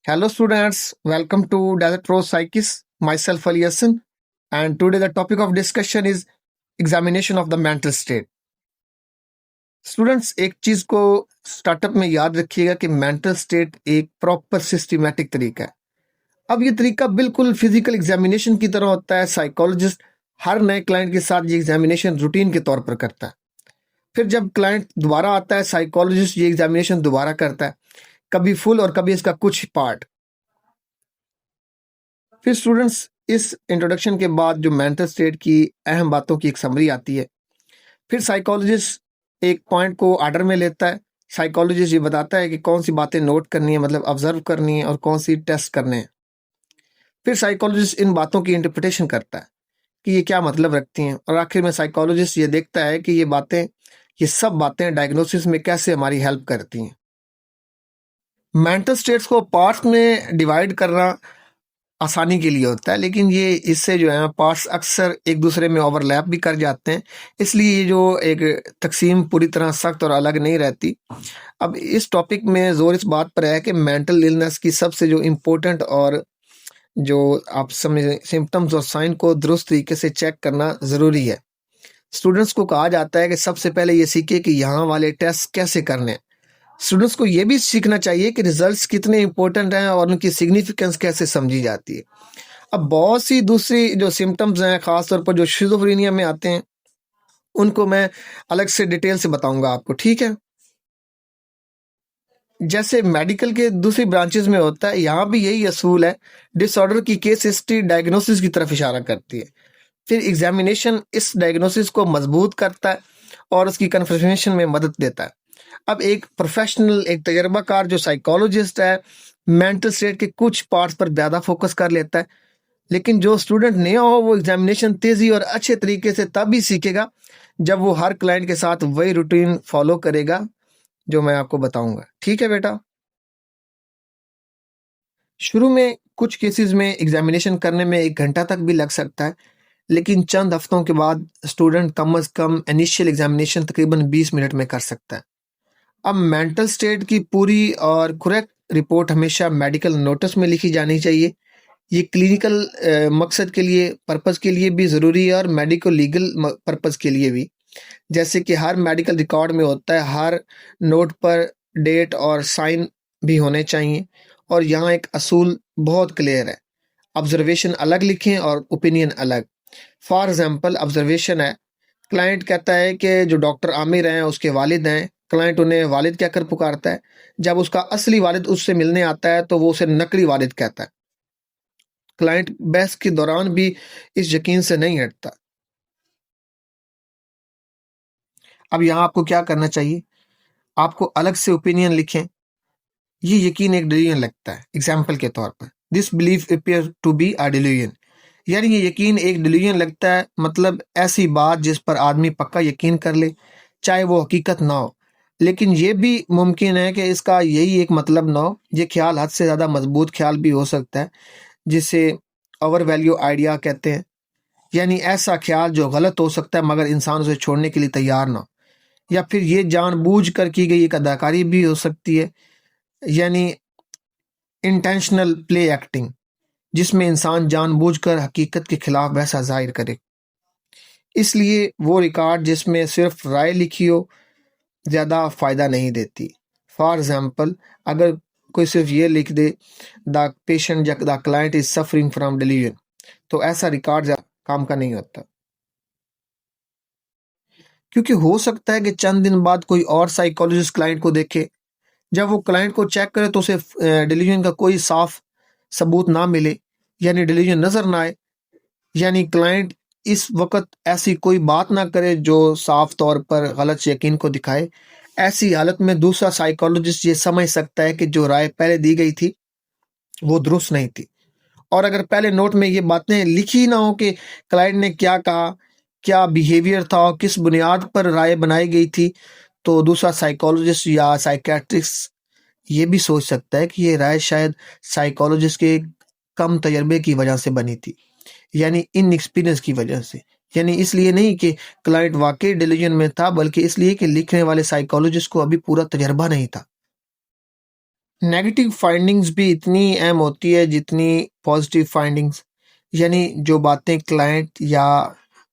Hello, students. Welcome to Desert Rose Psychis. Myself, Ali Hassan. And today, the topic of discussion is examination of the mental state. Students एक चीज को startup में याद रखिएगा कि mental state एक proper systematic तरीका है। अब ये तरीका बिल्कुल फिजिकल एग्जामिनेशन की तरह होता है। साइकोलॉजिस्ट हर नए क्लाइंट के साथ ये एग्जामिनेशन रूटीन के तौर पर करता है। फिर जब क्लाइंट दोबारा आता है, साइकोलॉजिस्ट ये एग्जामिनेशन दोबारा करता है, कभी फुल और कभी इसका कुछ पार्ट। फिर स्टूडेंट्स, इस इंट्रोडक्शन के बाद जो मेंटल स्टेट की अहम बातों की एक समरी आती है। फिर साइकोलॉजिस्ट एक पॉइंट को ऑर्डर में लेता है। साइकोलॉजिस्ट ये बताता है कि कौन सी बातें नोट करनी है, मतलब ऑब्जर्व करनी है, और कौन सी टेस्ट करने हैं। फिर साइकोलॉजिस्ट इन बातों की इंटरप्रिटेशन करता है कि ये क्या मतलब रखती हैं, और आखिर में साइकोलॉजिस्ट ये देखता है कि ये सब बातें डायग्नोसिस में कैसे हमारी हेल्प करती हैं। मेंटल स्टेट्स को पार्ट्स में डिवाइड करना आसानी के लिए होता है, लेकिन ये इससे जो है पार्ट्स अक्सर एक दूसरे में ओवरलैप भी कर जाते हैं, इसलिए ये जो एक तकसीम पूरी तरह सख्त और अलग नहीं रहती। अब इस टॉपिक में जोर इस बात पर है कि मेंटल इलनेस की सबसे जो इम्पोर्टेंट और जो आप समझ सिम्टम्स और साइन को दुरुस्त तरीके से चेक करना ज़रूरी है। स्टूडेंट्स को कहा जाता है कि सबसे पहले ये सीखे कि यहाँ वाले टेस्ट कैसे करने हैं। स्टूडेंट्स को ये भी सीखना चाहिए कि रिजल्ट्स कितने इंपॉर्टेंट हैं और उनकी सिग्निफिकेंस कैसे समझी जाती है। अब बहुत सी दूसरी जो सिम्टम्स हैं, खासतौर पर जो शिज़ोफ्रेनिया में आते हैं, उनको मैं अलग से डिटेल से बताऊंगा आपको, ठीक है। जैसे मेडिकल के दूसरी ब्रांचेस में होता है, यहाँ भी यही असूल है। डिसऑर्डर की केस हिस्ट्री डायग्नोसिस की तरफ इशारा करती है। फिर एग्जामिनेशन इस डायग्नोसिस को मजबूत करता है और उसकी कन्फर्मेशन में मदद देता है। अब एक प्रोफेशनल, एक तजर्बाकार जो साइकोलॉजिस्ट है, मेंटल स्टेट के कुछ पार्ट्स पर ज़्यादा फोकस कर लेता है, लेकिन जो स्टूडेंट नया हो वो एग्जामिनेशन तेज़ी और अच्छे तरीके से तब भी सीखेगा जब वो हर क्लाइंट के साथ वही रूटीन फॉलो करेगा जो मैं आपको बताऊंगा, ठीक है बेटा। शुरू में कुछ केसेस में एग्जामिनेशन करने में 1 घंटा तक भी लग सकता है, लेकिन चंद हफ्तों के बाद स्टूडेंट कम से कम इनिशियल एग्जामिनेशन तकरीबन 20 मिनट में कर सकता है। अब मेंटल स्टेट की पूरी और करेक्ट रिपोर्ट हमेशा मेडिकल नोटिस में लिखी जानी चाहिए। ये क्लिनिकल मकसद के लिए, पर्पज़ के लिए भी ज़रूरी है और मेडिको लीगल पर्पज़ के लिए भी। जैसे कि हर मेडिकल रिकॉर्ड में होता है, हर नोट पर डेट और साइन भी होने चाहिए। और यहाँ एक असूल बहुत क्लियर है, ऑब्जर्वेशन अलग लिखें और ओपिनियन अलग। फॉर एग्जांपल, ऑब्जर्वेशन है, क्लाइंट कहता है कि जो डॉक्टर आमिर हैं उसके वालिद हैं। क्लाइंट उन्हें वालिद कहकर पुकारता है। जब उसका असली वालिद उससे मिलने आता है तो वो उसे नकली वालिद कहता है। क्लाइंट बहस के दौरान भी इस यकीन से नहीं हटता। अब यहाँ आपको क्या करना चाहिए, आपको अलग से ओपिनियन लिखें। ये यकीन एक डिलीजन लगता है। एग्जाम्पल के तौर पर, this belief appear to be a delusion, यानी ये यकीन एक डिलीजन लगता है, मतलब ऐसी बात जिस पर आदमी पक्का यकीन कर ले, चाहे वो हकीकत ना हो। लेकिन ये भी मुमकिन है कि इसका यही एक मतलब ना हो। ये ख्याल हद से ज़्यादा मजबूत ख्याल भी हो सकता है, जिसे ओवर वैल्यू आइडिया कहते हैं। यानी ऐसा ख्याल जो गलत हो सकता है मगर इंसान उसे छोड़ने के लिए तैयार ना हो। या फिर ये जानबूझ कर की गई एक अदाकारी भी हो सकती है, यानी इंटेंशनल प्ले एक्टिंग, जिसमें इंसान जानबूझकर हकीकत के खिलाफ वैसा जाहिर करे। इसलिए वो रिकॉर्ड जिसमें सिर्फ राय लिखी हो ज़्यादा फ़ायदा नहीं देती। फॉर एग्जाम्पल, अगर कोई सिर्फ ये लिख दे, द पेशेंट या the client is suffering from delusion, तो ऐसा रिकॉर्ड काम का नहीं होता, क्योंकि हो सकता है कि चंद दिन बाद कोई और साइकोलॉजिस्ट क्लाइंट को देखे। जब वो क्लाइंट को चेक करे तो उसे डिलीजन का कोई साफ सबूत ना मिले, यानी डिलीजन नज़र ना आए, यानी क्लाइंट इस वक्त ऐसी कोई बात ना करे जो साफ तौर पर गलत यकीन को दिखाए। ऐसी हालत में दूसरा साइकोलॉजिस्ट ये समझ सकता है कि जो राय पहले दी गई थी वो दुरुस्त नहीं थी। और अगर पहले नोट में ये बातें लिखी ना हो कि क्लाइंट ने क्या कहा, क्या बिहेवियर था और किस बुनियाद पर राय बनाई गई थी, तो दूसरा साइकोलॉजिस्ट या साइकेट्रिस्ट ये भी सोच सकता है कि ये राय शायद साइकोलॉजिस्ट के कम तजर्बे की वजह से बनी थी, यानी इन एक्सपीरियंस की वजह से। यानी इसलिए नहीं कि क्लाइंट वाकई डिलीजन में था, बल्कि इसलिए कि लिखने वाले साइकोलॉजिस्ट को अभी पूरा तजर्बा नहीं था। नेगेटिव फाइंडिंग्स भी इतनी अहम होती है जितनी पॉजिटिव फाइंडिंग्स, यानी जो बातें क्लाइंट या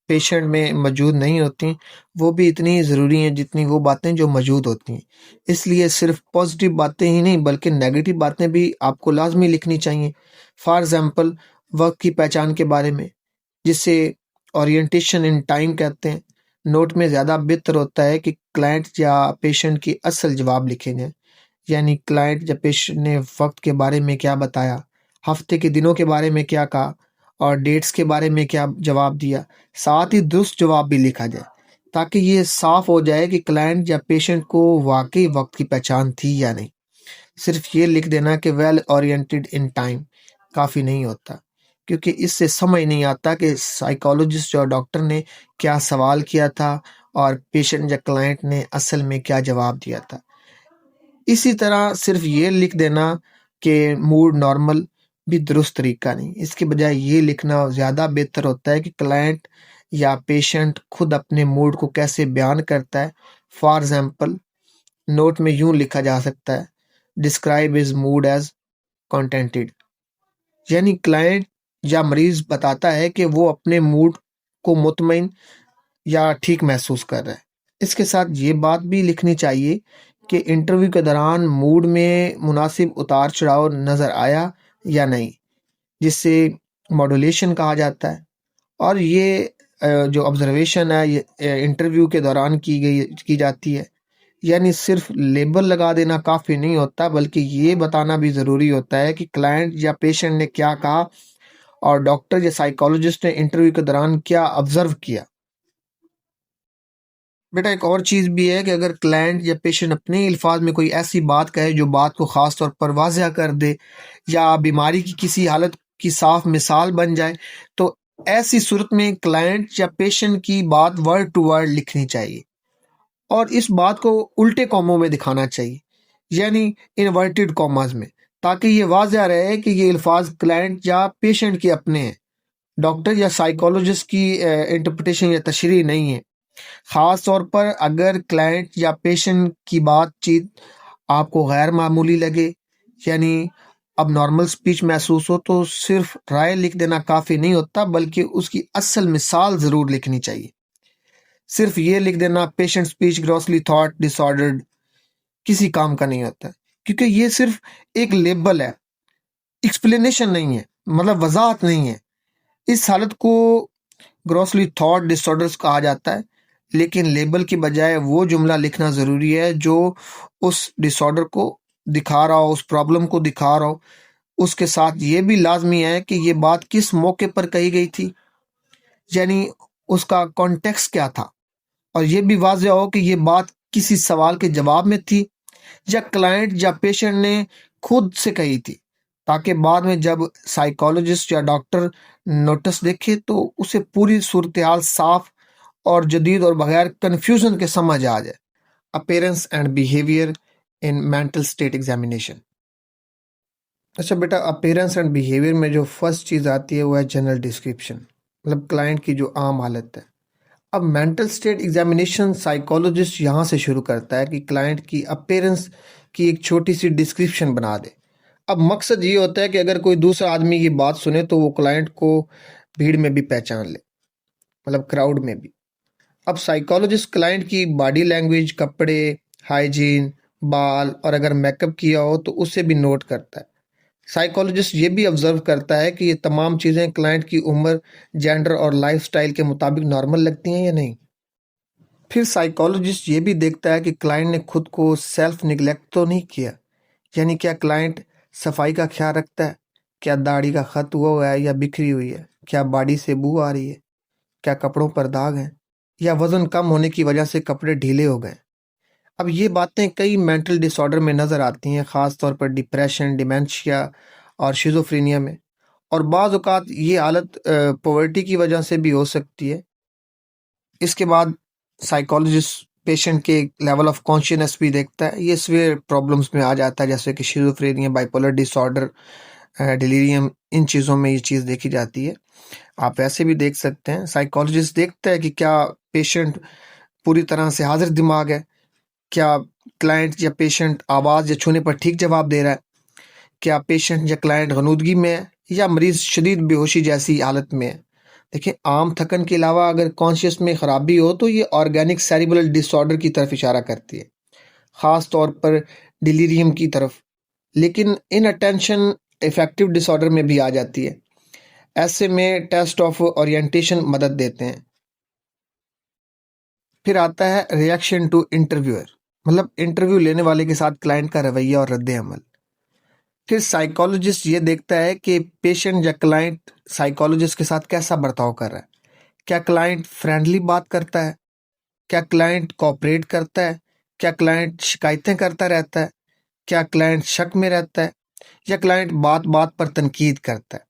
पेशेंट में मौजूद नहीं होती, वो भी इतनी ज़रूरी हैं जितनी वो बातें जो मौजूद होती हैं। इसलिए सिर्फ पॉजिटिव बातें ही नहीं बल्कि नेगेटिव बातें भी आपको लाजमी लिखनी चाहिए। फॉर एग्जांपल, वक्त की पहचान के बारे में, जिसे ओरिएंटेशन इन टाइम कहते हैं, नोट में ज़्यादा बेहतर होता है कि क्लाइंट या पेशेंट की असल जवाब लिखे जाएँ। यानी क्लाइंट या पेशेंट ने वक्त के बारे में क्या बताया, हफ्ते के दिनों के बारे में क्या कहा और डेट्स के बारे में क्या जवाब दिया, साथ ही दुरुस्त जवाब भी लिखा जाए ताकि ये साफ हो जाए कि क्लाइंट या पेशेंट को वाकई वक्त की पहचान थी या नहीं। सिर्फ ये लिख देना कि वेल ओरिएंटेड इन टाइम काफ़ी नहीं होता, क्योंकि इससे समझ नहीं आता कि साइकोलॉजिस्ट और डॉक्टर ने क्या सवाल किया था और पेशेंट या क्लाइंट ने असल में क्या जवाब दिया था। इसी तरह सिर्फ ये लिख देना कि मूड नॉर्मल भी दुरुस्त तरीका नहीं। इसके बजाय ये लिखना ज़्यादा बेहतर होता है कि क्लाइंट या पेशेंट खुद अपने मूड को कैसे बयान करता है। फॉर एग्जांपल, नोट में यूँ लिखा जा सकता है, describe his mood as contented, यानी क्लाइंट या मरीज बताता है कि वो अपने मूड को मुतमईन या ठीक महसूस कर रहा है। इसके साथ ये बात भी लिखनी चाहिए कि इंटरव्यू के दौरान मूड में मुनासिब उतार-चढ़ाव नज़र आया या नहीं, जिसे मॉड्यूलेशन कहा जाता है। और ये जो ऑब्जर्वेशन है ये इंटरव्यू के दौरान की जाती है। यानी सिर्फ लेबल लगा देना काफ़ी नहीं होता बल्कि ये बताना भी ज़रूरी होता है कि क्लाइंट या पेशेंट ने क्या कहा और डॉक्टर या साइकोलॉजिस्ट ने इंटरव्यू के दौरान क्या ऑब्जर्व किया। बेटा, एक और चीज़ भी है कि अगर क्लाइंट या पेशेंट अपने अल्फाज में कोई ऐसी बात कहे जो बात को ख़ास तौर पर वाज़ह कर दे या बीमारी की किसी हालत की साफ मिसाल बन जाए, तो ऐसी सूरत में क्लाइंट या पेशेंट की बात वर्ड टू वर्ड लिखनी चाहिए और इस बात को उल्टे कॉमों में दिखाना चाहिए, यानी इन्वर्टेड कॉमास में, ताकि ये वाज़ह रहे कि ये अल्फाज क्लाइंट या पेशेंट के अपने हैं, डॉक्टर या साइकोलॉजिस्ट की इंटरप्रिटेशन या तशरीह नहीं है। ख़ास तौर पर अगर क्लाइंट या पेशेंट की बातचीत आपको गैर मामूली लगे, यानी अब नॉर्मल स्पीच महसूस हो, तो सिर्फ राय लिख देना काफ़ी नहीं होता बल्कि उसकी असल मिसाल ज़रूर लिखनी चाहिए। सिर्फ ये लिख देना patient speech grossly thought disordered किसी काम का नहीं होता, क्योंकि ये सिर्फ एक लेबल है, एक्सप्लेनेशन नहीं है, मतलब वजाहत नहीं है। इस हालत को ग्रॉसली थॉट डिसऑर्डर्स कहा जाता है, लेकिन लेबल की बजाय वो जुमला लिखना ज़रूरी है जो उस डिसऑर्डर को दिखा रहा हो, उस प्रॉब्लम को दिखा रहा हो। उसके साथ ये भी लाजमी है कि ये बात किस मौके पर कही गई थी, यानी उसका कॉन्टेक्स्ट क्या था, और ये भी वाज़ह हो कि ये बात किसी सवाल के जवाब में थी या क्लाइंट या पेशेंट ने खुद से कही थी, ताकि बाद में जब साइकोलॉजिस्ट या डॉक्टर नोटिस देखे तो उसे पूरी सूरत हाल साफ और जदीद और बगैर कन्फ्यूजन के समझ आ जाए। Appearance and behaviour in mental state examination. अच्छा बेटा, अपीयरेंस एंड बिहेवियर में जो फर्स्ट चीज़ आती है वो है जनरल डिस्क्रिप्शन, मतलब क्लाइंट की जो आम हालत है। अब मेंटल स्टेट एग्जामिनेशन साइकोलॉजिस्ट यहाँ से शुरू करता है कि क्लाइंट की अपीयरेंस की एक छोटी सी डिस्क्रिप्शन बना दे। अब मकसद ये होता है कि अगर कोई दूसरा आदमी की बात सुने तो वो क्लाइंट को भीड़ में भी पहचान ले, मतलब क्राउड में भी। अब साइकोलॉजिस्ट क्लाइंट की बॉडी लैंग्वेज, कपड़े, हाइजीन, बाल और अगर मेकअप किया हो तो उसे भी नोट करता है। साइकोलॉजिस्ट ये भी ऑब्जर्व करता है कि ये तमाम चीज़ें क्लाइंट की उम्र, जेंडर और लाइफस्टाइल के मुताबिक नॉर्मल लगती हैं या नहीं। फिर साइकोलॉजिस्ट ये भी देखता है कि क्लाइंट ने खुद को सेल्फ निगलेक्ट तो नहीं किया, यानी क्या क्लाइंट सफाई का ख्याल रखता है, क्या दाढ़ी का खत हुआ है या बिखरी हुई है, क्या बॉडी से बू आ रही है, क्या कपड़ों पर दाग हैं या वजन कम होने की वजह से कपड़े ढीले हो गए। अब ये बातें कई मेंटल डिसऑर्डर में नज़र आती हैं, ख़ास तौर पर डिप्रेशन, डिमेंशिया और शिज़ोफ्रेनिया में। और बाज़ औक़ात ये हालत पॉवर्टी की वजह से भी हो सकती है। इसके बाद साइकोलॉजिस्ट पेशेंट के लेवल ऑफ कॉन्शियसनेस भी देखता है। ये सीवियर प्रॉब्लम्स में आ जाता है, जैसे कि शिज़ोफ्रेनिया, बाइपोलर डिसऑर्डर, डिलीरियम, इन चीज़ों में ये चीज़ देखी जाती है। आप वैसे भी देख सकते हैं, साइकोलॉजिस्ट देखता है कि क्या पेशेंट पूरी तरह से हाज़िर दिमाग है, क्या क्लाइंट या पेशेंट आवाज़ या छूने पर ठीक जवाब दे रहा है? क्या पेशेंट या क्लाइंट गनूदगी में है या मरीज शदीद बेहोशी जैसी हालत में है? देखिए, आम थकन के अलावा अगर कॉन्शियस में खराबी हो तो ये ऑर्गेनिक सेरिब्रल डिसऑर्डर की तरफ इशारा करती है, खास तौर पर डिलीरियम की तरफ। लेकिन इन अटेंशन इफेक्टिव डिसऑर्डर में भी आ जाती है। ऐसे में टेस्ट ऑफ ओरिएंटेशन मदद देते हैं। फिर आता है रिएक्शन टू इंटरव्यूअर, मतलब इंटरव्यू लेने वाले के साथ क्लाइंट का रवैया और रद्द अमल। फिर साइकोलॉजिस्ट ये देखता है कि पेशेंट या क्लाइंट साइकोलॉजिस्ट के साथ कैसा बर्ताव कर रहा है। क्या क्लाइंट फ्रेंडली बात करता है? क्या क्लाइंट कोऑपरेट करता है? क्या क्लाइंट शिकायतें करता रहता है? क्या क्लाइंट शक में रहता है? या क्लाइंट बात बात पर तनकीद करता है?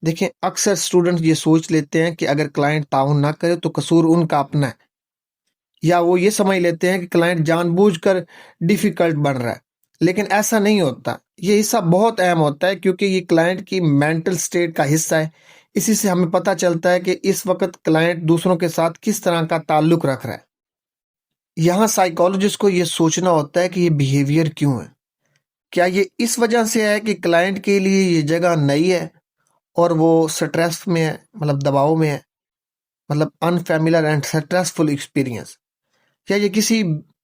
देखें, अक्सर स्टूडेंट ये सोच लेते हैं कि अगर क्लाइंट ताउन ना करे तो कसूर उनका अपना है, या वो ये समझ लेते हैं कि क्लाइंट जानबूझकर डिफिकल्ट बन रहा है। लेकिन ऐसा नहीं होता। ये हिस्सा बहुत अहम होता है क्योंकि ये क्लाइंट की मेंटल स्टेट का हिस्सा है। इसी से हमें पता चलता है कि इस वक्त क्लाइंट दूसरों के साथ किस तरह का ताल्लुक रख रहा है। यहाँ साइकोलॉजिस्ट को ये सोचना होता है कि ये बिहेवियर क्यों है। क्या ये इस वजह से है कि क्लाइंट के लिए ये जगह नई है और वो स्ट्रेस में है, मतलब दबाव में है, मतलब अनफेमिलियर एंड स्ट्रेसफुल एक्सपीरियंस। क्या ये किसी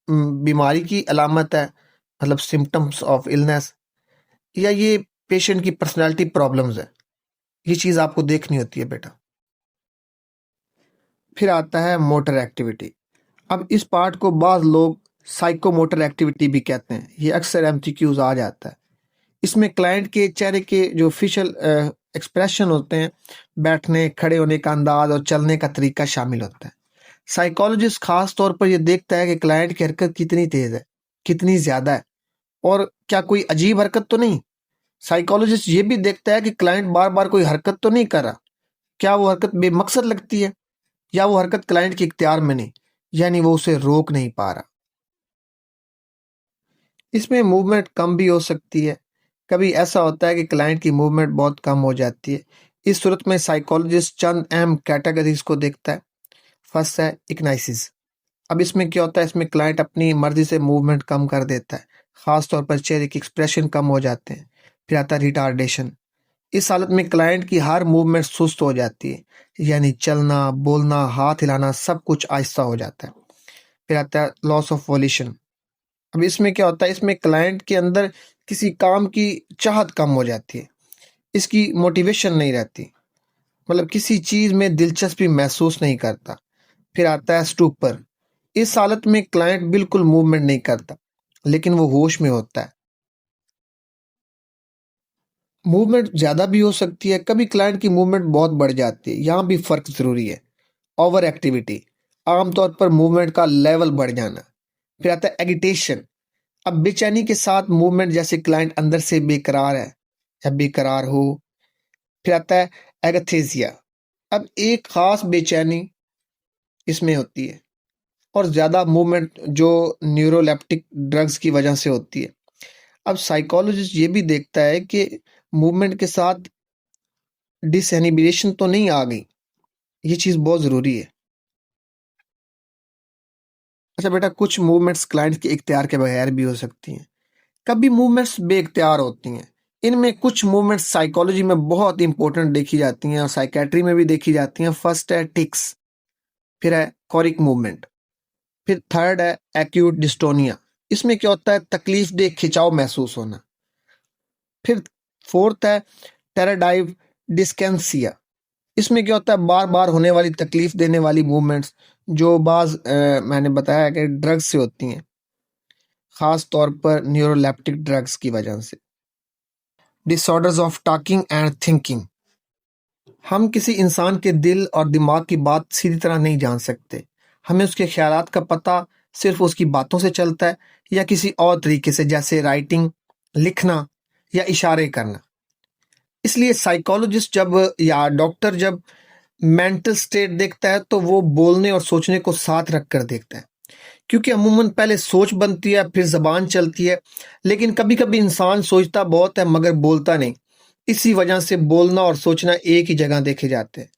बीमारी की अलामत है, मतलब सिम्टम्स ऑफ इलनेस, या ये पेशेंट की पर्सनालिटी प्रॉब्लम्स है? ये चीज़ आपको देखनी होती है बेटा। फिर आता है मोटर एक्टिविटी। अब इस पार्ट को बाज़ लोग साइकोमोटर एक्टिविटी भी कहते हैं। ये अक्सर एमसीक्यूज आ जाता है। इसमें क्लाइंट के चेहरे के जो फेशियल एक्सप्रेशन होते हैं, बैठने खड़े होने का अंदाज और चलने का तरीका शामिल होता है। साइकोलॉजिस्ट खास तौर पर यह देखता है कि क्लाइंट की हरकत कितनी तेज है, कितनी ज्यादा है, और क्या कोई अजीब हरकत तो नहीं। साइकोलॉजिस्ट ये भी देखता है कि क्लाइंट बार बार कोई हरकत तो नहीं कर रहा। क्या वो हरकत बेमकसद लगती है, या वो हरकत क्लाइंट के इख्तियार में नहीं, यानी वो उसे रोक नहीं पा रहा। इसमें मूवमेंट कम भी हो सकती है। कभी ऐसा होता है कि क्लाइंट की मूवमेंट बहुत कम हो जाती है। इस सूरत में साइकोलॉजिस्ट चंद अहम कैटेगरीज को देखता है। फर्स्ट है इग्नाइसिस। अब इसमें क्या होता है, इसमें क्लाइंट अपनी मर्जी से मूवमेंट कम कर देता है, खास तौर पर चेहरे के एक्सप्रेशन कम हो जाते हैं। फिर आता है रिटार्डेशन। इस हालत में क्लाइंट की हर मूवमेंट सुस्त हो जाती है, यानी चलना, बोलना, हाथ हिलाना सब कुछ आहिस्ता हो जाता है। फिर आता है लॉस ऑफ वॉल्यूशन। अब इसमें क्या होता है, इसमें क्लाइंट के अंदर किसी काम की चाहत कम हो जाती है, इसकी मोटिवेशन नहीं रहती, मतलब किसी चीज में दिलचस्पी महसूस नहीं करता। फिर आता है स्टूपर। इस हालत में क्लाइंट बिल्कुल मूवमेंट नहीं करता, लेकिन वो होश में होता है। मूवमेंट ज्यादा भी हो सकती है, कभी क्लाइंट की मूवमेंट बहुत बढ़ जाती है। यहाँ भी फर्क जरूरी है। ओवर एक्टिविटी, आमतौर पर मूवमेंट का लेवल बढ़ जाना। फिर आता है एगिटेशन। अब बेचैनी के साथ मूवमेंट, जैसे क्लाइंट अंदर से बेकरार है या बेकरार हो। फिर आता है एगथेसिया। अब एक खास बेचैनी इसमें होती है, और ज्यादा मूवमेंट जो न्यूरोलेप्टिक ड्रग्स की वजह से होती है। अब साइकोलॉजिस्ट ये भी देखता है कि मूवमेंट के साथ डिसएनिबिलेशन तो नहीं आ गई। ये चीज बहुत जरूरी है। अच्छा बेटा, कुछ मूवमेंट्स क्लाइंट के इख्तियार के बगैर भी हो सकती हैं। कभी मूवमेंट्स बेइख्तियार होती हैं। इनमें कुछ मूवमेंट्स साइकोलॉजी में बहुत इंपॉर्टेंट देखी जाती हैं और साइकेट्री में भी देखी जाती हैं। फर्स्ट है टिक्स। फिर है कॉरिक मूवमेंट। फिर थर्ड है एक्यूट डिस्टोनिया। इसमें क्या होता है, तकलीफ दे खिंचाव महसूस होना। फिर फोर्थ है टेराडाइव डिस्केंसिया। इसमें क्या होता है, बार बार होने वाली तकलीफ देने वाली मूवमेंट्स, जो मैंने बताया कि ड्रग्स से होती हैं, खास तौर पर न्यूरोलेप्टिक ड्रग्स की वजह से। Disorders of talking and thinking. हम किसी इंसान के दिल और दिमाग की बात सीधी तरह नहीं जान सकते। हमें उसके ख्यालात का पता सिर्फ उसकी बातों से चलता है, या किसी और तरीके से, जैसे राइटिंग, लिखना या इशारे करना। इसलिए साइकोलॉजिस्ट जब या डॉक्टर जब मेंटल स्टेट देखता है तो वो बोलने और सोचने को साथ रखकर देखता है, क्योंकि अमूमन पहले सोच बनती है फिर जबान चलती है। लेकिन कभी कभी इंसान सोचता बहुत है मगर बोलता नहीं। इसी वजह से बोलना और सोचना एक ही जगह देखे जाते हैं।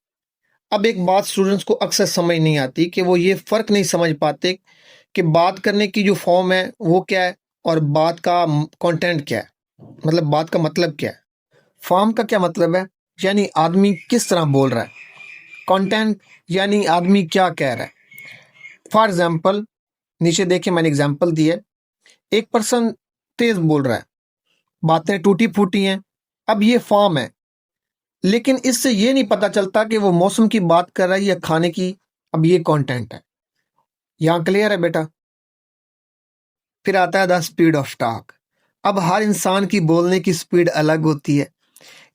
अब एक बात स्टूडेंट्स को अक्सर समझ नहीं आती कि वो ये फर्क नहीं समझ पाते कि बात करने की जो फॉर्म है वो क्या है और बात का कंटेंट क्या है, मतलब बात का मतलब क्या है। फॉर्म का क्या मतलब है, यानी आदमी किस तरह बोल रहा है। कंटेंट यानी आदमी क्या कह रहा है। फॉर एग्जाम्पल, नीचे देखिए मैंने एग्जाम्पल दी है। एक पर्सन तेज बोल रहा है, बातें टूटी फूटी हैं। अब ये फॉर्म है, लेकिन इससे ये नहीं पता चलता कि वो मौसम की बात कर रहा है या खाने की। अब ये कंटेंट है। यहाँ क्लियर है बेटा। फिर आता है द स्पीड ऑफ टॉक। अब हर इंसान की बोलने की स्पीड अलग होती है,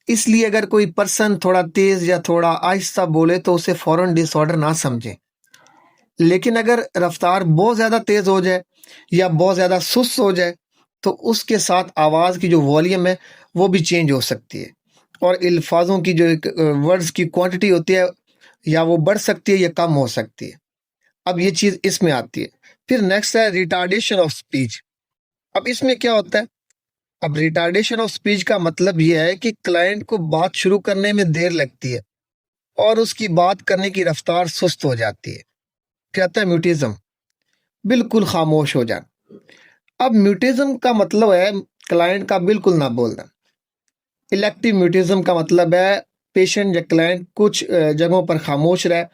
इसलिए अगर कोई पर्सन थोड़ा तेज या थोड़ा आहिस्ता बोले तो उसे फौरन डिसऑर्डर ना समझे। लेकिन अगर रफ्तार बहुत ज़्यादा तेज हो जाए या बहुत ज़्यादा सुस्त हो जाए तो उसके साथ आवाज़ की जो वॉल्यूम है वो भी चेंज हो सकती है, और अल्फाजों की जो एक वर्ड्स की क्वांटिटी होती है या वो बढ़ सकती है या कम हो सकती है। अब ये चीज़ इसमें आती है। फिर नेक्स्ट है रिटार्डेशन ऑफ स्पीच। अब इसमें क्या होता है। अब रिटार्डेशन ऑफ स्पीच का मतलब यह है कि क्लाइंट को बात शुरू करने में देर लगती है और उसकी बात करने की रफ्तार सुस्त हो जाती है। कहता है म्यूटिज्म, बिल्कुल खामोश हो जाना। अब म्यूटिज्म का मतलब है क्लाइंट का बिल्कुल ना बोलना। इलेक्टिव म्यूटिज्म का मतलब है पेशेंट या क्लाइंट कुछ जगहों पर खामोश रहे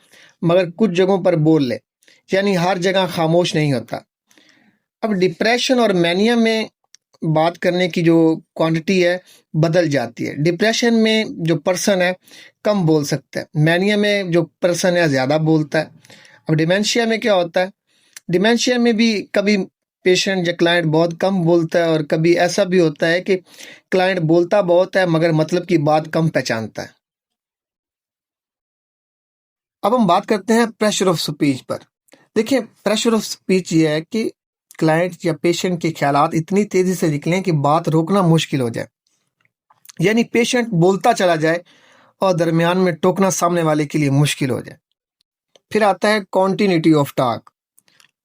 मगर कुछ जगहों पर बोल ले, यानी हर जगह खामोश नहीं होता। अब डिप्रेशन और मैनिया में बात करने की जो क्वांटिटी है बदल जाती है। डिप्रेशन में जो पर्सन है कम बोल सकता है, मैनिया में जो पर्सन है ज़्यादा बोलता है। अब डिमेंशिया में क्या होता है। डिमेंशिया में भी कभी पेशेंट या क्लाइंट बहुत कम बोलता है और कभी ऐसा भी होता है कि क्लाइंट बोलता बहुत है मगर मतलब की बात कम पहचानता है। अब हम बात करते हैं प्रेशर ऑफ स्पीच पर। देखिए, प्रेशर ऑफ स्पीच ये है कि क्लाइंट या पेशेंट के ख्यालात इतनी तेजी से निकलें कि बात रोकना मुश्किल हो जाए, यानी पेशेंट बोलता चला जाए और दरमियान में टोकना सामने वाले के लिए मुश्किल हो जाए। फिर आता है कॉन्टिन्यूटी ऑफ टॉक।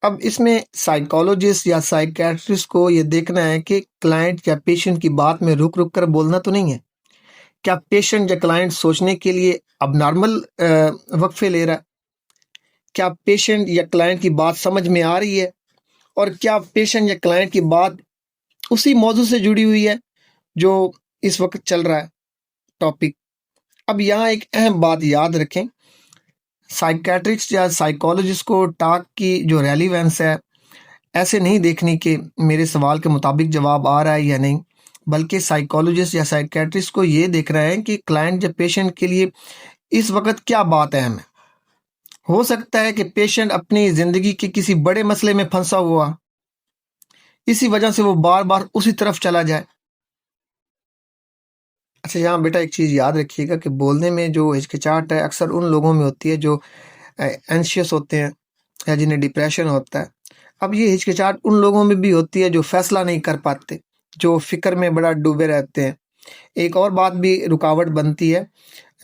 अब इसमें साइकोलॉजिस्ट या साइकियाट्रिस्ट को ये देखना है कि क्लाइंट या पेशेंट की बात में रुक रुक कर बोलना तो नहीं है। क्या पेशेंट या क्लाइंट सोचने के लिए अब नॉर्मल वक्फे ले रहा है। क्या पेशेंट या क्लाइंट की बात समझ में आ रही है, और क्या पेशेंट या क्लाइंट की बात उसी मौजू से जुड़ी हुई है जो इस वक्त चल रहा है टॉपिक। अब यहाँ एक अहम बात याद रखें, साइकियाट्रिस्ट या साइकोलॉजिस्ट को टॉक की जो रेलिवेंस है ऐसे नहीं देखनी कि मेरे सवाल के मुताबिक जवाब आ रहा है या नहीं, बल्कि साइकोलॉजिस्ट या साइकियाट्रिस्ट को ये देख रहे हैं कि क्लाइंट या पेशेंट के लिए इस वक्त क्या बात अहम है। हो सकता है कि पेशेंट अपनी ज़िंदगी के किसी बड़े मसले में फंसा हुआ, इसी वजह से वो बार बार उसी तरफ चला जाए। अच्छा, यहाँ बेटा एक चीज़ याद रखिएगा कि बोलने में जो हिचकिचाहट है अक्सर उन लोगों में होती है जो एंशियस होते हैं या जिन्हें डिप्रेशन होता है। अब ये हिचकिचाहट उन लोगों में भी होती है जो फैसला नहीं कर पाते, जो फ़िक्र में बड़ा डूबे रहते हैं। एक और बात भी रुकावट बनती है,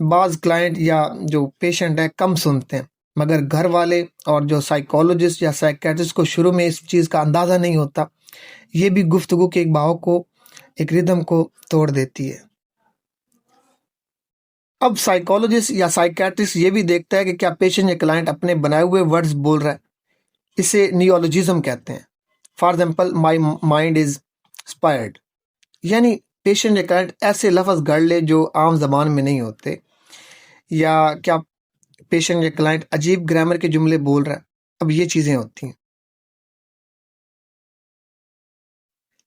बाज़ क्लाइंट या जो पेशेंट है कम सुनते हैं, मगर घर वाले और जो साइकोलॉजिस्ट या साइकियाट्रिस्ट को शुरू में इस चीज़ का अंदाज़ा नहीं होता। ये भी गुफ्तगू के एक भाव को, एक रिदम को तोड़ देती है। अब साइकोलॉजिस्ट या साइकियाट्रिस्ट ये भी देखता है कि क्या पेशेंट या क्लाइंट अपने बनाए हुए वर्ड्स बोल रहा है। इसे नियोलॉजिज्म कहते हैं। For example, my mind is inspired, यानी पेशेंट या क्लाइंट ऐसे लफ्ज़ गढ़ ले जो आम जबान में नहीं होते। या क्या पेशेंट या क्लाइंट अजीब ग्रामर के जुमले बोल रहा है। अब ये चीज़ें होती हैं।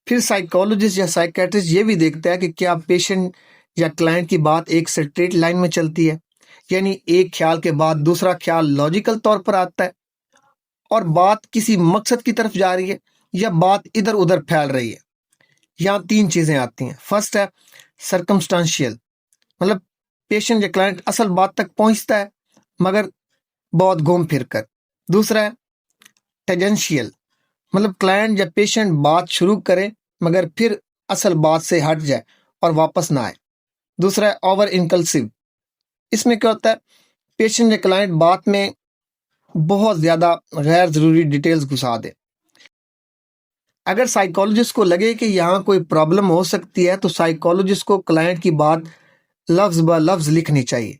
फिर साइकोलॉजिस्ट या साइकियाट्रिस्ट ये भी देखता है कि क्या पेशेंट या क्लाइंट की बात एक स्ट्रेट लाइन में चलती है, यानी एक ख्याल के बाद दूसरा ख्याल लॉजिकल तौर पर आता है और बात किसी मकसद की तरफ जा रही है या बात इधर उधर फैल रही है। यहाँ तीन चीज़ें आती हैं। फर्स्ट है सर्कमस्टांशियल, मतलब पेशेंट या क्लाइंट असल बात तक पहुंचता है मगर बहुत घूम फिर कर। दूसरा है टेंजेंशियल, मतलब क्लाइंट या पेशेंट बात शुरू करे मगर फिर असल बात से हट जाए और वापस ना आए। दूसरा है ओवर इंकल्सिव, इसमें क्या होता है, पेशेंट या क्लाइंट बात में बहुत ज़्यादा गैर ज़रूरी डिटेल्स घुसा दे। अगर साइकोलॉजिस्ट को लगे कि यहाँ कोई प्रॉब्लम हो सकती है तो साइकोलॉजिस्ट को क्लाइंट की बात लफ्ज़ ब लफ्ज़ लिखनी चाहिए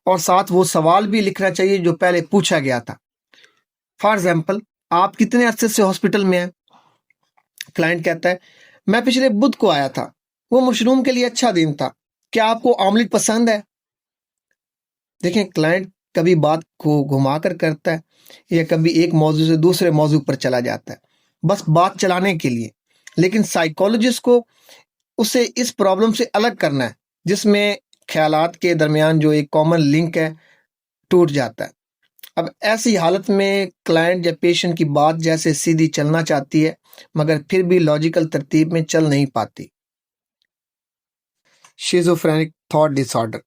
और साथ वो सवाल भी लिखना चाहिए जो पहले पूछा गया था। फॉर एग्जाम्पल, आप कितने अरसे से हॉस्पिटल में हैं? क्लाइंट कहता है, मैं पिछले बुध को आया था, वो मशरूम के लिए अच्छा दिन था, क्या आपको ऑमलेट पसंद है? देखें, क्लाइंट कभी बात को घुमा कर करता है या कभी एक मौजू से दूसरे मौजू पर चला जाता है, बस बात चलाने के लिए। लेकिन साइकोलॉजिस्ट को उसे इस प्रॉब्लम से अलग करना है, जिसमें ख्यालात के दरमियान जो एक कॉमन लिंक है टूट जाता है। अब ऐसी हालत में क्लाइंट या पेशेंट की बात जैसे सीधी चलना चाहती है, मगर फिर भी लॉजिकल तरतीब में चल नहीं पाती। शिज़ोफ्रेनिक थॉट डिसऑर्डर,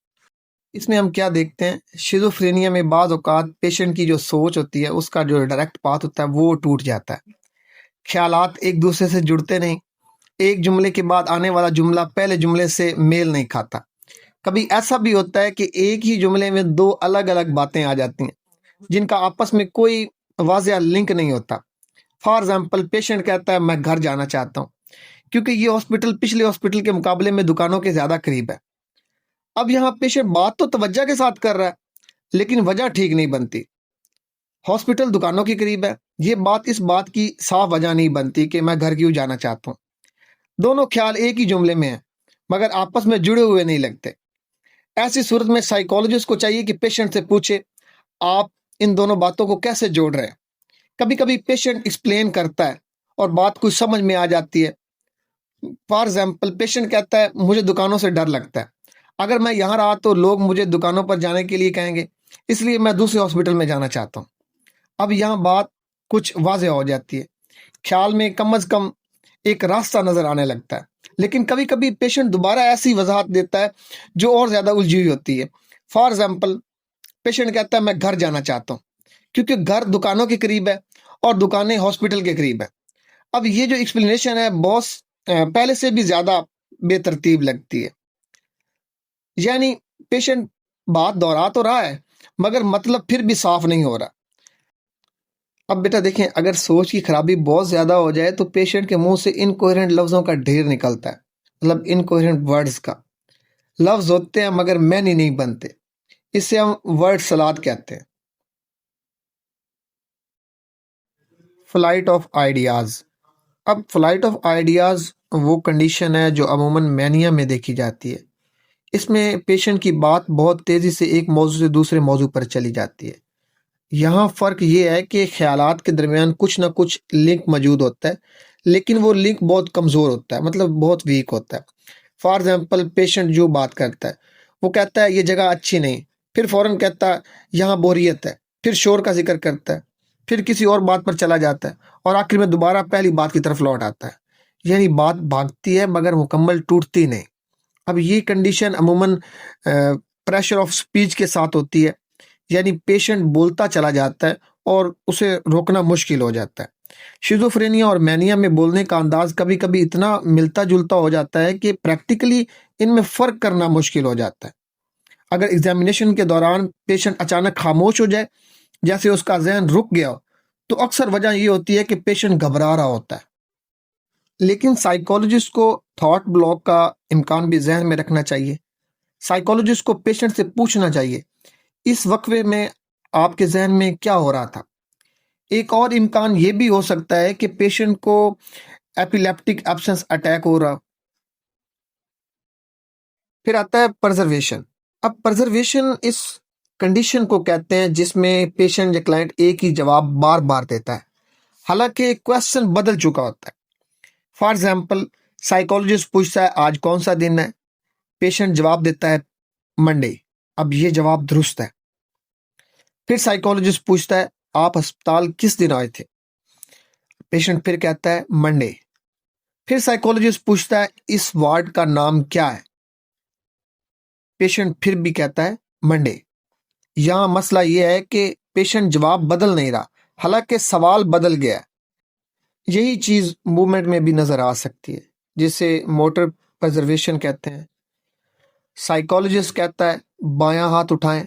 इसमें हम क्या देखते हैं, शिज़ोफ्रेनिया में बाज़ औक़ात पेशेंट की जो सोच होती है, उसका जो डायरेक्ट पाथ होता है वो टूट जाता है। ख्यालात एक दूसरे से जुड़ते नहीं, एक जुमले के बाद आने वाला जुमला पहले जुमले से मेल नहीं खाता। कभी ऐसा भी होता है कि एक ही जुमले में दो अलग अलग बातें आ जाती हैं, जिनका आपस में कोई वाज़ेह लिंक नहीं होता। फॉर एग्जाम्पल, पेशेंट कहता है मैं घर जाना चाहता हूँ, क्योंकि ये हॉस्पिटल पिछले हॉस्पिटल के मुकाबले में दुकानों के ज़्यादा करीब है। अब यहाँ पेशेंट बात तो तवज्जो के साथ कर रहा है, लेकिन वजह ठीक नहीं बनती। हॉस्पिटल दुकानों के करीब है, ये बात इस बात की साफ वजह नहीं बनती कि मैं घर क्यों जाना चाहता हूँ। दोनों ख्याल एक ही जुमले में हैं, मगर आपस में जुड़े हुए नहीं लगते। ऐसी सूरत में साइकोलॉजिस्ट को चाहिए कि पेशेंट से पूछे, आप इन दोनों बातों को कैसे जोड़ रहे हैं? कभी कभी पेशेंट एक्सप्लेन करता है और बात कुछ समझ में आ जाती है। फॉर एग्जाम्पल, पेशेंट कहता है मुझे दुकानों से डर लगता है, अगर मैं यहाँ रहा तो लोग मुझे दुकानों पर जाने के लिए कहेंगे, इसलिए मैं दूसरे हॉस्पिटल में जाना चाहता हूँ। अब यहाँ बात कुछ वाज़ेह हो जाती है, ख्याल में कम अज कम एक रास्ता नजर आने लगता है। लेकिन कभी कभी पेशेंट दोबारा ऐसी वजाहत देता है जो और ज्यादा उलझी हुई होती है। फॉर एग्जाम्पल, पेशेंट कहता है मैं घर जाना चाहता हूँ, क्योंकि घर दुकानों के करीब है और दुकानें हॉस्पिटल के करीब है। अब ये जो एक्सप्लेनेशन है बहुत पहले से भी ज्यादा बेतरतीब लगती है। यानी पेशेंट बात दोहरा तो रहा है, मगर मतलब फिर भी साफ नहीं हो रहा। अब बेटा देखें, अगर सोच की खराबी बहुत ज्यादा हो जाए तो पेशेंट के मुंह से इनकोहेरेंट लफ्जों का ढेर निकलता है, मतलब इनकोहेरेंट वर्ड्स का। लफ्ज होते हैं मगर मैनी नहीं बनते, इसे हम वर्ड सलाद कहते हैं। Flight of ideas. अब फ्लाइट ऑफ आइडियाज वो कंडीशन है जो अमूमन मैनिया में देखी जाती है। इसमें पेशेंट की बात बहुत तेजी से एक मौजू से दूसरे मौजू पर चली जाती है। यहाँ फ़र्क ये है कि ख़्यालात के दरमियान कुछ ना कुछ लिंक मौजूद होता है, लेकिन वो लिंक बहुत कमज़ोर होता है, मतलब बहुत वीक होता है। फॉर एग्ज़ाम्पल, पेशेंट जो बात करता है, वो कहता है ये जगह अच्छी नहीं, फिर फ़ौरन कहता है यहाँ बोरियत है, फिर शोर का ज़िक्र करता है, फिर किसी और बात पर चला जाता है और आखिर में दोबारा पहली बात की तरफ लौट आता है। यानी बात भागती है मगर मुकम्मल टूटती नहीं। अब ये कंडीशन अमूमन प्रेशर ऑफ स्पीच के साथ होती है, यानी पेशेंट बोलता चला जाता है और उसे रोकना मुश्किल हो जाता है। शिज़ोफ्रेनिया और मैनिया में बोलने का अंदाज कभी कभी इतना मिलता जुलता हो जाता है कि प्रैक्टिकली इनमें फ़र्क करना मुश्किल हो जाता है। अगर एग्जामिनेशन के दौरान पेशेंट अचानक खामोश हो जाए, जैसे उसका जहन रुक गया हो, तो अक्सर वजह ये होती है कि पेशेंट घबरा रहा होता है। लेकिन साइकोलॉजिस्ट को थॉट ब्लॉक का इम्कान भी जहन में रखना चाहिए। साइकोलॉजिस्ट को पेशेंट से पूछना चाहिए, इस वक्फे में आपके जहन में क्या हो रहा था? एक और इम्कान ये भी हो सकता है कि पेशेंट को एपिलेप्टिक एब्सेंस अटैक हो रहा। फिर आता है प्रिजर्वेशन। अब प्रिजर्वेशन इस कंडीशन को कहते हैं जिसमें पेशेंट या क्लाइंट एक ही जवाब बार बार देता है, हालांकि क्वेश्चन बदल चुका होता है। फॉर एग्जाम्पल, साइकोलॉजिस्ट पूछता है आज कौन सा दिन है, पेशेंट जवाब देता है मंडे। अब ये जवाब दुरुस्त है। फिर साइकोलॉजिस्ट पूछता है आप अस्पताल किस दिन आए थे, पेशेंट फिर कहता है मंडे। फिर साइकोलॉजिस्ट पूछता है इस वार्ड का नाम क्या है, पेशेंट फिर भी कहता है मंडे। यहां मसला यह है कि पेशेंट जवाब बदल नहीं रहा, हालांकि सवाल बदल गया है। यही चीज मूवमेंट में भी नजर आ सकती है, जिसे मोटर प्रिजर्वेशन कहते हैं। साइकोलॉजिस्ट कहता है बायां हाथ उठाएं,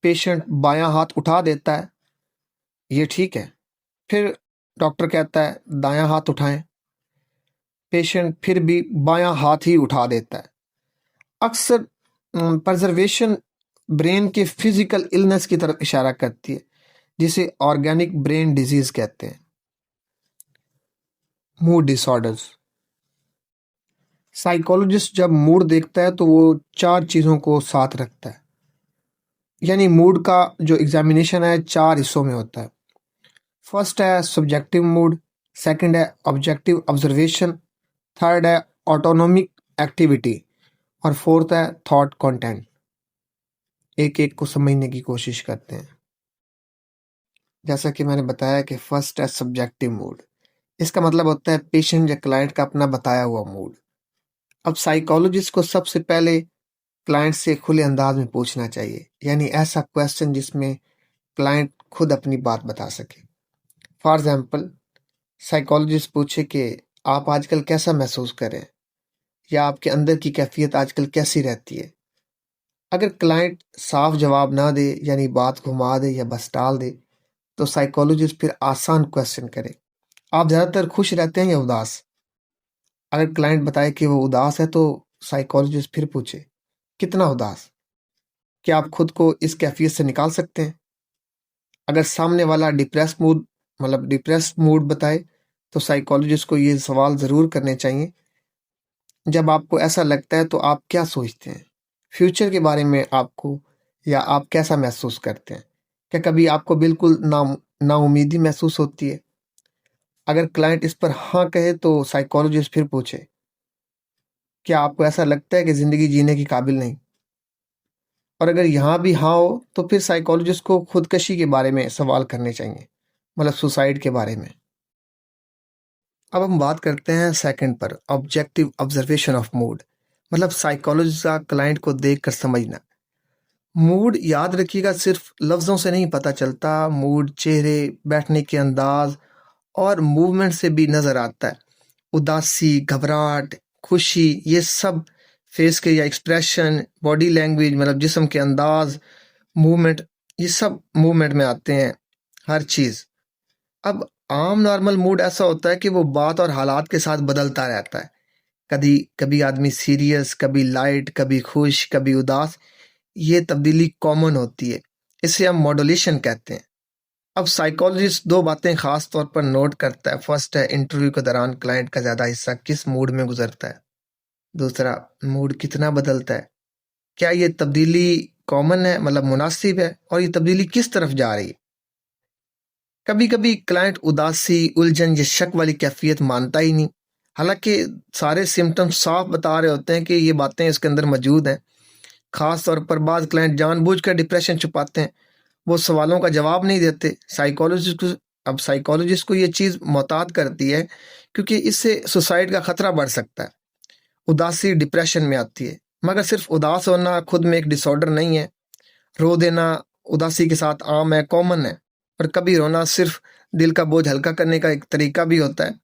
पेशेंट बायां हाथ उठा देता है, ये ठीक है। फिर डॉक्टर कहता है दायां हाथ उठाएं, पेशेंट फिर भी बायां हाथ ही उठा देता है। अक्सर प्रिजर्वेशन ब्रेन के फिजिकल इलनेस की तरफ इशारा करती है, जिसे ऑर्गेनिक ब्रेन डिजीज कहते हैं। Mood disorders. साइकोलॉजिस्ट जब मूड देखता है तो वो 4 चीज़ों को साथ रखता है। यानी मूड का जो एग्जामिनेशन है 4 हिस्सों में होता है। फर्स्ट है सब्जेक्टिव मूड, सेकंड है ऑब्जेक्टिव ऑब्जर्वेशन, थर्ड है ऑटोनोमिक एक्टिविटी और फोर्थ है थॉट कंटेंट। एक एक को समझने की कोशिश करते हैं। जैसा कि मैंने बताया कि फर्स्ट है सब्जेक्टिव मूड। इसका मतलब होता है पेशेंट या क्लाइंट का अपना बताया हुआ मूड। अब साइकोलॉजिस्ट को सबसे पहले क्लाइंट से खुले अंदाज में पूछना चाहिए, यानी ऐसा क्वेश्चन जिसमें क्लाइंट खुद अपनी बात बता सके। फॉर एग्जाम्पल, साइकोलॉजिस्ट पूछे कि आप आजकल कैसा महसूस करें, या आपके अंदर की कैफियत आजकल कैसी रहती है। अगर क्लाइंट साफ जवाब ना दे, यानी बात घुमा दे या बस टाल दे, तो साइकोलॉजिस्ट फिर आसान क्वेश्चन करे, आप ज़्यादातर खुश रहते हैं या उदास। अगर क्लाइंट बताए कि वो उदास है तो साइकोलॉजिस्ट फिर पूछे, कितना उदास, क्या आप खुद को इस कैफियत से निकाल सकते हैं। अगर सामने वाला डिप्रेस मूड बताए तो साइकोलॉजिस्ट को ये सवाल ज़रूर करने चाहिए, जब आपको ऐसा लगता है तो आप क्या सोचते हैं फ्यूचर के बारे में आपको, या आप कैसा महसूस करते हैं। क्या कभी आपको बिल्कुल नाउमीदी महसूस होती है। अगर क्लाइंट इस पर हाँ कहे तो साइकोलॉजिस्ट फिर पूछे, क्या आपको ऐसा लगता है कि ज़िंदगी जीने की काबिल नहीं। और अगर यहाँ भी हाँ हो तो फिर साइकोलॉजिस्ट को खुदकशी के बारे में सवाल करने चाहिए, मतलब सुसाइड के बारे में। अब हम बात करते हैं सेकंड पर, ऑब्जेक्टिव ऑब्जर्वेशन ऑफ मूड, मतलब साइकोलॉजिस्ट का क्लाइंट को देखकर समझना। मूड याद रखिएगा सिर्फ लफ्ज़ों से नहीं पता चलता, मूड चेहरे, बैठने के अंदाज और मूवमेंट से भी नज़र आता है। उदासी, घबराहट, खुशी, ये सब फेस के या एक्सप्रेशन, बॉडी लैंग्वेज मतलब जिस्म के अंदाज, मूवमेंट, ये सब मूवमेंट में आते हैं हर चीज़। अब आम नॉर्मल मूड ऐसा होता है कि वो बात और हालात के साथ बदलता रहता है। कभी कभी आदमी सीरियस, कभी लाइट, कभी खुश, कभी उदास। ये तब्दीली कॉमन होती है, इसे हम मॉड्यूलेशन कहते हैं। अब साइकोलॉजिस्ट 2 बातें खास तौर पर नोट करता है। फर्स्ट है इंटरव्यू के दौरान क्लाइंट का ज़्यादा हिस्सा किस मूड में गुजरता है। दूसरा, मूड कितना बदलता है, क्या ये तब्दीली कॉमन है, मतलब मुनासिब है, और ये तब्दीली किस तरफ जा रही है। कभी कभी क्लाइंट उदासी, उलझन या शक वाली कैफियत मानता ही नहीं, हालांकि सारे सिम्टम्स साफ बता रहे होते हैं कि ये बातें इसके अंदर मौजूद हैं। खास तौर पर बाद क्लाइंट जानबूझकर डिप्रेशन छुपाते हैं, वो सवालों का जवाब नहीं देते। साइकोलॉजिस्ट को ये चीज़ मोहतात करती है, क्योंकि इससे सुसाइड का खतरा बढ़ सकता है। उदासी डिप्रेशन में आती है, मगर सिर्फ उदास होना खुद में एक डिसऑर्डर नहीं है। रो देना उदासी के साथ आम है, कॉमन है। और कभी रोना सिर्फ दिल का बोझ हल्का करने का एक तरीका भी होता है।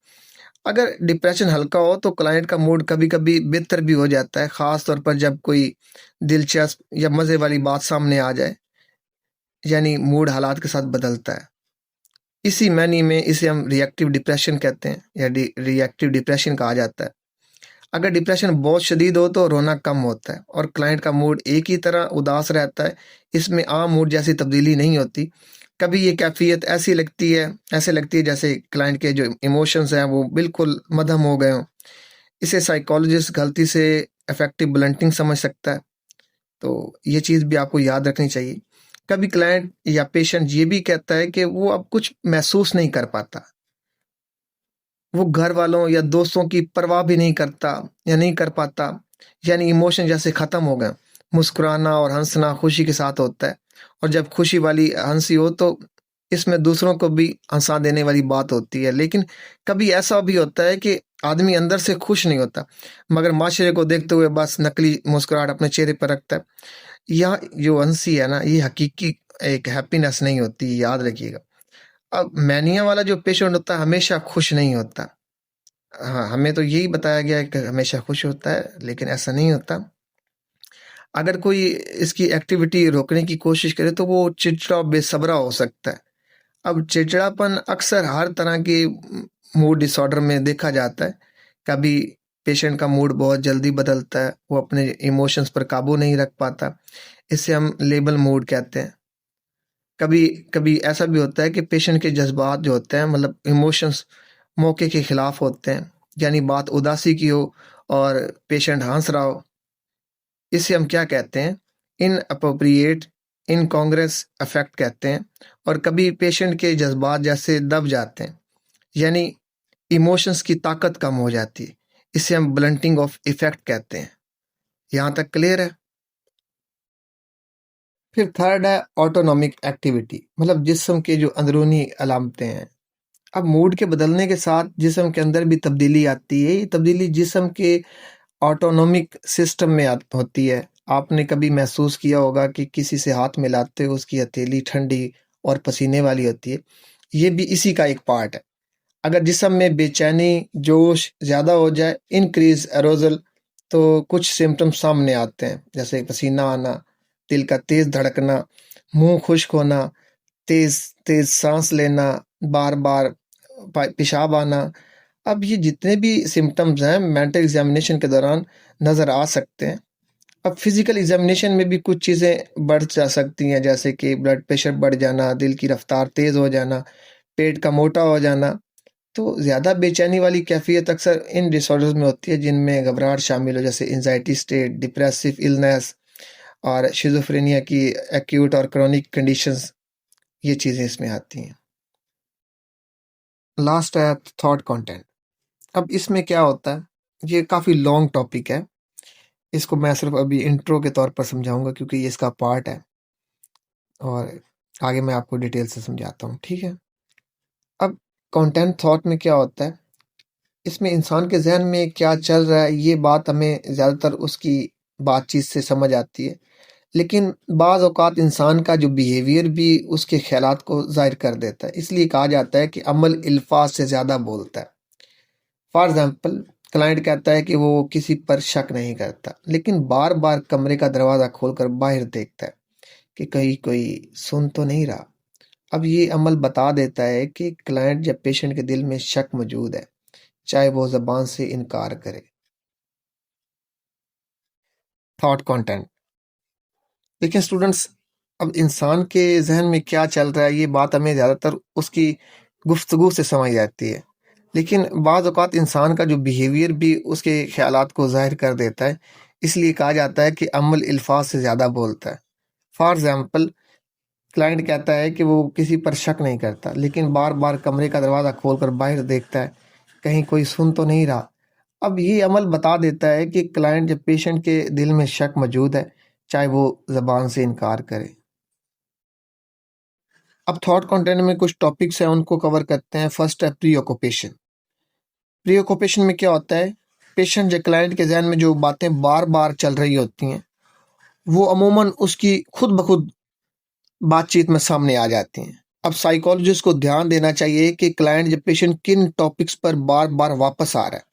अगर डिप्रेशन हल्का हो तो क्लाइंट का मूड कभी कभी बेहतर भी हो जाता है, खास तौर पर जब कोई दिलचस्प या मज़े वाली बात सामने आ जाए, यानी मूड हालात के साथ बदलता है। इसी मैनी में इसे हम रिएक्टिव डिप्रेशन कहते हैं, या रिएक्टिव डिप्रेशन कहा जाता है। अगर डिप्रेशन बहुत शदीद हो तो रोना कम होता है और क्लाइंट का मूड एक ही तरह उदास रहता है, इसमें आम मूड जैसी तब्दीली नहीं होती। कभी ये कैफियत ऐसे लगती है जैसे क्लाइंट के जो इमोशंस हैं वो बिल्कुल मध्यम हो गए हों। इसे साइकोलॉजिस्ट गलती से अफेक्टिव ब्लंटिंग समझ सकता है, तो ये चीज़ भी आपको याद रखनी चाहिए। कभी क्लाइंट या पेशेंट ये भी कहता है कि वो अब कुछ महसूस नहीं कर पाता, वो घर वालों या दोस्तों की परवाह भी नहीं करता या नहीं कर पाता, यानी इमोशन जैसे ख़त्म हो गए। मुस्कुराना और हंसना खुशी के साथ होता है, और जब खुशी वाली हंसी हो तो इसमें दूसरों को भी हंसा देने वाली बात होती है। लेकिन कभी ऐसा भी होता है कि आदमी अंदर से खुश नहीं होता, मगर माशरे को देखते हुए बस नकली मुस्कुराहट अपने चेहरे पर रखता है। यह जो हंसी है ना, ये हकीकी एक हैप्पीनेस नहीं होती, याद रखिएगा। अब मैनिया वाला जो पेशेंट होता है हमेशा खुश नहीं होता। हाँ, हमें तो यही बताया गया है कि हमेशा खुश होता है, लेकिन ऐसा नहीं होता। अगर कोई इसकी एक्टिविटी रोकने की कोशिश करे तो वो चिड़चिड़ा और बेसब्रा हो सकता है। अब चिड़चिड़ापन अक्सर हर तरह के मूड डिसऑर्डर में देखा जाता है। कभी पेशेंट का मूड बहुत जल्दी बदलता है, वो अपने इमोशंस पर काबू नहीं रख पाता, इसे हम लेबल मूड कहते हैं। कभी कभी ऐसा भी होता है कि पेशेंट के जज्बात जो होते हैं मतलब इमोशंस मौके के खिलाफ होते हैं, यानी बात उदासी की हो और पेशेंट हंस रहा हो, इसे हम क्या कहते हैं, in appropriate in Congress affect कहते हैं। और कभी पेशेंट के जज्बात जैसे दब जाते हैं, यानी इमोशंस की ताकत कम हो जाती है, इसे हम ब्लंटिंग ऑफ इफेक्ट कहते हैं। यहाँ तक क्लियर है। फिर थर्ड है ऑटोनॉमिक एक्टिविटी, मतलब जिस्म के जो अंदरूनी अलामतें हैं। अब मूड के बदलने के साथ जिस्म के अंदर भी तब्दीली आती है। ये तब्दीली जिस्म के ऑटोनॉमिक सिस्टम में होती है। आपने कभी महसूस किया होगा कि किसी से हाथ मिलाते हो उसकी हथेली ठंडी और पसीने वाली होती है। ये भी इसी का एक पार्ट है। अगर जिस्म में बेचैनी, जोश ज़्यादा हो जाए, इंक्रीज एरोजल, तो कुछ सिम्टम्स सामने आते हैं, जैसे पसीना आना, दिल का तेज धड़कना, मुंह खुश्क होना, तेज तेज सांस लेना, बार बार पेशाब आना। अब ये जितने भी सिम्टम्स हैं मेंटल एग्जामिनेशन के दौरान नज़र आ सकते हैं। अब फिजिकल एग्जामिनेशन में भी कुछ चीज़ें बढ़ जा सकती हैं, जैसे कि ब्लड प्रेशर बढ़ जाना, दिल की रफ्तार तेज़ हो जाना, पेट का मोटा हो जाना। तो ज़्यादा बेचैनी वाली कैफियत अक्सर इन डिसऑर्डर्स में होती है जिनमें घबराहट शामिल हो, जैसे एंजाइटी स्टेट, डिप्रेसिव इलनेस और शिज़ोफ्रेनिया की एक्यूट और क्रोनिक कंडीशंस, ये चीज़ें इसमें आती हैं। लास्ट है थॉट कंटेंट। अब इसमें क्या होता है, ये काफ़ी लॉन्ग टॉपिक है। इसको मैं सिर्फ अभी इंट्रो के तौर पर समझाऊंगा क्योंकि ये इसका पार्ट है, और आगे मैं आपको डिटेल से समझाता हूँ, ठीक है। अब कंटेंट थॉट में क्या होता है, इसमें इंसान के जहन में क्या चल रहा है ये बात हमें ज़्यादातर उसकी बातचीत से समझ आती है। लेकिन बाज़ औक़ात इंसान का जो बिहेवियर भी उसके ख़्यालात को ज़ाहिर कर देता है। इसलिए कहा जाता है कि अमल अल्फाज से ज़्यादा बोलता है। फॉर एग्ज़ाम्पल, क्लाइंट कहता है कि वो किसी पर शक नहीं करता, लेकिन बार-बार कमरे का दरवाज़ा खोलकर बाहर देखता है कि कहीं कोई सुन तो नहीं रहा। अब ये अमल बता देता है कि क्लाइंट या पेशेंट के दिल में शक मौजूद है, चाहे वो ज़बान से इनकार करे। Thought content. देखिए स्टूडेंट्स, अब इंसान के ज़हन में क्या चल रहा है ये बात हमें ज़्यादातर उसकी गुफ्तगू से समझ आती है। लेकिन बाज़ औक़ात इंसान का जो बिहेवियर भी उसके ख़्यालात को ज़ाहिर कर देता है। इसलिए कहा जाता है कि अमल अल्फाज से ज़्यादा बोलता है। फॉर एग्ज़ाम्पल, क्लाइंट कहता है कि वो किसी पर शक नहीं करता, लेकिन बार-बार कमरे का दरवाज़ा खोलकर बाहर देखता है, कहीं कोई सुन तो नहीं रहा। अब ये अमल बता देता है कि क्लाइंट या पेशेंट के दिल में शक मौजूद है, चाहे वो ज़बान से इनकार करे। अब थॉट कंटेंट में कुछ टॉपिक्स हैं उनको कवर करते हैं। फर्स्ट है प्रीऑक्यूपेशन। प्रीऑक्यूपेशन में क्या होता है, पेशेंट या क्लाइंट के ज़हन में जो बातें बार-बार चल रही होती हैं, वो अमूमन उसकी खुद ब खुद बातचीत में सामने आ जाती हैं। अब साइकोलॉजिस्ट को ध्यान देना चाहिए कि क्लाइंट या पेशेंट किन टॉपिक्स पर बार-बार वापस आ रहा है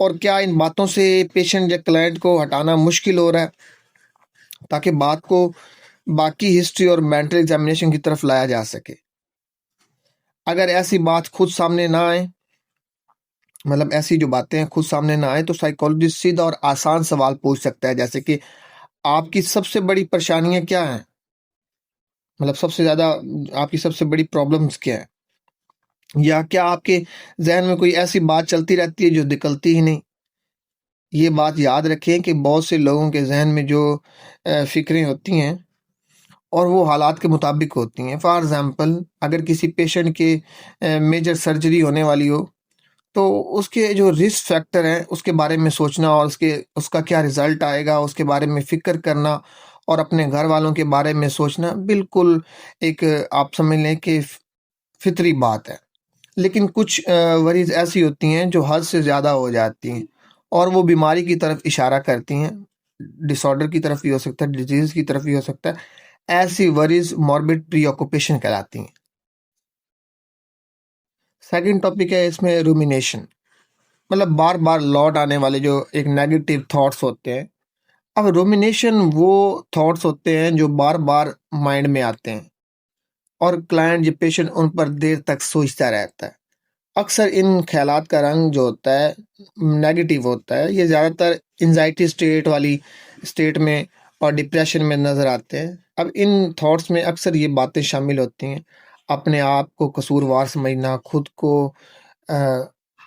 और क्या इन बातों से पेशेंट या क्लाइंट को हटाना मुश्किल हो रहा है, ताकि बात को बाकी हिस्ट्री और मेंटल एग्जामिनेशन की तरफ लाया जा सके। अगर ऐसी बात खुद सामने ना आए, मतलब ऐसी जो बातें हैं खुद सामने ना आए, तो साइकोलॉजिस्ट सीधा और आसान सवाल पूछ सकता है, जैसे कि आपकी सबसे बड़ी परेशानियां क्या हैं, मतलब सबसे ज़्यादा आपकी सबसे बड़ी प्रॉब्लम्स क्या है, या क्या आपके जहन में कोई ऐसी बात चलती रहती है जो निकलती ही नहीं। ये बात याद रखें कि बहुत से लोगों के जहन में जो फ़िक्रें होती हैं और वो हालात के मुताबिक होती हैं। फॉर एग्ज़ाम्पल, अगर किसी पेशेंट के मेजर सर्जरी होने वाली हो, तो उसके जो रिस्क फैक्टर हैं उसके बारे में सोचना और उसका क्या रिज़ल्ट आएगा उसके बारे में फ़िक्र करना और अपने घर वालों के बारे में सोचना, बिल्कुल एक आप समझ लें कि फितरी बात है। लेकिन कुछ वरीज़ ऐसी होती हैं जो हद से ज़्यादा हो जाती हैं और वो बीमारी की तरफ इशारा करती हैं। डिसऑर्डर की तरफ भी हो सकता है, डिज़ीज़ की तरफ भी हो सकता है। ऐसी वरीज़ मॉर्बिड प्रीऑक्यूपेशन कहलाती हैं। सेकंड टॉपिक है इसमें रूमिनेशन, मतलब बार-बार लौट आने वाले जो एक नेगेटिव थॉट्स होते हैं। अब रूमिनेशन वो थॉट्स होते हैं जो बार-बार माइंड में आते हैं और क्लाइंट या पेशेंट उन पर देर तक सोचता रहता है। अक्सर इन ख़्यालात का रंग जो होता है नेगेटिव होता है। ये ज़्यादातर एंग्ज़ायटी स्टेट वाली स्टेट में और डिप्रेशन में नज़र आते हैं। अब इन थॉट्स में अक्सर ये बातें शामिल होती हैं, अपने आप को कसूरवार समझना, खुद को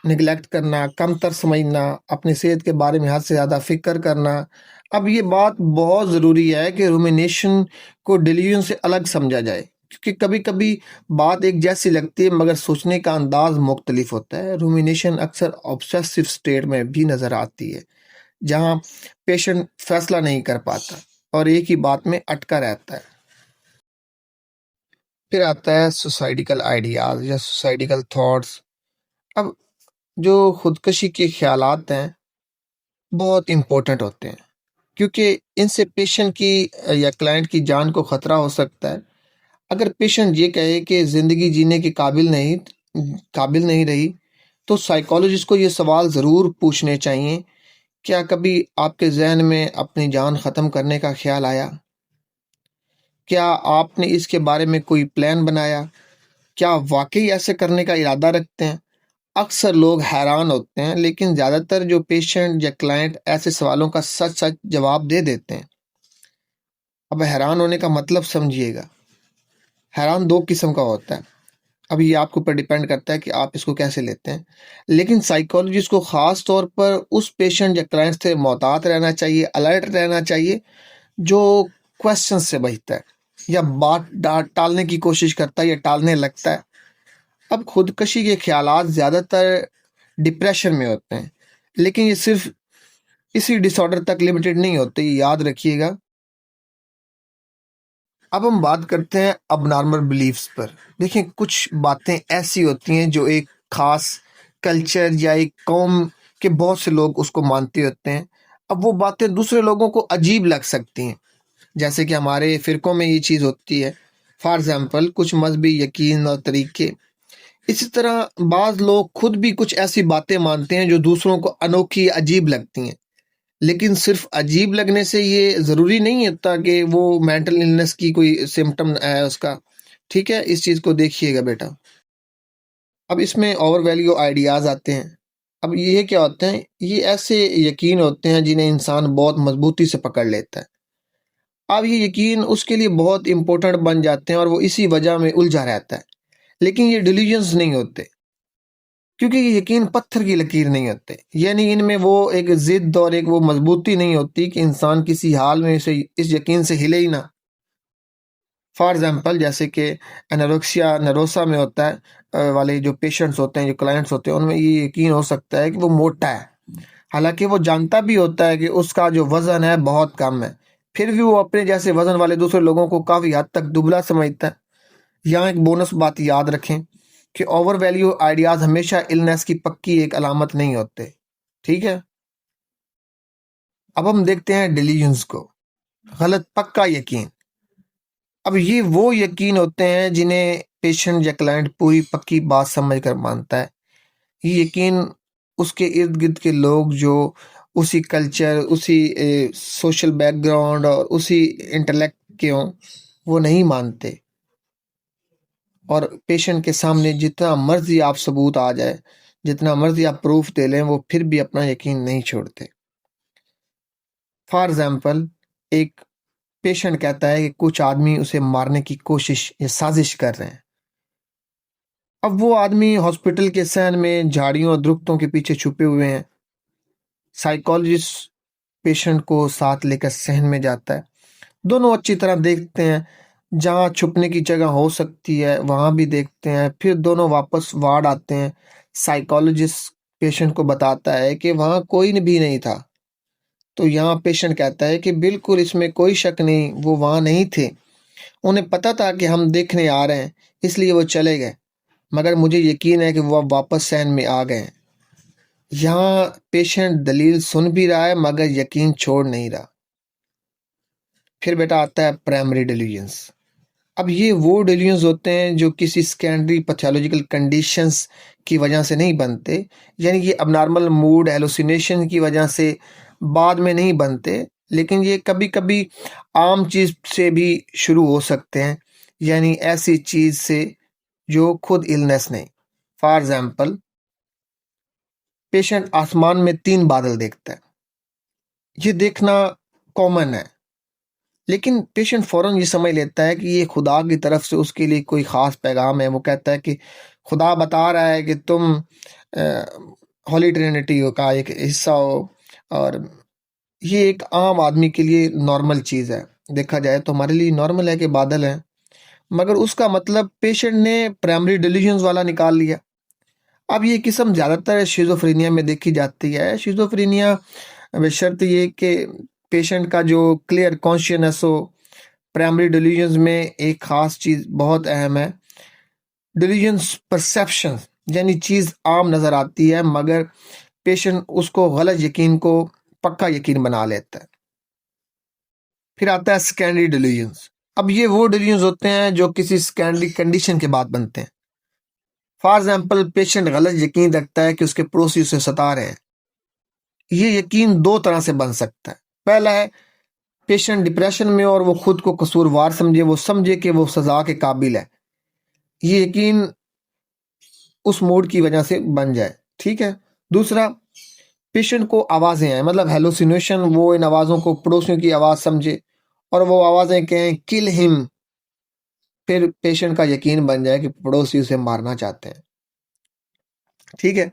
निग्लेक्ट करना, कमतर समझना, अपनी सेहत के बारे में हद से ज़्यादा फ़िक्र करना। अब ये बात बहुत ज़रूरी है कि रूमिनेशन को डिलीजन से अलग समझा जाए, क्योंकि कभी-कभी बात एक जैसी लगती है मगर सोचने का अंदाज़ मुख्तलिफ होता है। रूमिनेशन अक्सर ऑब्सेसिव स्टेट में भी नज़र आती है, जहाँ पेशेंट फैसला नहीं कर पाता और एक ही बात में अटका रहता है। फिर आता है सुसाइडिकल आइडियाज़ या सुसाइडिकल थॉट्स। अब जो खुदकशी के ख्यालात हैं, बहुत इम्पोर्टेंट होते हैं, क्योंकि इनसे पेशेंट की या क्लाइंट की जान को ख़तरा हो सकता है। अगर पेशेंट ये कहे कि ज़िंदगी जीने के काबिल नहीं रही, तो साइकोलॉजिस्ट को ये सवाल ज़रूर पूछने चाहिए, क्या कभी आपके ज़हन में अपनी जान ख़त्म करने का ख़्याल आया? क्या आपने इसके बारे में कोई प्लान बनाया? क्या आप वाक़ई ऐसे करने का इरादा रखते हैं? अक्सर लोग हैरान होते हैं, लेकिन ज़्यादातर जो पेशेंट या क्लाइंट ऐसे सवालों का सच-सच जवाब दे देते हैं। अब हैरान होने का मतलब समझिएगा। हैरान 2 किस्म का होता है। अब ये आपके ऊपर डिपेंड करता है कि आप इसको कैसे लेते हैं। लेकिन साइकोलॉजिस्ट को ख़ास तौर पर उस पेशेंट या क्लाइंट से मोहतात रहना चाहिए, अलर्ट रहना चाहिए, जो क्वेश्चन से बचता है या बात टालने की कोशिश करता है या टालने लगता है। अब खुदकशी के ख़्यालात ज़्यादातर डिप्रेशन में होते हैं, लेकिन ये सिर्फ़ इसी डिसऑर्डर तक लिमिटेड नहीं होते, ये याद रखिएगा। अब हम बात करते हैं अबनॉर्मल बिलीफ्स पर। देखिए, कुछ बातें ऐसी होती हैं जो एक ख़ास कल्चर या एक कौम के बहुत से लोग उसको मानते होते हैं। अब वो बातें दूसरे लोगों को अजीब लग सकती हैं, जैसे कि हमारे फ़िरक़ों में ये चीज़ होती है। फॉर एग्ज़ाम्पल कुछ मज़हबी यकीन और तरीके। इसी तरह बाज़ लोग खुद भी कुछ ऐसी बातें मानते हैं जो दूसरों को अनोखी, अजीब लगती हैं। लेकिन सिर्फ़ अजीब लगने से ये ज़रूरी नहीं होता कि वो मेंटल इलनेस की कोई सिम्पटम है उसका। ठीक है? इस चीज़ को देखिएगा बेटा। अब इसमें ओवर वैल्यू आइडियाज़ आते हैं। अब ये क्या होते हैं? ये ऐसे यकीन होते हैं जिन्हें इंसान बहुत मज़बूती से पकड़ लेता है। अब ये यकीन उसके लिए बहुत इम्पोर्टेंट बन जाते हैं और वो इसी वजह में उलझा रहता है। लेकिन ये डिल्यूजन्स नहीं होते, क्योंकि ये यकीन पत्थर की लकीर नहीं होते। यानी इनमें वो एक ज़िद और एक वो मज़बूती नहीं होती कि इंसान किसी हाल में इसे इस यकीन से हिले ही ना। फॉर एग्ज़ाम्पल जैसे कि एनोरेक्सिया नर्वोसा में होता है, वाले जो पेशेंट्स होते हैं, जो क्लाइंट्स होते हैं, उनमें ये यकीन हो सकता है कि वो मोटा है। हालाँकि वो जानता भी होता है कि उसका जो वज़न है बहुत कम है। फिर भी वो अपने जैसे वज़न वाले दूसरे लोगों को काफ़ी हद तक दुबला समझता है। यहाँ एक बोनस बात याद रखें कि ओवर वैल्यू आइडियाज़ हमेशा इलनेस की पक्की एक अलामत नहीं होते। ठीक है? अब हम देखते हैं डिल्यूजन्स को, गलत पक्का यकीन। अब ये वो यकीन होते हैं जिन्हें पेशेंट या क्लाइंट पूरी पक्की बात समझ कर मानता है। ये यकीन उसके इर्द-गिर्द के लोग जो उसी कल्चर, उसी सोशल बैकग्राउंड और उसी इंटेलेक्ट के हों, वो नहीं मानते। और पेशेंट के सामने जितना मर्ज़ी आप सबूत आ जाए, जितना मर्ज़ी आप प्रूफ़ दे लें, वो फिर भी अपना यकीन नहीं छोड़ते। फॉर एग्ज़ाम्पल एक पेशेंट कहता है कि कुछ आदमी उसे मारने की कोशिश या साजिश कर रहे हैं। अब वो आदमी हॉस्पिटल के सहन में झाड़ियों और दरख्तों के पीछे छुपे हुए हैं। साइकोलॉजिस्ट पेशेंट को साथ लेकर सहन में जाता है। दोनों अच्छी तरह देखते हैं, जहाँ छुपने की जगह हो सकती है, वहाँ भी देखते हैं। फिर दोनों वापस वार्ड आते हैं। साइकोलॉजिस्ट पेशेंट को बताता है कि वहाँ कोई भी नहीं था। तो यहाँ पेशेंट कहता है कि बिल्कुल इसमें कोई शक नहीं, वो वहाँ नहीं थे। उन्हें पता था कि हम देखने आ रहे हैं, इसलिए वो चले गए। मगर मुझे यकीन है कि वो अब वापस सहन में आ गए हैं। यहाँ पेशेंट दलील सुन भी रहा है मगर यकीन छोड़ नहीं रहा। फिर बेटा आता है प्राइमरी डिल्यूजन्स। अब ये वो डिल्यूजन्स होते हैं जो किसी सेकेंडरी पैथोलॉजिकल कंडीशंस की वजह से नहीं बनते, यानी कि अबनॉर्मल मूड हेलुसिनेशन की वजह से बाद में नहीं बनते, लेकिन ये कभी-कभी आम चीज़ से भी शुरू हो सकते हैं, यानी ऐसी चीज़ से जो खुद इलनेस नहीं। फॉर एग्ज़ाम्पल पेशेंट आसमान में 3 बादल देखता है। ये देखना कॉमन है, लेकिन पेशेंट फ़ौरन ये समझ लेता है कि ये खुदा की तरफ से उसके लिए कोई ख़ास पैगाम है। वो कहता है कि खुदा बता रहा है कि तुम होली ट्रिनिटी का एक हिस्सा हो, और ये एक आम आदमी के लिए नॉर्मल चीज़ है। देखा जाए तो हमारे लिए नॉर्मल है कि बादल हैं, मगर उसका मतलब पेशेंट ने प्राइमरी डिल्यूजन्स वाला निकाल लिया। अब ये किस्म ज़्यादातर शिज़ोफ्रेनिया में देखी जाती है। शिज़ोफ्रेनिया बशर्ते ये कि पेशेंट का जो क्लियर कॉन्शियसनेस हो। प्राइमरी डिल्यूजन्स में एक ख़ास चीज़ बहुत अहम है, डिल्यूजन्स परसेप्शन, यानी चीज़ आम नज़र आती है मगर पेशेंट उसको गलत यकीन को पक्का यकीन बना लेता है। फिर आता है सेकेंडरी डिल्यूजन्स। अब ये वो डिल्यूजन्स होते हैं जो किसी सेकेंडरी कंडीशन के बाद बनते हैं। फॉर एग्जाम्पल, पेशेंट गलत यकीन रखता है कि उसके पड़ोसी उसे सता रहे हैं। ये यकीन दो तरह से बन सकता है। पहला है, पेशेंट डिप्रेशन में और वो खुद को कसूरवार समझे, वो समझे कि वो सजा के काबिल है। ये यकीन उस मूड की वजह से बन जाए। ठीक है। दूसरा, पेशेंट को आवाज़ें आए, मतलब हेलोसिनेशन, वो इन आवाज़ों को पड़ोसियों की आवाज़ समझे और वो आवाज़ें कहें किल हिम। फिर पेशेंट का यकीन बन जाए कि पड़ोसी उसे मारना चाहते हैं। ठीक है।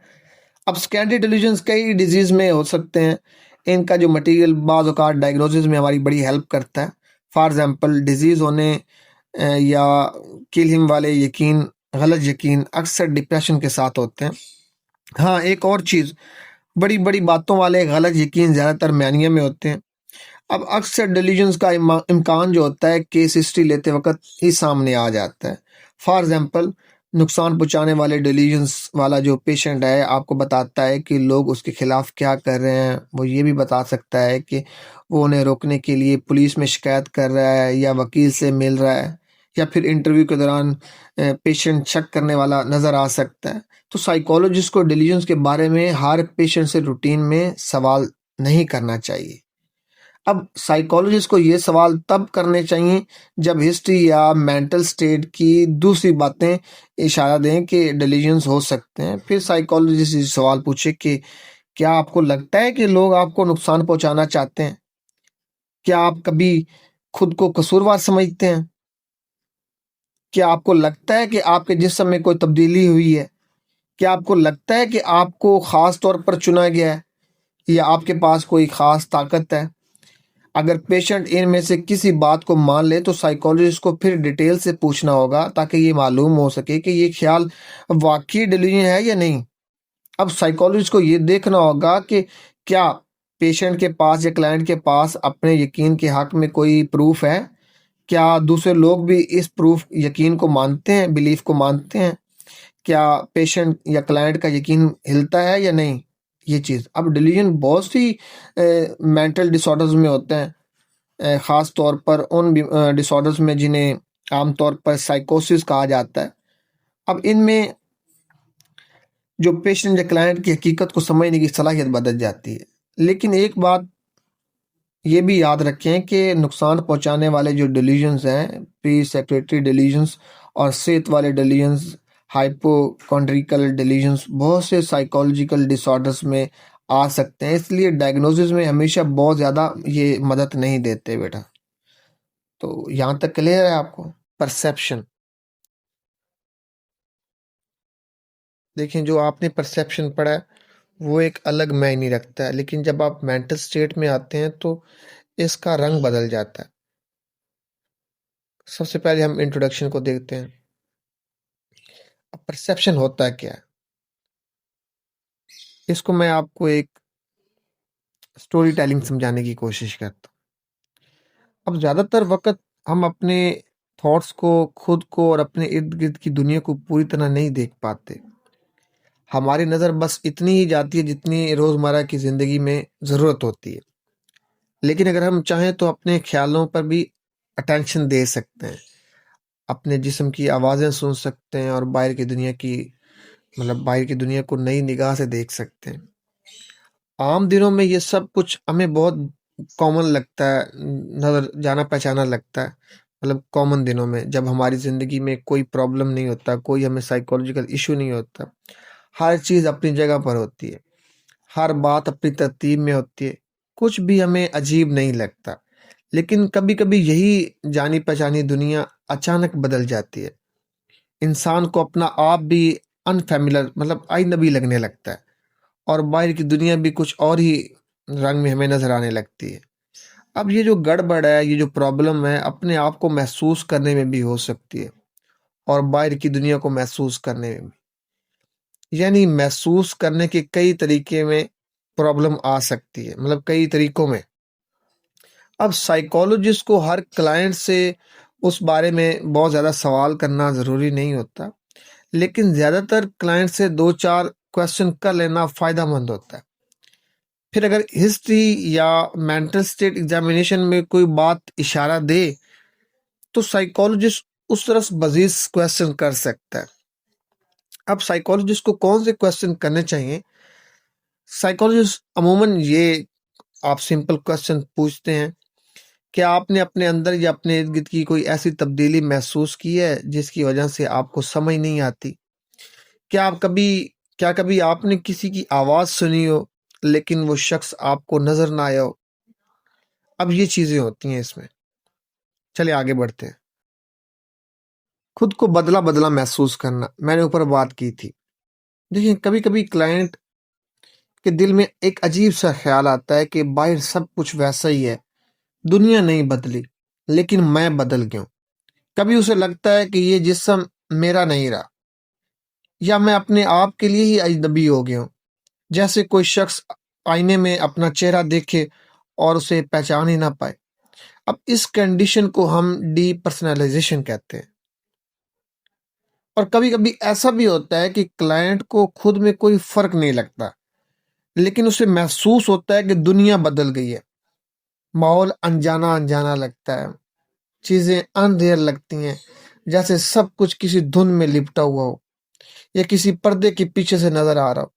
अब सेकेंडरी डिल्यूजन्स कई डिजीज में हो सकते हैं। इनका जो मटेरियल बाज़ औक़ात डायग्नोसिस में हमारी बड़ी हेल्प करता है। फॉर एग्जांपल, डिजीज़ होने या किल हिम वाले यकीन, गलत यकीन अक्सर डिप्रेशन के साथ होते हैं। हाँ, एक और चीज़, बड़ी बड़ी बातों वाले गलत यकीन ज़्यादातर मैनिया में होते हैं। अब अक्सर डिल्यूजन्स का इम्कान जो होता है केस हिस्ट्री लेते वक्त ही सामने आ जाता है। फॉर एग्जांपल, नुकसान पहुंचाने वाले डिल्यूजन्स वाला जो पेशेंट है आपको बताता है कि लोग उसके खिलाफ क्या कर रहे हैं। वो ये भी बता सकता है कि वो उन्हें रोकने के लिए पुलिस में शिकायत कर रहा है या वकील से मिल रहा है, या फिर इंटरव्यू के दौरान पेशेंट शक करने वाला नज़र आ सकता है। तो साइकोलॉजिस्ट को डिल्यूजन्स के बारे में हर पेशेंट से रूटीन में सवाल नहीं करना चाहिए। अब साइकोलॉजिस्ट को ये सवाल तब करने चाहिए जब हिस्ट्री या मेंटल स्टेट की दूसरी बातें इशारा दें कि डिलीजन्स हो सकते हैं। फिर साइकोलॉजिस्ट ये सवाल पूछे कि क्या आपको लगता है कि लोग आपको नुकसान पहुंचाना चाहते हैं? क्या आप कभी खुद को कसूरवार समझते हैं? क्या आपको लगता है कि आपके जिस्म में कोई तब्दीली हुई है? क्या आपको लगता है कि आपको खास तौर पर चुना गया है या आपके पास कोई खास ताकत है? अगर पेशेंट इनमें से किसी बात को मान ले तो साइकोलॉजिस्ट को फिर डिटेल से पूछना होगा ताकि ये मालूम हो सके कि ये ख्याल वाकई डिलीजन है या नहीं। अब साइकोलॉजिस्ट को ये देखना होगा कि क्या पेशेंट के पास या क्लाइंट के पास अपने यकीन के हक में कोई प्रूफ है। क्या दूसरे लोग भी इस प्रूफ यकीन को मानते हैं, बिलीफ को मानते हैं। क्या पेशेंट या क्लाइंट का यकीन हिलता है या नहीं। ये चीज़, अब डिलीजन बहुत सी मेंटल डिसऑर्डर्स में होते हैं, ख़ास तौर पर उन डिसऑर्डर्स में जिन्हें आमतौर पर साइकोसिस कहा जाता है। अब इनमें जो पेशेंट या क्लाइंट की हकीकत को समझने की सलाहियत बदल जाती है। लेकिन एक बात ये भी याद रखें कि नुकसान पहुंचाने वाले जो डिल्यूजन्स हैं, प्री सेक्रेटरी डिल्यूजन्स और सेहत वाले डिल्यूजन्स, हाइपोकॉन्ड्रिकल डिल्यूजन्स, बहुत से साइकोलॉजिकल डिसऑर्डर्स में आ सकते हैं। इसलिए डायग्नोसिस में हमेशा बहुत ज़्यादा ये मदद नहीं देते बेटा। तो यहाँ तक क्लियर है आपको? परसेप्शन, देखिए जो आपने परसेप्शन पढ़ा है वो एक अलग मायने रखता है, लेकिन जब आप मेंटल स्टेट में आते हैं तो इसका रंग बदल जाता है। सबसे पहले हम इंट्रोडक्शन को देखते हैं। अब परसेप्शन होता है क्या है, इसको मैं आपको एक स्टोरी टेलिंग समझाने की कोशिश करता हूँ। अब ज़्यादातर वक्त हम अपने थॉट्स को, खुद को और अपने इर्द गिर्द की दुनिया को पूरी तरह नहीं देख पाते। हमारी नज़र बस इतनी ही जाती है जितनी रोज़मर्रा की ज़िंदगी में ज़रूरत होती है। लेकिन अगर हम चाहें तो अपने ख्यालों पर भी अटेंशन दे सकते हैं, अपने जिस्म की आवाज़ें सुन सकते हैं और बाहर की दुनिया की, मतलब बाहर की दुनिया को नई निगाह से देख सकते हैं। आम दिनों में ये सब कुछ हमें बहुत कॉमन लगता है, नज़र जाना पहचाना लगता है। मतलब कॉमन दिनों में जब हमारी ज़िंदगी में कोई प्रॉब्लम नहीं होता, कोई हमें साइकोलॉजिकल इशू नहीं होता, हर चीज़ अपनी जगह पर होती है, हर बात अपनी तरतीब में होती है, कुछ भी हमें अजीब नहीं लगता। लेकिन कभी-कभी यही जानी-पहचानी दुनिया अचानक बदल जाती है। इंसान को अपना आप भी अनफ़ैमिलियर मतलब अजनबी लगने लगता है और बाहर की दुनिया भी कुछ और ही रंग में हमें नज़र आने लगती है। अब ये जो गड़बड़ है, ये जो प्रॉब्लम है, अपने आप को महसूस करने में भी हो सकती है और बाहर की दुनिया को महसूस करने में भी। यानी महसूस करने के कई तरीके में प्रॉब्लम आ सकती है, मतलब कई तरीकों में। अब साइकोलॉजिस्ट को हर क्लाइंट से उस बारे में बहुत ज़्यादा सवाल करना ज़रूरी नहीं होता, लेकिन ज़्यादातर क्लाइंट से 2-4 क्वेश्चन कर लेना फ़ायदेमंद होता है। फिर अगर हिस्ट्री या मेंटल स्टेट एग्जामिनेशन में कोई बात इशारा दे, तो साइकोलॉजिस्ट उस तरफ मज़ीद क्वेश्चन कर सकता है। अब साइकोलॉजिस्ट को कौन से क्वेश्चन करने चाहिए? साइकोलॉजिस्ट अमूमन ये आप सिंपल क्वेश्चन पूछते हैं, क्या आपने अपने अंदर या अपने इर्द-गिर्द की कोई ऐसी तब्दीली महसूस की है, जिसकी वजह से आपको समझ नहीं आती? क्या आप कभी क्या कभी आपने किसी की आवाज़ सुनी हो, लेकिन वो शख्स आपको नज़र ना आया हो? अब ये चीज़ें होती हैं इसमें। चलिए आगे बढ़ते हैं। खुद को बदला-बदला महसूस करना, मैंने ऊपर बात की थी। देखिए, कभी-कभी क्लाइंट के दिल में एक अजीब-सा ख़्याल आता है कि बाहर सब कुछ वैसा ही है, दुनिया नहीं बदली, लेकिन मैं बदल गया हूँ। कभी उसे लगता है कि ये जिस्म मेरा नहीं रहा या मैं अपने आप के लिए ही अजनबी हो गया हूँ। जैसे कोई शख्स आईने में अपना चेहरा देखे और उसे पहचान ही ना पाए। अब इस कंडीशन को हम डीपर्सनलाइजेशन कहते हैं। और कभी-कभी ऐसा भी होता है कि क्लाइंट को खुद में कोई फ़र्क नहीं लगता, लेकिन उसे महसूस होता है कि दुनिया बदल गई है। माहौल अनजाना-अनजाना लगता है, चीज़ें अनरियल लगती हैं, जैसे सब कुछ किसी धुन में लिपटा हुआ हो या किसी पर्दे के पीछे से नज़र आ रहा हो।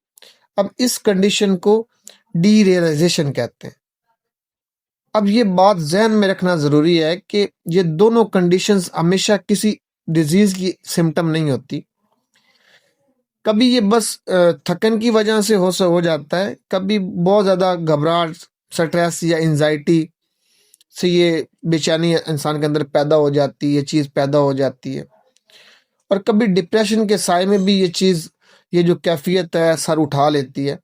अब इस कंडीशन को डीरियलाइजेशन कहते हैं। अब ये बात ज़हन में रखना ज़रूरी है कि ये दोनों कंडीशंस हमेशा किसी डिज़ीज़ की सिम्पटम नहीं होती। कभी ये बस थकन की वजह से हो जाता है, कभी बहुत ज़्यादा घबराहट, स्ट्रेस या एंग्ज़ायटी से ये बेचैनी इंसान के अंदर पैदा हो जाती है, ये चीज़ पैदा हो जाती है। और कभी डिप्रेशन के साए में भी ये चीज़, ये जो कैफ़ियत है सर उठा लेती है।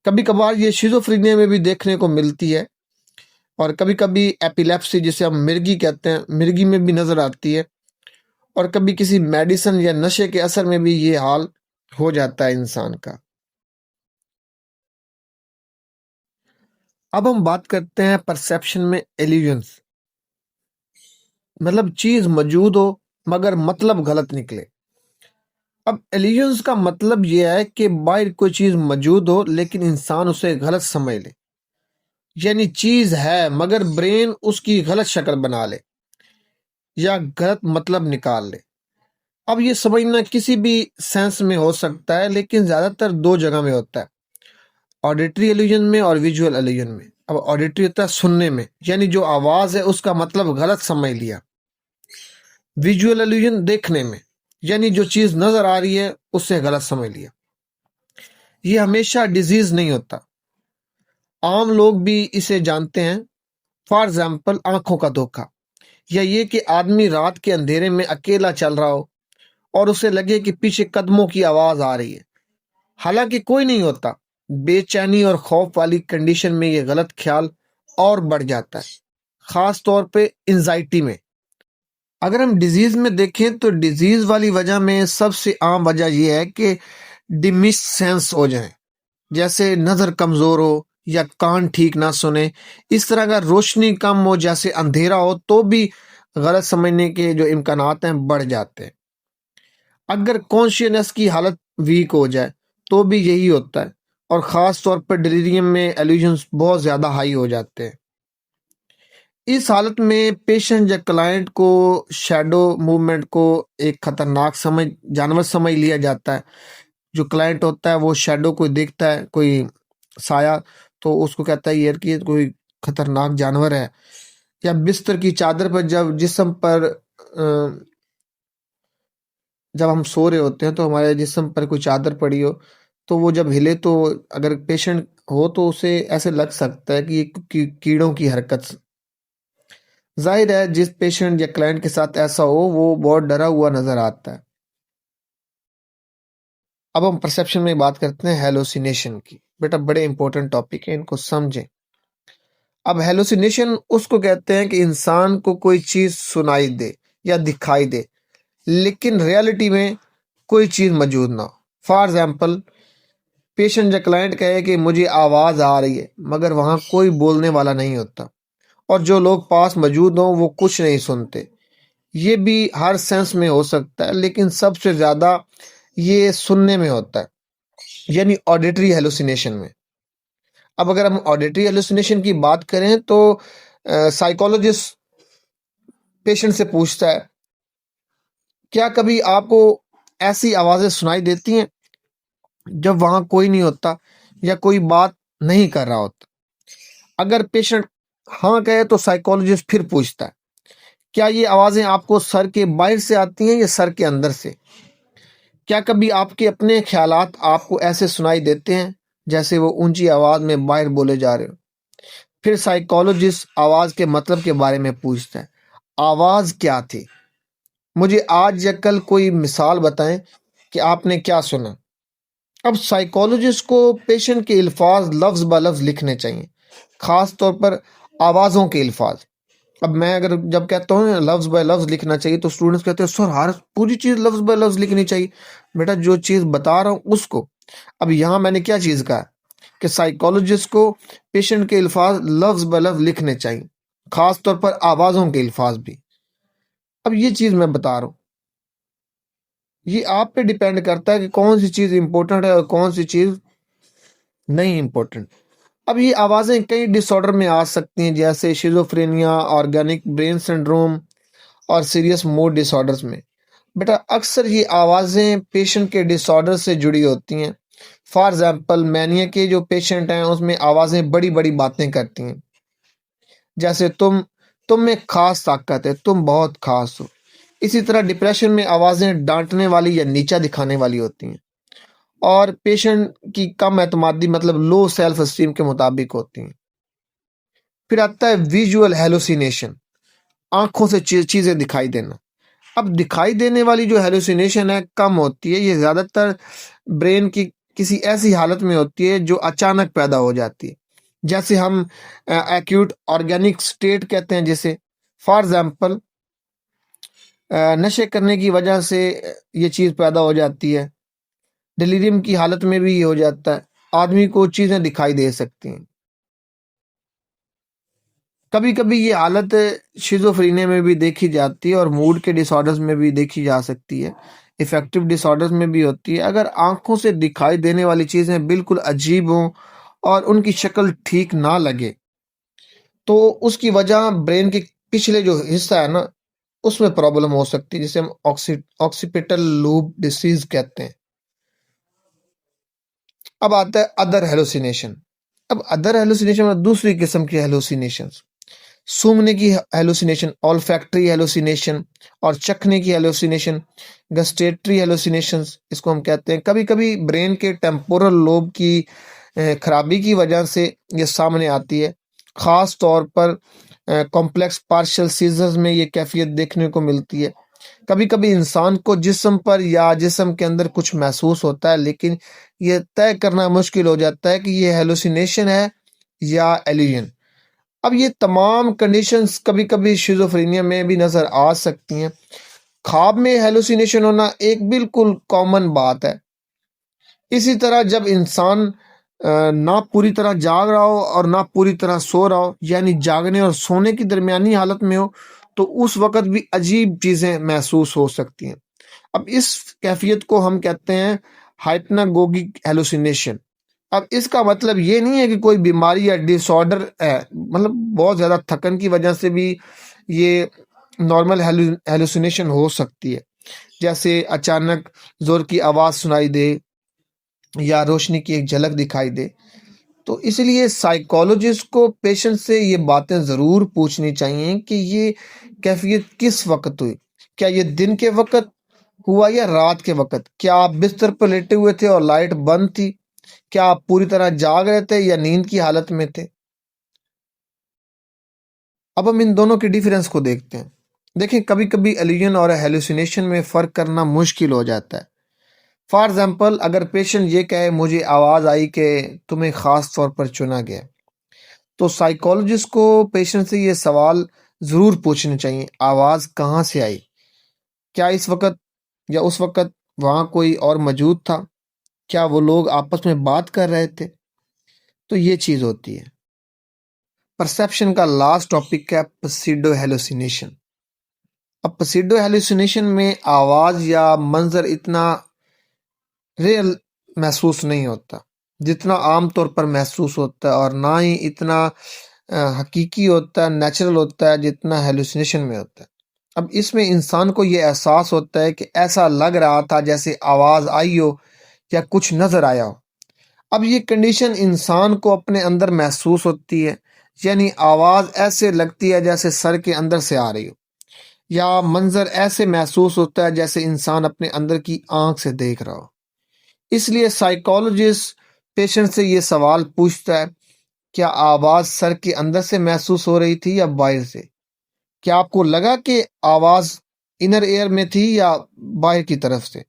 कभी-कभार ये शिज़ोफ्रेनिया में भी देखने को मिलती है और कभी-कभी एपिलेप्सी जिसे हम मिर्गी कहते हैं, मिर्गी में भी नज़र आती है और कभी किसी मेडिसिन या नशे के असर में भी ये हाल हो जाता है इंसान का। अब हम बात करते हैं परसेप्शन में इल्यूजन्स, मतलब चीज़ मौजूद हो मगर मतलब गलत निकले। अब इल्यूजन्स का मतलब ये है कि बाहर कोई चीज़ मौजूद हो लेकिन इंसान उसे गलत समझ ले। यानी चीज़ है मगर ब्रेन उसकी गलत शक्ल बना ले या गलत मतलब निकाल ले। अब ये समझना किसी भी सेंस में हो सकता है, लेकिन ज़्यादातर 2 जगह में होता है, ऑडिटरी इल्यूजन में और विजुअल इल्यूजन में। अब ऑडिटरी होता है सुनने में, यानी जो आवाज़ है उसका मतलब गलत समझ लिया। विजुअल इल्यूजन देखने में, यानी जो चीज़ नज़र आ रही है उससे गलत समझ लिया। ये हमेशा डिजीज़ नहीं होता, आम लोग भी इसे जानते हैं। फॉर एग्जाम्पल आंखों का धोखा, या ये कि आदमी रात के अंधेरे में अकेला चल रहा हो और उसे लगे कि पीछे कदमों की आवाज़ आ रही है, हालांकि कोई नहीं होता। बेचैनी और खौफ वाली कंडीशन में ये गलत ख्याल और बढ़ जाता है, खास तौर पे एंजाइटी में। अगर हम डिजीज में देखें तो डिजीज वाली वजह में सबसे आम वजह यह है कि डिमिश सेंस हो जाए, जैसे नज़र कमज़ोर हो या कान ठीक ना सुने। इस तरह अगर रोशनी कम हो, जैसे अंधेरा हो, तो भी गलत समझने के जो इम्कानात हैं बढ़ जाते हैं। अगर कॉन्शियसनेस की हालत वीक हो जाए तो भी यही होता है, और ख़ास तौर पर डिलीरियम में एल्यूजन्स बहुत ज़्यादा हाई हो जाते हैं। इस हालत में पेशेंट या क्लाइंट को शैडो मूवमेंट को एक खतरनाक समझ जानवर समझ लिया जाता है। जो क्लाइंट होता है वो शैडो को देखता है, कोई साया, तो उसको कहता है यार कि ये कोई खतरनाक जानवर है। या बिस्तर की चादर पर जब जिस्म पर जब हम सो रहे होते हैं तो हमारे जिस्म पर कोई चादर पड़ी हो, तो वो जब हिले तो अगर पेशेंट हो तो उसे ऐसे लग सकता है कि ये कीड़ों की हरकत जाहिर है जिस पेशेंट या क्लाइंट के साथ ऐसा हो वो बहुत डरा हुआ नजर आता है। अब हम परसेप्शन में बात करते हैं हेलोसिनेशन की। बेटा बड़े इंपॉर्टेंट टॉपिक है, इनको समझें। अब हेलोसिनेशन उसको कहते हैं कि इंसान को कोई चीज सुनाई दे या दिखाई दे, लेकिन रियलिटी में कोई चीज मौजूद ना हो। फॉर एग्जाम्पल, पेशेंट या क्लाइंट कहे कि मुझे आवाज आ रही है, मगर वहां कोई बोलने वाला नहीं होता, और जो लोग पास मौजूद हों वो कुछ नहीं सुनते। ये भी हर सेंस में हो सकता है, लेकिन सबसे ज्यादा ये सुनने में होता है, यानी ऑडिटरी हेलुसिनेशन में। अब अगर हम ऑडिटरी हेलुसिनेशन की बात करें तो साइकोलॉजिस्ट पेशेंट से पूछता है, क्या कभी आपको ऐसी आवाजें सुनाई देती हैं जब वहां कोई नहीं होता या कोई बात नहीं कर रहा होता? अगर पेशेंट हाँ कहे तो साइकोलॉजिस्ट फिर पूछता है, क्या ये आवाजें आपको सर के बाहर से आती हैं या सर के अंदर से? क्या कभी आपके अपने ख्यालात आपको ऐसे सुनाई देते हैं जैसे वो ऊंची आवाज में बाहर बोले जा रहे हो? फिर साइकोलॉजिस्ट आवाज के मतलब के बारे में पूछता है, आवाज क्या थी? मुझे आज या कल कोई मिसाल बताएं कि आपने क्या सुना। अब साइकोलॉजिस्ट को पेशेंट के अल्फाज लफ्ज ब लफ्ज लिखने चाहिए, खास तौर पर आवाज़ों के अल्फाज। अब मैं अगर जब कहता हूँ लफ्ज बाय लफ्ज लिखना चाहिए तो स्टूडेंट्स कहते हैं सर हर पूरी चीज़ लफ्ज बाय लफ्ज लिखनी चाहिए। बेटा जो चीज़ बता रहा हूँ उसको। अब यहाँ मैंने क्या चीज़ कहा कि साइकोलॉजिस्ट को पेशेंट के अल्फाज लफ्ज बाय लफ्ज लिखने चाहिए, खास तौर पर आवाज़ों के अल्फाज भी। अब ये चीज़ मैं बता रहा हूँ, ये आप पे डिपेंड करता है कि कौन सी चीज़ इंपॉर्टेंट है और कौन सी चीज़ नहीं इंपॉर्टेंट। अब ये आवाज़ें कई डिसऑर्डर में आ सकती हैं, जैसे शिजोफ्रेनिया, ऑर्गेनिक ब्रेन सिंड्रोम और सीरियस मूड डिसऑर्डर्स में। बेटा अक्सर ये आवाज़ें पेशेंट के डिसऑर्डर से जुड़ी होती हैं। फॉर एग्जाम्पल, मैनिया के जो पेशेंट हैं उसमें आवाज़ें बड़ी बड़ी बातें करती हैं, जैसे तुम में खास ताकत है, तुम बहुत खास हो। इसी तरह डिप्रेशन में आवाज़ें डांटने वाली या नीचा दिखाने वाली होती हैं, और पेशेंट की कम एतमादी मतलब लो सेल्फ एस्टीम के मुताबिक होती हैं। फिर आता है विजुअल हेलुसिनेशन, आंखों से चीजें दिखाई देना। अब दिखाई देने वाली जो हेलुसिनेशन है कम होती है, ये ज्यादातर ब्रेन की किसी ऐसी हालत में होती है जो अचानक पैदा हो जाती है, जैसे हम एक्यूट ऑर्गेनिक स्टेट कहते हैं जिसे। फॉर एग्जाम्पल, नशे करने की वजह से ये चीज पैदा हो जाती है। डिलीरियम की हालत में भी ये हो जाता है, आदमी को चीजें दिखाई दे सकती हैं। कभी कभी ये हालत शिजोफ्रीनिया में भी देखी जाती है और मूड के डिसऑर्डर्स में भी देखी जा सकती है, इफेक्टिव डिसऑर्डर्स में भी होती है। अगर आंखों से दिखाई देने वाली चीजें बिल्कुल अजीब हों और उनकी शक्ल ठीक ना लगे, तो उसकी वजह ब्रेन के पिछले जो हिस्सा है ना उसमें प्रॉब्लम हो सकती है, जिसे हम ऑक्सीपिटल लूप डिसीज कहते हैं। अब आता है अदर हेलुसिनेशन। अब अदर हेलुसिनेशन में दूसरी किस्म की हेलुसिनेशन, सूंघने की हेलुसिनेशन, ऑल्फैक्टरी हेलुसिनेशन, और चखने की हेलुसिनेशन, गस्टेटरी हेलुसिनेशंस इसको हम कहते हैं। कभी कभी ब्रेन के टेम्पोरल लोब की खराबी की वजह से ये सामने आती है। खास तौर पर कॉम्प्लेक्स पार्शियल सीजर्स में ये कैफियत देखने को मिलती है। कभी कभी इंसान को जिस्म पर या जिस्म के अंदर कुछ महसूस होता है, लेकिन ये तय करना मुश्किल हो जाता है कि ये हेलुसिनेशन है या एल्यूजन। अब ये तमाम कंडीशंस कभी कभी शिजोफ्रेनिया में भी नजर आ सकती हैं। ख्वाब में हेलुसिनेशन होना एक बिल्कुल कॉमन बात है। इसी तरह जब इंसान ना पूरी तरह जाग रहा हो और ना पूरी तरह सो रहा हो, यानी जागने और सोने की दरमियानी हालत में हो, तो उस वक्त भी अजीब चीजें महसूस हो सकती हैं। अब इस कैफियत को हम कहते हैं हाइप्नागोगिक हेलुसिनेशन। अब इसका मतलब ये नहीं है कि कोई बीमारी या डिसऑर्डर है, मतलब बहुत ज़्यादा थकन की वजह से भी ये नॉर्मल हेलुसिनेशन हो सकती है, जैसे अचानक जोर की आवाज़ सुनाई दे या रोशनी की एक झलक दिखाई दे। तो इसलिए साइकोलॉजिस्ट को पेशेंट से ये बातें ज़रूर पूछनी चाहिए कि ये कैफियत किस वक्त हुई। क्या ये दिन के वक्त हुआ या रात के वक्त? क्या आप बिस्तर पर लेटे हुए थे और लाइट बंद थी? क्या आप पूरी तरह जाग रहे थे या नींद की हालत में थे? अब हम इन दोनों के डिफरेंस को देखते हैं। देखें, कभी कभी इल्यूजन और हेलुसिनेशन में फ़र्क करना मुश्किल हो जाता है। फॉर एग्जाम्पल, अगर पेशेंट ये कहे मुझे आवाज़ आई कि तुम्हें ख़ास तौर पर चुना गया, तो साइकोलॉजिस्ट को पेशेंट से ये सवाल ज़रूर पूछने चाहिए, आवाज़ कहाँ से आई? क्या इस वक्त या उस वक्त वहाँ कोई और मौजूद था? क्या वो लोग आपस में बात कर रहे थे? तो ये चीज़ होती है। परसेप्शन का लास्ट टॉपिक है प्सीडो हेलुसिनेशन। अब प्सीडो हेलुसिनेशन में आवाज़ या मंजर इतना रियल महसूस नहीं होता जितना आम तौर पर महसूस होता है, और ना ही इतना हकीकी होता है, नेचुरल होता है जितना हेलुसिनेशन में होता है। अब इसमें इंसान को ये एहसास होता है कि ऐसा लग रहा था जैसे आवाज़ आई हो या कुछ नज़र आया हो। अब ये कंडीशन इंसान को अपने अंदर महसूस होती है, यानी आवाज़ ऐसे लगती है जैसे सर के अंदर से आ रही हो, या मंजर ऐसे महसूस होता है जैसे इंसान अपने अंदर की आंख से देख रहा हो। इसलिए साइकोलॉजिस्ट पेशेंट से ये सवाल पूछता है, क्या आवाज़ सर के अंदर से महसूस हो रही थी या बाहर से? क्या आपको लगा कि आवाज़ इनर एयर में थी या बाहर की तरफ से?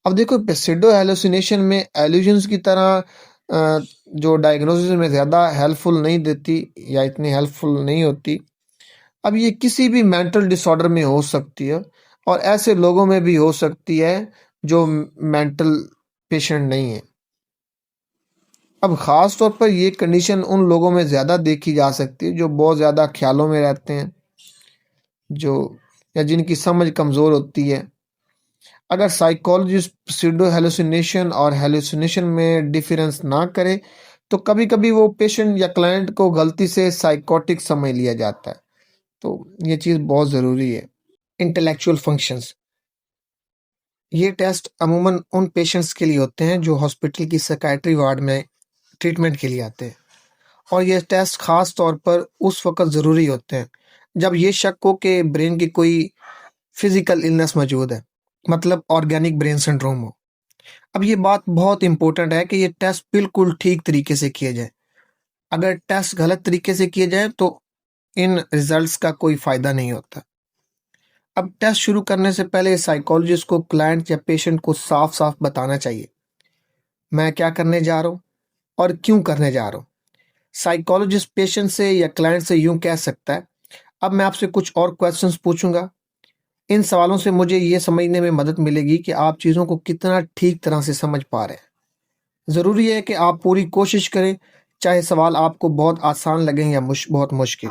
अब देखो, पेसिडो हेलुसिनेशन में एल्यूजन्स की तरह जो डायग्नोसिस में ज़्यादा हेल्पफुल नहीं देती या इतनी हेल्पफुल नहीं होती। अब ये किसी भी मेंटल डिसऑर्डर में हो सकती है, और ऐसे लोगों में भी हो सकती है जो मेंटल पेशेंट नहीं है। अब ख़ास तौर पर ये कंडीशन उन लोगों में ज़्यादा देखी जा सकती है जो बहुत ज़्यादा ख्यालों में रहते हैं, जो या जिनकी समझ कमज़ोर होती है। अगर साइकोलॉजिस्ट pseudo हेलुसिनेशन और हेलुसिनेशन में डिफरेंस ना करे, तो कभी कभी वो पेशेंट या क्लाइंट को गलती से साइकोटिक समझ लिया जाता है। तो ये चीज़ बहुत ज़रूरी है। इंटेलेक्चुअल फंक्शंस, ये टेस्ट अमूमन उन पेशेंट्स के लिए होते हैं जो हॉस्पिटल की साइकेट्री वार्ड में ट्रीटमेंट के लिए आते हैं, और ये टेस्ट खास तौर पर उस वक्त ज़रूरी होते हैं जब ये शक हो कि ब्रेन की कोई फिजिकल इलनेस मौजूद है, मतलब ऑर्गेनिक ब्रेन सिंड्रोम हो। अब ये बात बहुत इंपॉर्टेंट है कि ये टेस्ट बिल्कुल ठीक तरीके से किए जाए। अगर टेस्ट गलत तरीके से किए जाए तो इन रिजल्ट्स का कोई फ़ायदा नहीं होता। अब टेस्ट शुरू करने से पहले साइकोलॉजिस्ट को क्लाइंट या पेशेंट को साफ साफ बताना चाहिए, मैं क्या करने जा रहा हूँ और क्यों करने जा रहा हूँ। साइकोलॉजिस्ट पेशेंट से या क्लाइंट से यूं कह सकता है, अब मैं आपसे कुछ और क्वेश्चंस पूछूंगा। इन सवालों से मुझे ये समझने में मदद मिलेगी कि आप चीज़ों को कितना ठीक तरह से समझ पा रहे हैं। ज़रूरी है कि आप पूरी कोशिश करें, चाहे सवाल आपको बहुत आसान लगें या बहुत मुश्किल।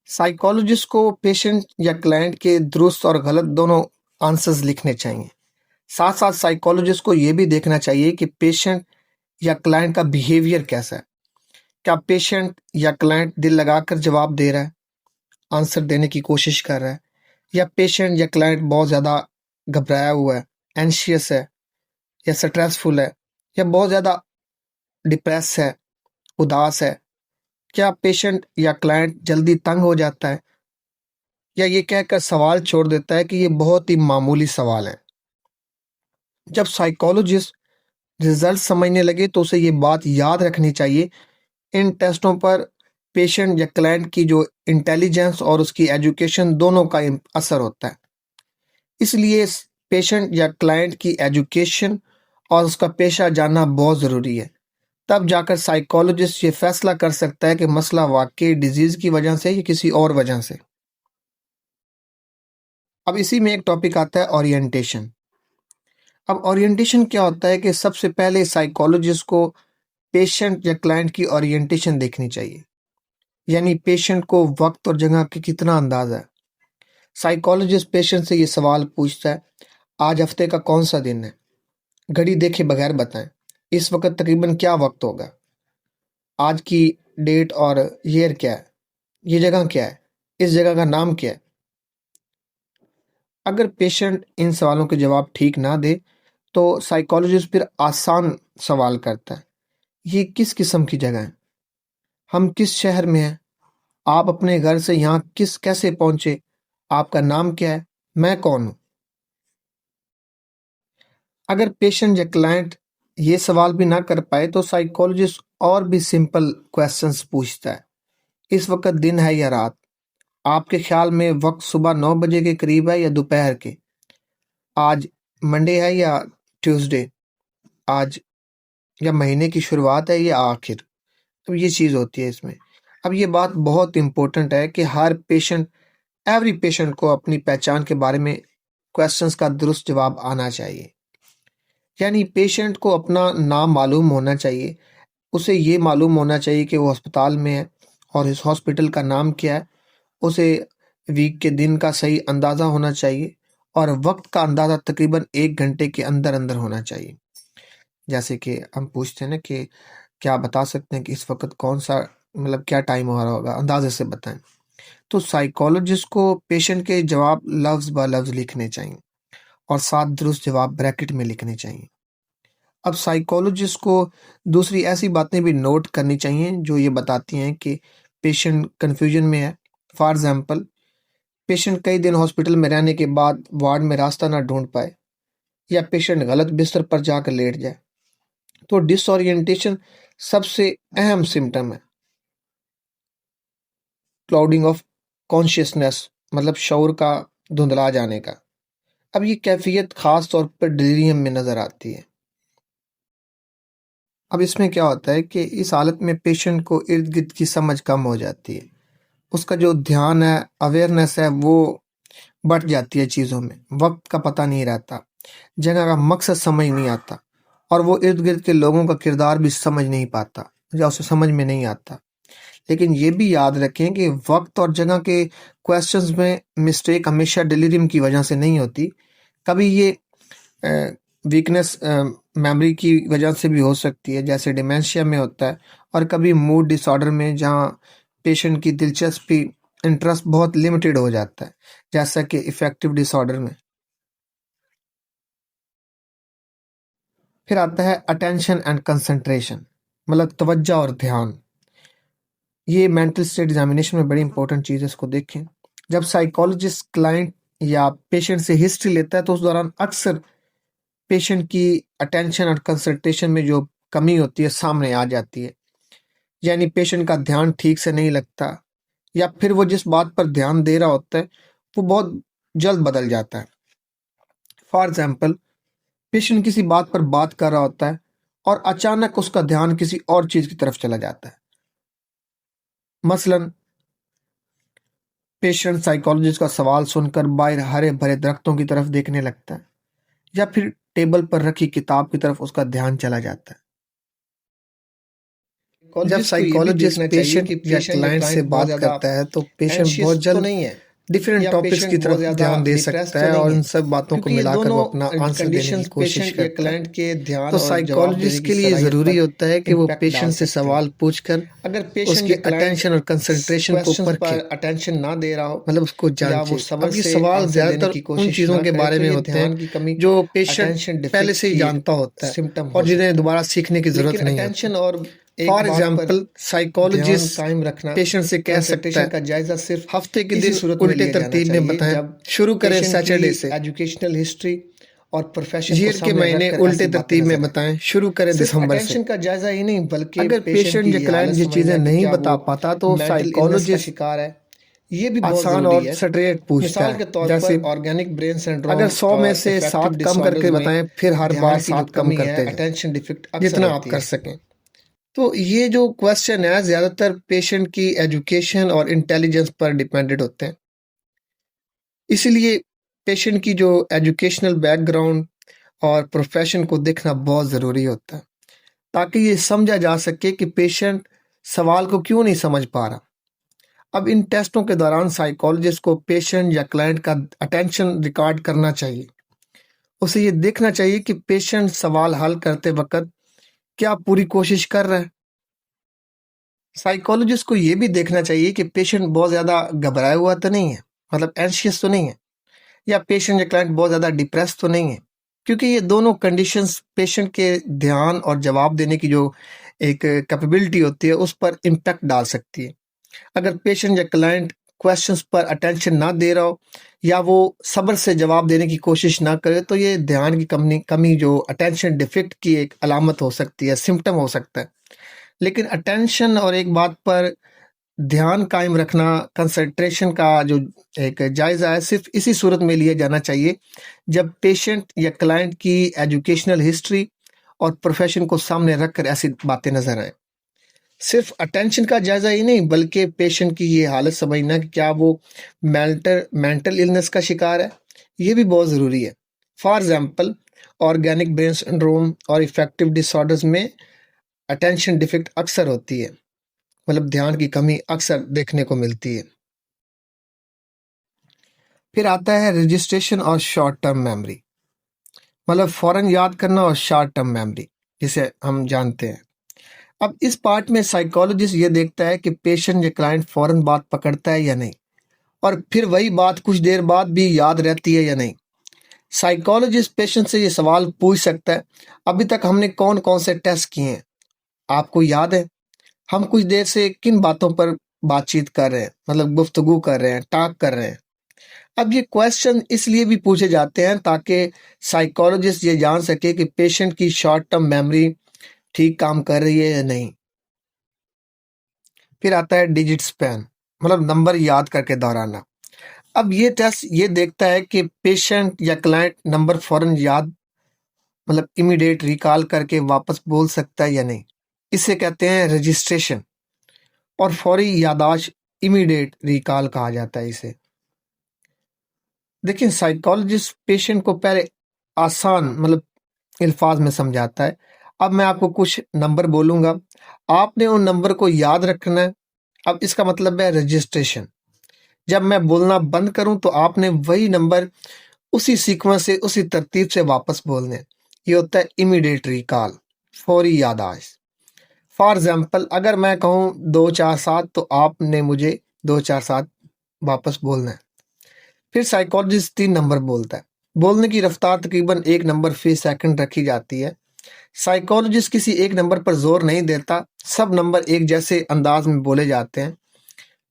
साइकोलॉजिस्ट को पेशेंट या क्लाइंट के दुरुस्त और गलत दोनों आंसर्स लिखने चाहिए। साथ साथ साइकोलॉजिस्ट को ये भी देखना चाहिए कि पेशेंट या क्लाइंट का बिहेवियर कैसा है। क्या पेशेंट या क्लाइंट दिल लगाकर जवाब दे रहा है, आंसर देने की कोशिश कर रहा है, या पेशेंट या क्लाइंट बहुत ज़्यादा घबराया हुआ है, एंशियस है, या स्ट्रेसफुल है, या बहुत ज़्यादा डिप्रेस है, उदास है। क्या पेशेंट या क्लाइंट जल्दी तंग हो जाता है, या ये कहकर सवाल छोड़ देता है कि ये बहुत ही मामूली सवाल है। जब साइकोलॉजिस्ट रिजल्ट समझने लगे तो उसे ये बात याद रखनी चाहिए, इन टेस्टों पर पेशेंट या क्लाइंट की जो इंटेलिजेंस और उसकी एजुकेशन दोनों का असर होता है। इसलिए पेशेंट या क्लाइंट की एजुकेशन और उसका पेशा जानना बहुत ज़रूरी है। तब जाकर साइकोलॉजिस्ट ये फैसला कर सकता है कि मसला वाकई डिजीज़ की वजह से या किसी और वजह से। अब इसी में एक टॉपिक आता है ओरिएंटेशन। अब ओरिएंटेशन क्या होता है कि सबसे पहले साइकोलॉजिस्ट को पेशेंट या क्लाइंट की ओरिएंटेशन देखनी चाहिए, यानी पेशेंट को वक्त और जगह की कितना अंदाज़ा है। साइकोलॉजिस्ट पेशेंट से ये सवाल पूछता है, आज हफ्ते का कौन सा दिन है, घड़ी देखे बगैर बताएं, इस वक्त तकरीबन क्या वक्त होगा, आज की डेट और ईयर क्या है, ये जगह क्या है, इस जगह का नाम क्या है। अगर पेशेंट इन सवालों के जवाब ठीक ना दे, तो साइकोलॉजिस्ट फिर आसान सवाल करता है, ये किस किस्म की जगह है, हम किस शहर में हैं, आप अपने घर से यहाँ कैसे पहुंचे, आपका नाम क्या है, मैं कौन हूँ। अगर पेशेंट या क्लाइंट ये सवाल भी ना कर पाए तो साइकोलॉजिस्ट और भी सिंपल क्वेश्चंस पूछता है। इस वक्त दिन है या रात? आपके ख्याल में वक्त सुबह 9 बजे के करीब है या दोपहर के? आज मंडे है या ट्यूसडे? आज या महीने की शुरुआत है या आखिर? तो ये चीज़ होती है इसमें। अब ये बात बहुत इंपॉर्टेंट है कि हर पेशेंट, एवरी पेशेंट को अपनी पहचान के बारे में क्वेश्चंस का दुरुस्त जवाब आना चाहिए। यानी पेशेंट को अपना नाम मालूम होना चाहिए, उसे ये मालूम होना चाहिए कि वो अस्पताल में है और इस हॉस्पिटल का नाम क्या है। उसे वीक के दिन का सही अंदाज़ा होना चाहिए और वक्त का अंदाज़ा तकरीबन 1 घंटे के अंदर अंदर होना चाहिए। जैसे कि हम पूछते हैं ना कि क्या बता सकते हैं कि इस वक्त कौन सा, मतलब क्या टाइम हो रहा होगा, अंदाजे से बताएं। तो साइकोलॉजिस्ट को पेशेंट के जवाब लफ्ज़ ब लफ्ज़ लिखने चाहिए और साथ दुरुस्त जवाब ब्रैकेट में लिखने चाहिए। अब साइकोलॉजिस्ट को दूसरी ऐसी बातें भी नोट करनी चाहिए जो ये बताती हैं कि पेशेंट कन्फ्यूजन में है। फॉर एग्जांपल, पेशेंट कई दिन हॉस्पिटल में रहने के बाद वार्ड में रास्ता ना ढूंढ पाए या पेशेंट गलत बिस्तर पर जाकर लेट जाए, तो डिसओरिएंटेशन सबसे अहम सिम्टम है। क्लाउडिंग ऑफ कॉन्शियसनेस, मतलब शऊर का धुंधला जाने का। अब ये कैफियत खास तौर पर डिलीरियम में नजर आती है। अब इसमें क्या होता है कि इस हालत में पेशेंट को इर्द गिर्द की समझ कम हो जाती है, उसका जो ध्यान है, अवेयरनेस है, वो बढ़ जाती है चीज़ों में, वक्त का पता नहीं रहता, जगह का मकसद समझ नहीं आता और वो इर्द गिर्द के लोगों का किरदार भी समझ नहीं पाता या उसे समझ में नहीं आता। लेकिन ये भी याद रखें कि वक्त और जगह के क्वेश्चंस में मिस्टेक हमेशा डिलीरियम की वजह से नहीं होती। कभी ये वीकनेस मेमोरी की वजह से भी हो सकती है, जैसे डिमेंशिया में होता है, और कभी मूड डिसऑर्डर में, जहाँ पेशेंट की दिलचस्पी, इंटरेस्ट बहुत लिमिटेड हो जाता है, जैसा कि इफेक्टिव डिसऑर्डर में। फिर आता है अटेंशन एंड कंसंट्रेशन, मतलब तवज्जो और ध्यान। ये मेंटल स्टेट एग्जामिनेशन में बड़ी इंपॉर्टेंट चीज़ है, इसको देखें। जब साइकोलॉजिस्ट क्लाइंट या पेशेंट से हिस्ट्री लेता है तो उस दौरान अक्सर पेशेंट की अटेंशन और कंसंट्रेशन में जो कमी होती है सामने आ जाती है। यानी पेशेंट का ध्यान ठीक से नहीं लगता या फिर वो जिस बात पर ध्यान दे रहा होता है वो बहुत जल्द बदल जाता है। फॉर एग्जाम्पल, पेशेंट किसी बात पर बात कर रहा होता है और अचानक उसका ध्यान किसी और चीज की तरफ चला जाता है। मसलन, पेशेंट साइकोलॉजिस्ट का सवाल सुनकर बाहर हरे भरे दरख्तों की तरफ देखने लगता है या फिर टेबल पर रखी किताब की तरफ उसका ध्यान चला जाता है। जब साइकोलॉजिस्ट पेशेंट या क्लाइंट से बात करता है तो पेशेंट बहुत जल्द डिफरेंट टॉपिक्स की तरफ ध्यान दे सकता है और इन सब बातों को मिलाकर वो अपना आंसर देने की कोशिश करता है। तो साइकोलॉजिस्ट के लिए जरूरी होता है कि वो पेशेंट से सवाल पूछकर उसके अटेंशन और कंसंट्रेशन को परखे, अटेंशन ना दे रहा हो, मतलब उसको जांचे। अब ये सवाल ज्यादातर उन चीजों के बारे में होते हैं जो पेशेंट पहले से ही जानता होता है और जिन्हें दोबारा सीखने की जरूरत नहीं होती। और फॉर एग्जाम्पल, साइकोलॉजिस्ट कायम रखना, पेशेंट से कह सकता है का जायजा सिर्फ हफ्ते के इसी दिन सूरत में उल्टे लिया जाना तरतीब में चाहिए बताएं, जब शुरू करें पेशेंट सैटरडे की से। एजुकेशनल हिस्ट्री और प्रोफेशन को ईयर के सामने महीने रखकर उल्टे ऐसी बातें तरतीब में नजर आएं। बताएं, शुरू करें सिर्फ दिसंबर से। अटेंशन का जायजा ही नहीं बल्कि अगर पेशेंट या की क्लाइंट हालत ये समझना चीजें कि नहीं क्या बता वो पाता तो मेंटल इलनेस का साइकोलॉजिस्ट शिकार है, ये भी बहुत आसान जरूरी और है। स्ट्रेट पूछता मिसाल के है, तौर जैसे पर ऑर्गेनिक ब्रेन सिंड्रोम अगर 100 में और से इफेक्टिव 7 कम डिसऑर्डर्स करके में बताएं, फिर हर ध्यान बार की जो 7 कम कमी है, करते जाएं अटेंशन डिफिक्ट अक्सर जितना आप होती कर है। सकें। तो ये जो क्वेश्चन है ज्यादातर पेशेंट की एजुकेशन और इंटेलिजेंस पर डिपेंडेंट होते हैं। इसीलिए पेशेंट की जो एजुकेशनल बैकग्राउंड और प्रोफेशन को देखना बहुत ज़रूरी होता है, ताकि ये समझा जा सके कि पेशेंट सवाल को क्यों नहीं समझ पा रहा। अब इन टेस्टों के दौरान साइकोलॉजिस्ट को पेशेंट या क्लाइंट का अटेंशन रिकॉर्ड करना चाहिए। उसे ये देखना चाहिए कि पेशेंट सवाल हल करते वक्त क्या पूरी कोशिश कर रहा है। साइकोलॉजिस्ट को ये भी देखना चाहिए कि पेशेंट बहुत ज़्यादा घबराया हुआ तो नहीं है, मतलब एंशियस तो नहीं है, या पेशेंट या क्लाइंट बहुत ज़्यादा डिप्रेस तो नहीं है, क्योंकि ये दोनों कंडीशंस पेशेंट के ध्यान और जवाब देने की जो एक कैपेबिलिटी होती है उस पर इम्पैक्ट डाल सकती है। अगर पेशेंट या क्लाइंट क्वेश्चंस पर अटेंशन ना दे रहा हो या वो सब्र से जवाब देने की कोशिश ना करे तो ये ध्यान की कमी जो अटेंशन डिफिक्ट की एक अलामत हो सकती है, सिम्टम हो सकता है। लेकिन अटेंशन और एक बात पर ध्यान कायम रखना, कंसंट्रेशन का जो एक जायज़ा है, सिर्फ इसी सूरत में लिया जाना चाहिए जब पेशेंट या क्लाइंट की एजुकेशनल हिस्ट्री और प्रोफेशन को सामने रखकर ऐसी बातें नज़र आए। सिर्फ अटेंशन का जायज़ा ही नहीं, बल्कि पेशेंट की ये हालत समझना कि क्या वो मेंटल इलनेस का शिकार है, ये भी बहुत ज़रूरी है। For example, organic brain syndrome और इफेक्टिव डिसऑर्डर्स में अटेंशन डिफिक्ट अक्सर होती है, मतलब ध्यान की कमी अक्सर देखने को मिलती है। फिर आता है रजिस्ट्रेशन और शॉर्ट टर्म मेमोरी, मतलब फौरन याद करना और शॉर्ट टर्म मेमोरी जिसे हम जानते हैं। अब इस पार्ट में साइकोलॉजिस्ट ये देखता है कि पेशेंट या क्लाइंट फौरन बात पकड़ता है या नहीं, और फिर वही बात कुछ देर बाद भी याद रहती है या नहीं। साइकोलॉजिस्ट पेशेंट से ये सवाल पूछ सकता है, अभी तक हमने कौन कौन से टेस्ट किए हैं, आपको याद है हम कुछ देर से किन बातों पर बातचीत कर रहे हैं, मतलब गुफ्तगू कर रहे हैं, टॉक कर रहे हैं। अब ये क्वेश्चन इसलिए भी पूछे जाते हैं ताकि साइकोलॉजिस्ट ये जान सके कि पेशेंट की शॉर्ट टर्म मेमोरी ठीक काम कर रही है या नहीं। फिर आता है डिजिट स्पैन, मतलब नंबर याद करके दोहराना। अब ये टेस्ट ये देखता है कि पेशेंट या क्लाइंट नंबर फौरन याद, मतलब इमीडिएट रिकॉल करके वापस बोल सकता है या नहीं। इसे कहते हैं रजिस्ट्रेशन और फौरी यादाश्त, इमीडिएट रिकॉल कहा जाता है इसे। देखिए, साइकोलॉजिस्ट पेशेंट को पहले आसान, मतलब अल्फाज में समझाता है। अब मैं आपको कुछ नंबर बोलूंगा, आपने उन नंबर को याद रखना है। अब इसका मतलब है रजिस्ट्रेशन। जब मैं बोलना बंद करूं तो आपने वही नंबर उसी सीक्वेंस से, उसी तरतीब से वापस बोलने। ये होता है इमीडिएट रिकॉल, फौरी याददाश्त। फॉर एग्जाम्पल, अगर मैं कहूँ 247 तो आपने मुझे 247 वापस बोलना है। फिर साइकोलॉजिस्ट 3 नंबर बोलता है। बोलने की रफ्तार तकरीबन 1 नंबर फी सेकंड रखी जाती है। साइकोलॉजिस्ट किसी एक नंबर पर जोर नहीं देता, सब नंबर एक जैसे अंदाज में बोले जाते हैं।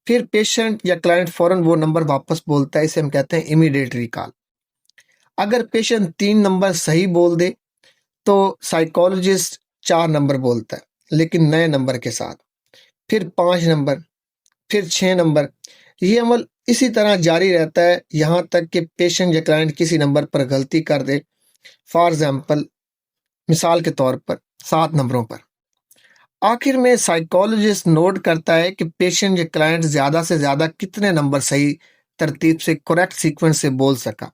फिर पेशेंट या क्लाइंट फौरन वो नंबर वापस बोलता है, इसे हम कहते हैं इमीडिएट रिकॉल। अगर पेशेंट 3 नंबर सही बोल दे तो साइकोलॉजिस्ट 4 नंबर बोलता है, लेकिन नए नंबर के साथ। फिर 5 नंबर, फिर 6 नंबर। ये अमल इसी तरह जारी रहता है यहाँ तक कि पेशेंट या क्लाइंट किसी नंबर पर गलती कर दे। फॉर एग्जाम्पल, मिसाल के तौर पर 7 नंबरों पर। आखिर में साइकोलॉजिस्ट नोट करता है कि पेशेंट या क्लाइंट ज्यादा से ज्यादा कितने नंबर सही तरतीब से, करेक्ट सीक्वेंस से बोल सका।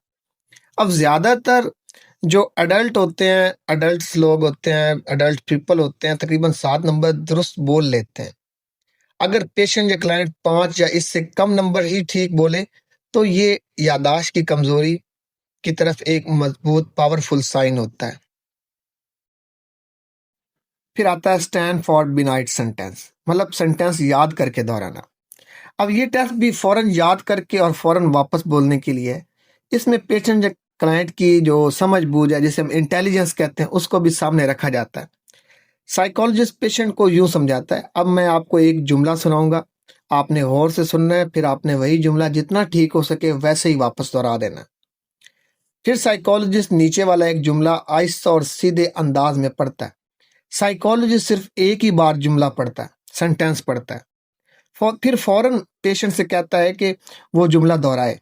अब ज्यादातर जो अडल्ट होते हैं, अडल्ट लोग होते हैं, अडल्ट पीपल होते हैं, तकरीबन 7 नंबर दुरुस्त बोल लेते हैं। अगर पेशेंट या क्लाइंट 5 या इससे कम नंबर ही ठीक बोले तो ये यादाश्त की कमजोरी की तरफ एक मजबूत पावरफुल साइन होता है। फिर आता है स्टैंड फॉर बिनाइट सेंटेंस, मतलब सेंटेंस याद करके दोहराना। अब ये टेस्ट भी फौरन याद करके और फौरन वापस बोलने के लिए है। इसमें पेशेंट या क्लाइंट की जो समझ बूझ है, जिसे हम इंटेलिजेंस कहते हैं, उसको भी सामने रखा जाता है। साइकोलॉजिस्ट पेशेंट को यूं समझाता है, अब मैं आपको एक जुमला सुनाऊंगा, आपने गौर से सुनना है, फिर आपने वही जुमला जितना ठीक हो सके वैसे ही वापस दोहरा देना है। फिर साइकोलॉजिस्ट नीचे वाला एक जुमला आहिस्ता और सीधे अंदाज में पढ़ता है। साइकोलॉजिस्ट सिर्फ एक ही बार जुमला पढ़ता है, सेंटेंस पढ़ता है। फिर फौरन पेशेंट से कहता है कि वो जुमला दोहराए।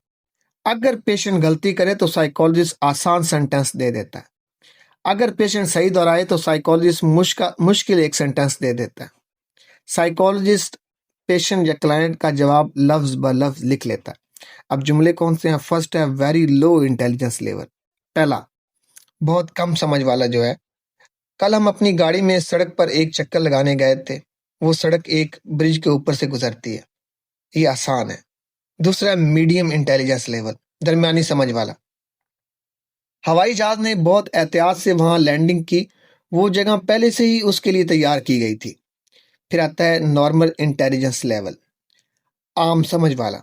अगर पेशेंट गलती करे तो साइकोलॉजिस्ट आसान सेंटेंस दे देता है। अगर पेशेंट सही दोहराए तो साइकोलॉजिस्ट मुश्किल एक सेंटेंस दे देता है। साइकोलॉजिस्ट पेशेंट या क्लाइंट का जवाब लफ्ज ब लफ्ज लिख लेता है। अब जुमले कौन से हैं? फर्स्ट है वेरी लो इंटेलिजेंस लेवल, पहला बहुत कम समझ वाला जो है, कल हम अपनी गाड़ी में सड़क पर एक चक्कर लगाने गए थे, वो सड़क एक ब्रिज के ऊपर से गुजरती है, ये आसान है। दूसरा है मीडियम इंटेलिजेंस लेवल, दरमियानी समझ वाला, हवाई जहाज ने बहुत एहतियात से वहां लैंडिंग की, वो जगह पहले से ही उसके लिए तैयार की गई थी। फिर आता है नॉर्मल इंटेलिजेंस लेवल, आम समझ वाला।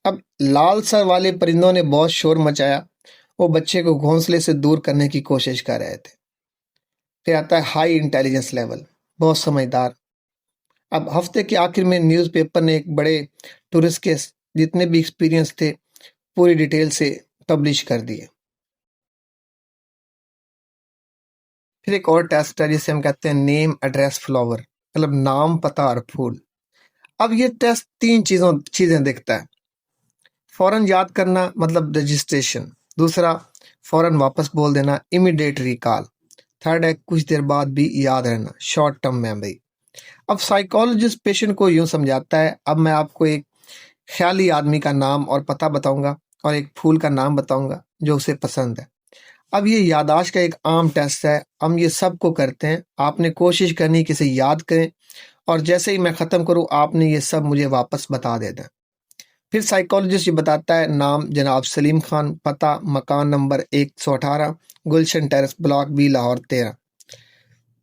अब लाल सर वाले परिंदों ने बहुत शोर मचाया, वो बच्चे को घोंसले से दूर करने की कोशिश कर रहे थे। फिर आता है हाई इंटेलिजेंस लेवल, बहुत समझदार। अब हफ्ते के आखिर में न्यूज़पेपर ने एक बड़े टूरिस्ट के जितने भी एक्सपीरियंस थे पूरी डिटेल से पब्लिश कर दिए। फिर एक और टेस्ट है जिसे हम कहते हैं नेम एड्रेस फ्लावर, मतलब नाम, पता और फूल। अब ये टेस्ट तीन चीजें देखता है। फौरन याद करना मतलब रजिस्ट्रेशन, दूसरा फौरन वापस बोल देना इमीडिएट रिकॉल, थर्ड है कुछ देर बाद भी याद रहना शॉर्ट टर्म मेमोरी। अब साइकोलॉजिस्ट पेशेंट को यूं समझाता है। अब मैं आपको एक ख्याली आदमी का नाम और पता बताऊंगा और एक फूल का नाम बताऊंगा जो उसे पसंद है। अब ये याददाश्त का एक आम टेस्ट है, हम ये सबको करते हैं। आपने कोशिश करनी कि इसे याद करें और जैसे ही मैं ख़त्म करूं आपने ये सब मुझे वापस बता देना। फिर साइकोलॉजिस्ट ये बताता है नाम जनाब सलीम खान, पता मकान नंबर 118 गुलशन टेरेस ब्लॉक बी लाहौर 13,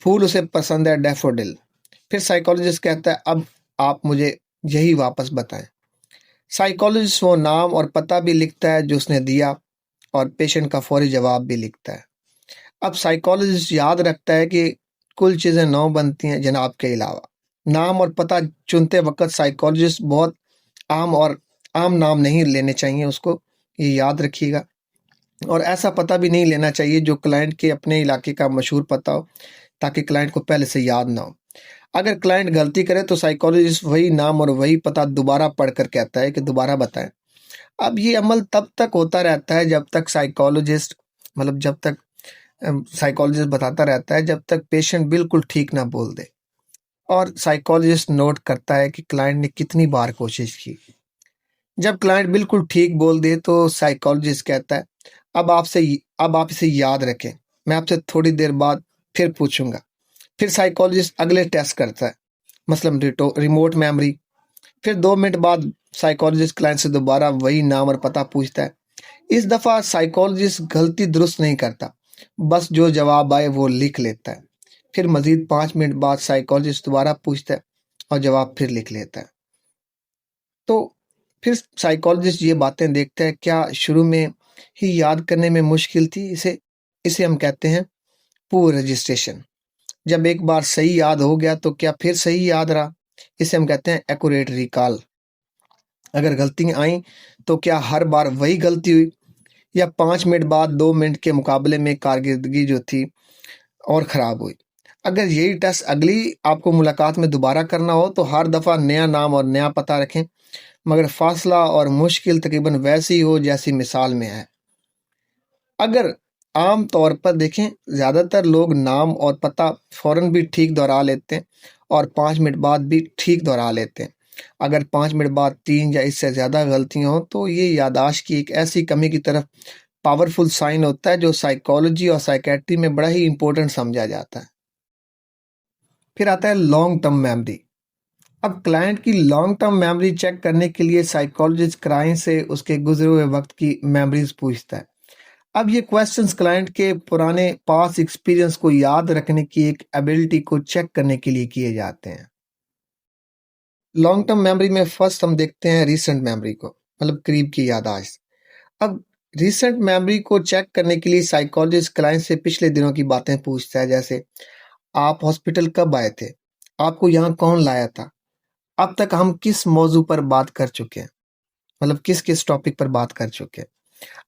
फूल उसे पसंद है डैफोडिल। फिर साइकोलॉजिस्ट कहता है अब आप मुझे यही वापस बताएं। साइकोलॉजिस्ट वो नाम और पता भी लिखता है जो उसने दिया और पेशेंट का फौरी जवाब भी लिखता है। अब साइकोलॉजिस्ट याद रखता है कि कुल चीज़ें 9 बनती हैं जनाब के अलावा। नाम और पता चुनते वक्त साइकोलॉजिस्ट बहुत आम नाम नहीं लेने चाहिए उसको, ये याद रखिएगा। और ऐसा पता भी नहीं लेना चाहिए जो क्लाइंट के अपने इलाके का मशहूर पता हो, ताकि क्लाइंट को पहले से याद ना हो। अगर क्लाइंट गलती करे तो साइकोलॉजिस्ट वही नाम और वही पता दोबारा पढ़कर कहता है कि दोबारा बताएं। अब ये अमल तब तक होता रहता है जब तक साइकोलॉजिस्ट बताता रहता है जब तक पेशेंट बिल्कुल ठीक ना बोल दे। और साइकोलॉजिस्ट नोट करता है कि क्लाइंट ने कितनी बार कोशिश की। जब क्लाइंट बिल्कुल ठीक बोल दे तो साइकोलॉजिस्ट कहता है अब आप इसे याद रखें, मैं आपसे थोड़ी देर बाद फिर पूछूंगा। फिर साइकोलॉजिस्ट अगले टेस्ट करता है, मसलन रिमोट मेमोरी। फिर 2 मिनट बाद साइकोलॉजिस्ट क्लाइंट से दोबारा वही नाम और पता पूछता है। इस दफा साइकोलॉजिस्ट गलती दुरुस्त नहीं करता, बस जो जवाब आए वो लिख लेता है। फिर मजीद 5 मिनट बाद साइकोलॉजिस्ट दोबारा पूछता है और जवाब फिर लिख लेता है। तो फिर साइकोलॉजिस्ट ये बातें देखता है क्या शुरू में ही याद करने में मुश्किल थी। इसे इसे हम कहते हैं पुअर रजिस्ट्रेशन। जब एक बार सही याद हो गया तो क्या फिर सही याद रहा। इसे हम कहते हैं एक्यूरेट रिकॉल। अगर गलतियां आई तो क्या हर बार वही गलती हुई या 5 मिनट बाद 2 मिनट के मुकाबले में कारकर्दगी जो थी और ख़राब हुई। अगर यही टेस्ट अगली आपको मुलाकात में दोबारा करना हो तो हर दफ़ा नया नाम और नया पता रखें, मगर फासला और मुश्किल तकरीबन वैसी हो जैसी मिसाल में है। अगर आम तौर पर देखें ज़्यादातर लोग नाम और पता फ़ौरन भी ठीक दोहरा लेते हैं और 5 मिनट बाद भी ठीक दोहरा लेते हैं। अगर 5 मिनट बाद 3 या इससे ज़्यादा गलतियाँ हों तो ये याददाश्त की एक ऐसी कमी की तरफ पावरफुल साइन होता है जो साइकोलॉजी और साइकेट्री में बड़ा ही इंपॉर्टेंट समझा जाता है। फिर आता है लॉन्ग टर्म मेमोरी। अब क्लाइंट की लॉन्ग टर्म मेमोरी चेक करने के लिए साइकोलॉजिस्ट क्लाइंट से उसके गुजरे हुए वक्त की मेमोरीज पूछता है। अब ये क्वेश्चंस क्लाइंट के पुराने पास्ट एक्सपीरियंस को याद रखने की एक एबिलिटी को चेक करने के लिए किए जाते हैं। लॉन्ग टर्म मेमोरी में फर्स्ट हम देखते हैं रिसेंट मेमोरी को, मतलब करीब की याददाश्त। अब रिसेंट मेमोरी को चेक करने के लिए साइकोलॉजिस्ट क्लाइंट से पिछले दिनों की बातें पूछता है, जैसे आप हॉस्पिटल कब आए थे, आपको यहाँ कौन लाया था, अब तक हम किस मौजू पर बात कर चुके हैं, मतलब किस किस टॉपिक पर बात कर चुके हैं।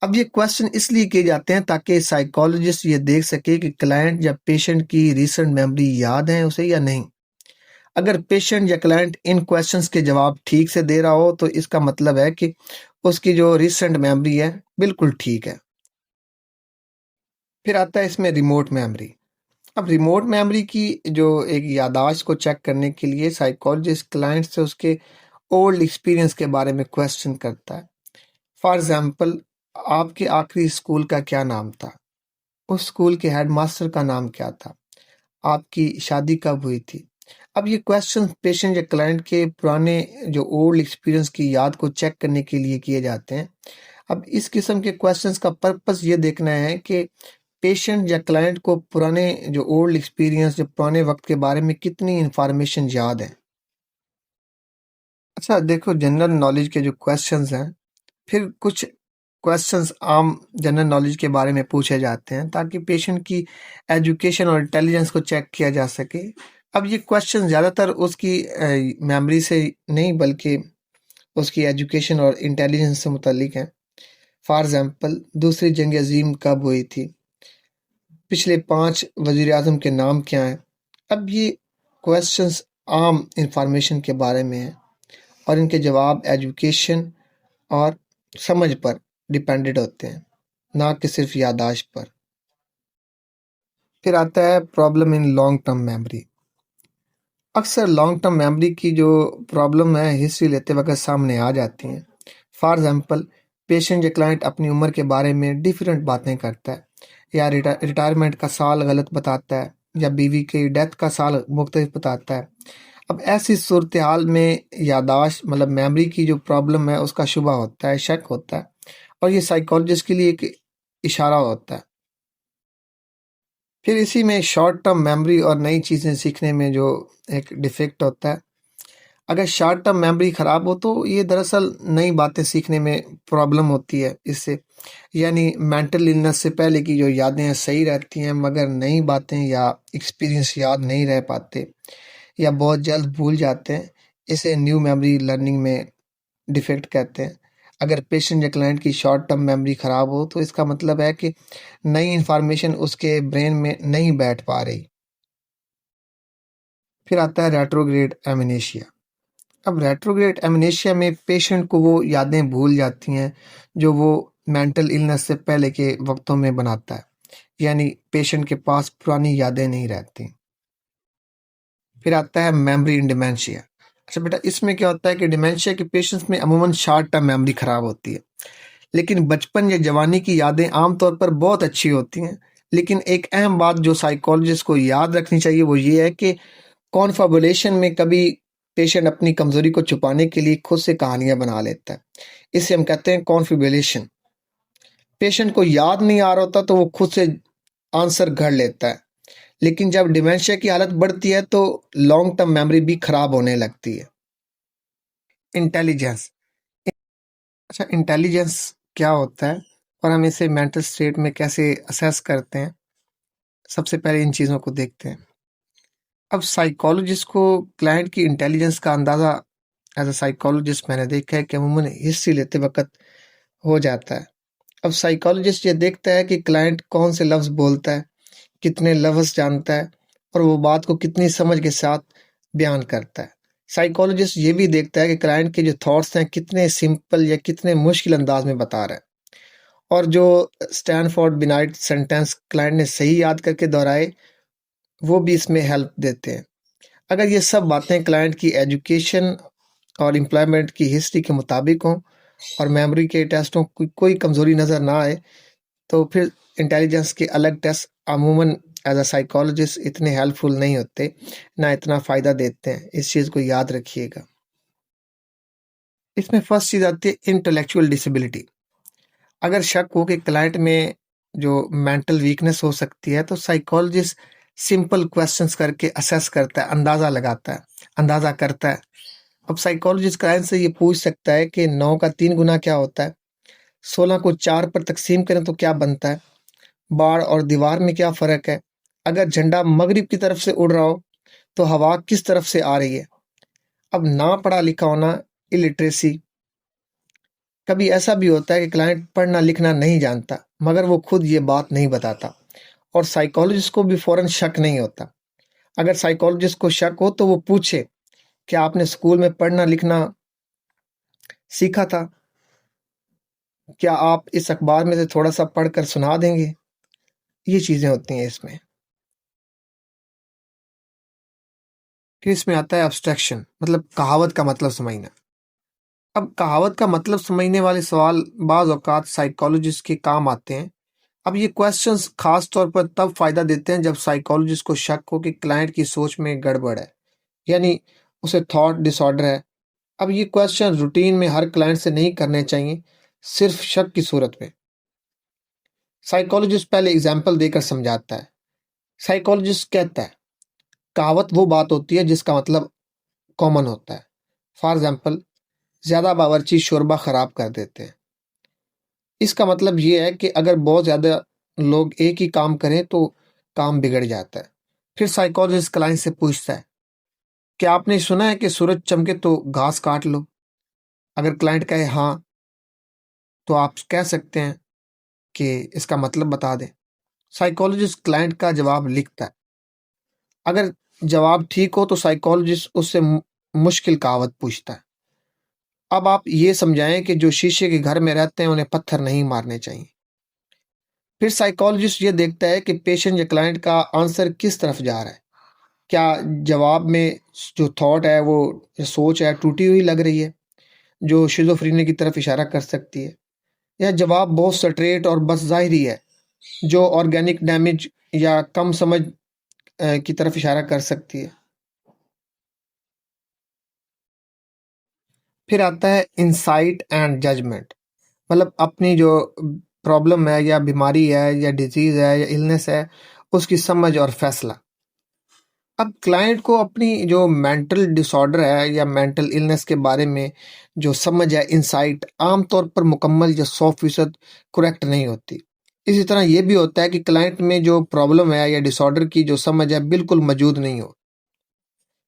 अब ये क्वेश्चन इसलिए किए जाते हैं ताकि साइकोलॉजिस्ट ये देख सके कि क्लाइंट या पेशेंट की रिसेंट मेमोरी याद है उसे या नहीं। अगर पेशेंट या क्लाइंट इन क्वेश्चंस के जवाब ठीक से दे रहा हो तो इसका मतलब है कि उसकी जो रिसेंट मेमोरी है बिल्कुल ठीक है। फिर आता है इसमें रिमोट मेमोरी। अब रिमोट मेमोरी की जो एक याददाश्त को चेक करने के लिए साइकोलॉजिस्ट क्लाइंट से उसके ओल्ड एक्सपीरियंस के बारे में क्वेश्चन करता है। फॉर एग्जाम्पल, आपके आखिरी स्कूल का क्या नाम था, उस स्कूल के हेडमास्टर का नाम क्या था, आपकी शादी कब हुई थी। अब ये क्वेश्चन पेशेंट या क्लाइंट के पुराने जो ओल्ड एक्सपीरियंस की याद को चेक करने के लिए किए जाते हैं। अब इस किस्म के क्वेश्चंस का पर्पस ये देखना है कि पेशेंट या क्लाइंट को पुराने जो ओल्ड एक्सपीरियंस जो पुराने वक्त के बारे में कितनी इंफॉर्मेशन याद है। अच्छा देखो, जनरल नॉलेज के जो क्वेश्चंस हैं, फिर कुछ क्वेश्चंस आम जनरल नॉलेज के बारे में पूछे जाते हैं ताकि पेशेंट की एजुकेशन और इंटेलिजेंस को चेक किया जा सके। अब ये क्वेश्चन ज़्यादातर उसकी मेमोरी से नहीं बल्कि उसकी एजुकेशन और इंटेलिजेंस से मुतल्लिक हैं। फॉर एग्जाम्पल, दूसरी जंग अजीम कब हुई थी, पिछले 5 वज़ीर आज़म के नाम क्या हैं। अब ये क्वेश्चंस आम इंफॉर्मेशन के बारे में हैं। और इनके जवाब एजुकेशन और समझ पर डिपेंडेंट होते हैं, ना कि सिर्फ याददाश्त पर। फिर आता है problem in long term memory. अक्सर लॉन्ग टर्म मेमोरी की जो प्रॉब्लम है हिस्ट्री लेते वक्त सामने आ जाती हैं। फॉर एग्जांपल, पेशेंट या क्लाइंट अपनी उम्र के बारे में डिफरेंट बातें करता है, या रिटायरमेंट का साल गलत बताता है, या बीवी की डेथ का साल मुख्तलिफ बताता है। अब ऐसी सूरत हाल में यादाश्त मतलब मेमोरी की जो प्रॉब्लम है उसका शुबा होता है, शक होता है, और ये साइकोलॉजिस्ट के लिए एक इशारा होता है। फिर इसी में शॉर्ट टर्म मेमोरी और नई चीज़ें सीखने में जो एक डिफेक्ट होता है। अगर शॉर्ट टर्म मेमोरी ख़राब हो तो ये दरअसल नई बातें सीखने में प्रॉब्लम होती है इससे, यानी मेंटल इलनेस से पहले की जो यादें हैं सही रहती हैं, मगर नई बातें या एक्सपीरियंस याद नहीं रह पाते या बहुत जल्द भूल जाते हैं। इसे न्यू मेमोरी लर्निंग में डिफेक्ट कहते हैं। अगर पेशेंट या क्लाइंट की शॉर्ट टर्म मेमोरी ख़राब हो तो इसका मतलब है कि नई इन्फॉर्मेशन उसके ब्रेन में नहीं बैठ पा रही। फिर आता है रेट्रोग्रेड एमनेशिया। अब रेट्रोग्रेड एमनेशिया में पेशेंट को वो यादें भूल जाती हैं जो वो मेंटल इलनेस से पहले के वक्तों में बनाता है, यानी पेशेंट के पास पुरानी यादें नहीं रहती। फिर आता है मेमोरी इन डिमेंशिया। अच्छा बेटा, इसमें क्या होता है कि डिमेंशिया के पेशेंट्स में अमूमन शॉर्ट टर्म मेमोरी खराब होती है, लेकिन बचपन या जवानी की यादें आमतौर पर बहुत अच्छी होती हैं। लेकिन एक अहम बात जो साइकोलॉजिस्ट को याद रखनी चाहिए वो ये है कि कॉन्फबुलेशन में कभी पेशेंट अपनी कमजोरी को छुपाने के लिए खुद से कहानियां बना लेता है। इसे हम कहते हैं कॉन्फिबुलेशन। पेशेंट को याद नहीं आ रहा होता तो वो खुद से आंसर गढ़ लेता है, लेकिन जब डिमेंशिया की हालत बढ़ती है तो लॉन्ग टर्म मेमोरी भी खराब होने लगती है। इंटेलिजेंस। अच्छा, इंटेलिजेंस क्या होता है और हम इसे मेंटल स्टेट में कैसे असेस करते हैं? सबसे पहले इन चीज़ों को देखते हैं। अब साइकोलॉजिस्ट को क्लाइंट की इंटेलिजेंस का अंदाज़ा एज अ साइकोलॉजिस्ट मैंने देखा है कि अमूमन हिस्ट्री लेते वक्त हो जाता है। अब साइकोलॉजिस्ट ये देखता है कि क्लाइंट कौन से लफ्ज़ बोलता है, कितने लफ्ज़ जानता है, और वो बात को कितनी समझ के साथ बयान करता है। साइकोलॉजिस्ट ये भी देखता है कि क्लाइंट के जो थॉट्स हैं कितने सिंपल या कितने मुश्किल अंदाज में बता रहा है, और जो स्टैनफोर्ड बिनाइट सेंटेंस क्लाइंट ने सही याद करके दोहराए वो भी इसमें हेल्प देते हैं। अगर ये सब बातें क्लाइंट की एजुकेशन और एम्प्लॉयमेंट की हिस्ट्री के मुताबिक हों और मेमोरी के टेस्टों की कोई कमज़ोरी नज़र ना आए तो फिर इंटेलिजेंस के अलग टेस्ट अमूमन एज अ साइकोलॉजिस्ट इतने हेल्पफुल नहीं होते, ना इतना फ़ायदा देते हैं। इस चीज़ को याद रखिएगा। इसमें फर्स्ट चीज़ आती है इंटेलेक्चुअल डिसेबिलिटी। अगर शक हो कि क्लाइंट में जो मेंटल वीकनेस हो सकती है तो साइकोलॉजिस्ट सिंपल क्वेश्चंस करके असेस करता है, अंदाज़ा लगाता है, अंदाज़ा करता है। अब साइकोलॉजिस्ट क्लाइंट से ये पूछ सकता है कि 9 का 3 गुना क्या होता है, 16 को 4 पर तकसीम करें तो क्या बनता है, बाड़ और दीवार में क्या फ़र्क है, अगर झंडा मगरिब की तरफ से उड़ रहा हो तो हवा किस तरफ से आ रही है। अब ना पढ़ा लिखा होना, इलिटरेसी। कभी ऐसा भी होता है कि क्लाइंट पढ़ना लिखना नहीं जानता मगर वो खुद ये बात नहीं बताता, और साइकोलॉजिस्ट को भी फौरन शक नहीं होता। अगर साइकोलॉजिस्ट को शक हो तो वो पूछे, क्या आपने स्कूल में पढ़ना लिखना सीखा था, क्या आप इस अखबार में से थोड़ा सा पढ़कर सुना देंगे। ये चीज़ें होती हैं इसमें। फिर इसमें आता है अब्स्ट्रैक्शन, मतलब कहावत का मतलब समझना। अब कहावत का मतलब समझने वाले सवाल बाज़ औक़ात साइकोलॉजिस्ट के काम आते हैं। अब ये क्वेश्चंस खास तौर पर तब फ़ायदा देते हैं जब साइकोलॉजिस्ट को शक हो कि क्लाइंट की सोच में गड़बड़ है, यानी उसे थॉट डिसऑर्डर है। अब ये क्वेश्चन रूटीन में हर क्लाइंट से नहीं करने चाहिए, सिर्फ शक की सूरत में। साइकोलॉजिस्ट पहले एग्जाम्पल देकर समझाता है। साइकोलॉजिस्ट कहता है, कहावत वो बात होती है जिसका मतलब कॉमन होता है। फॉर एग्जाम्पल, ज़्यादा बावर्ची शोरबा ख़राब कर देते हैं। इसका मतलब ये है कि अगर बहुत ज़्यादा लोग एक ही काम करें तो काम बिगड़ जाता है। फिर साइकोलॉजिस्ट क्लाइंट से पूछता है, क्या आपने सुना है कि सूरज चमके तो घास काट लो। अगर क्लाइंट कहे हाँ, तो आप कह सकते हैं कि इसका मतलब बता दें। साइकोलॉजिस्ट क्लाइंट का जवाब लिखता है। अगर जवाब ठीक हो तो साइकोलॉजिस्ट उससे मुश्किल कहावत पूछता है। अब आप ये समझाएं कि जो शीशे के घर में रहते हैं उन्हें पत्थर नहीं मारने चाहिए। फिर साइकोलॉजिस्ट ये देखता है कि पेशेंट या क्लाइंट का आंसर किस तरफ जा रहा है। क्या जवाब में जो थॉट है, वो सोच है, टूटी हुई लग रही है, जो शिज़ोफ्रेनिया की तरफ इशारा कर सकती है, या जवाब बहुत स्ट्रेट और बस ज़ाहिरी है, जो ऑर्गेनिक डैमेज या कम समझ की तरफ इशारा कर सकती है। फिर आता है इंसाइट एंड जजमेंट, मतलब अपनी जो प्रॉब्लम है या बीमारी है या डिजीज़ है या इलनेस है, उसकी समझ और फैसला। अब क्लाइंट को अपनी जो मेंटल डिसऑर्डर है या मेंटल इलनेस के बारे में जो समझ है, इंसाइट, आमतौर पर मुकम्मल या 100% करेक्ट नहीं होती। इसी तरह ये भी होता है कि क्लाइंट में जो प्रॉब्लम है या डिसऑर्डर की जो समझ है बिल्कुल मौजूद नहीं हो।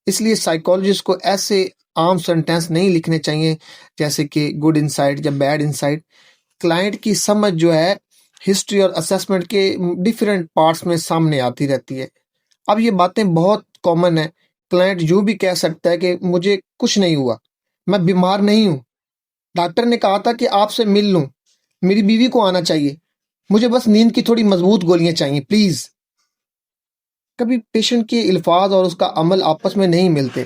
इसलिए साइकोलॉजिस्ट को ऐसे आम सेंटेंस नहीं लिखने चाहिए जैसे कि गुड इंसाइट या बैड इंसाइट। क्लाइंट की समझ जो है हिस्ट्री और असेसमेंट के डिफरेंट पार्ट्स में सामने आती रहती है। अब ये बातें बहुत कॉमन है। क्लाइंट यूँ भी कह सकता है कि मुझे कुछ नहीं हुआ, मैं बीमार नहीं हूँ, डॉक्टर ने कहा था कि आपसे मिल लूँ, मेरी बीवी को आना चाहिए, मुझे बस नींद की थोड़ी मजबूत गोलियां चाहिए प्लीज। कभी पेशेंट के अल्फाज और उसका अमल आपस में नहीं मिलते।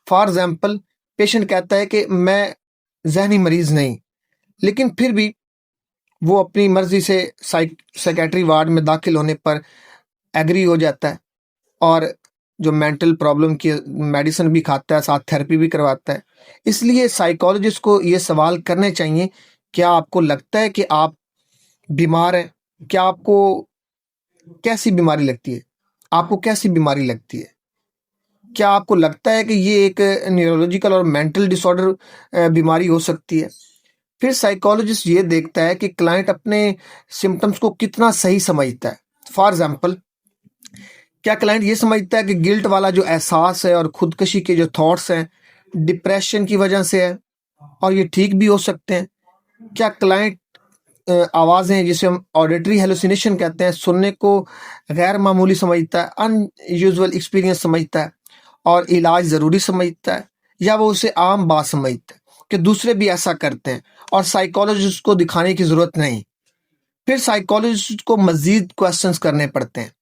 फॉर एग्जाम्पल, पेशेंट कहता है कि मैं जहनी मरीज नहीं, लेकिन फिर भी वो अपनी मर्जी से साइकेट्री वार्ड में दाखिल होने पर एग्री हो जाता है और जो मेंटल प्रॉब्लम की मेडिसिन भी खाता है, साथ थेरेपी भी करवाता है। इसलिए साइकोलॉजिस्ट को ये सवाल करने चाहिए, क्या आपको लगता है कि आप बीमार हैं? क्या आपको कैसी बीमारी लगती है? आपको कैसी बीमारी लगती है? क्या आपको लगता है कि ये एक न्यूरोलॉजिकल और मेंटल डिसऑर्डर बीमारी हो सकती है? फिर साइकोलॉजिस्ट ये देखता है कि क्लाइंट अपने सिम्टम्स को कितना सही समझता है। फॉर एग्जाम्पल, क्या क्लाइंट ये समझता है कि गिल्ट वाला जो एहसास है और खुदकशी के जो थॉट्स हैं डिप्रेशन की वजह से है और ये ठीक भी हो सकते हैं? क्या क्लाइंट आवाज़ें, जिसे हम ऑडिटरी हेलुसिनेशन कहते हैं, सुनने को गैर मामूली समझता है, अनयूजुअल एक्सपीरियंस समझता है और इलाज ज़रूरी समझता है, या वो उसे आम बात समझता है कि दूसरे भी ऐसा करते हैं और साइकोलॉजिस्ट को दिखाने की ज़रूरत नहीं? फिर साइकोलॉजिस्ट को मज़ीद क्वेश्चंस करने पड़ते हैं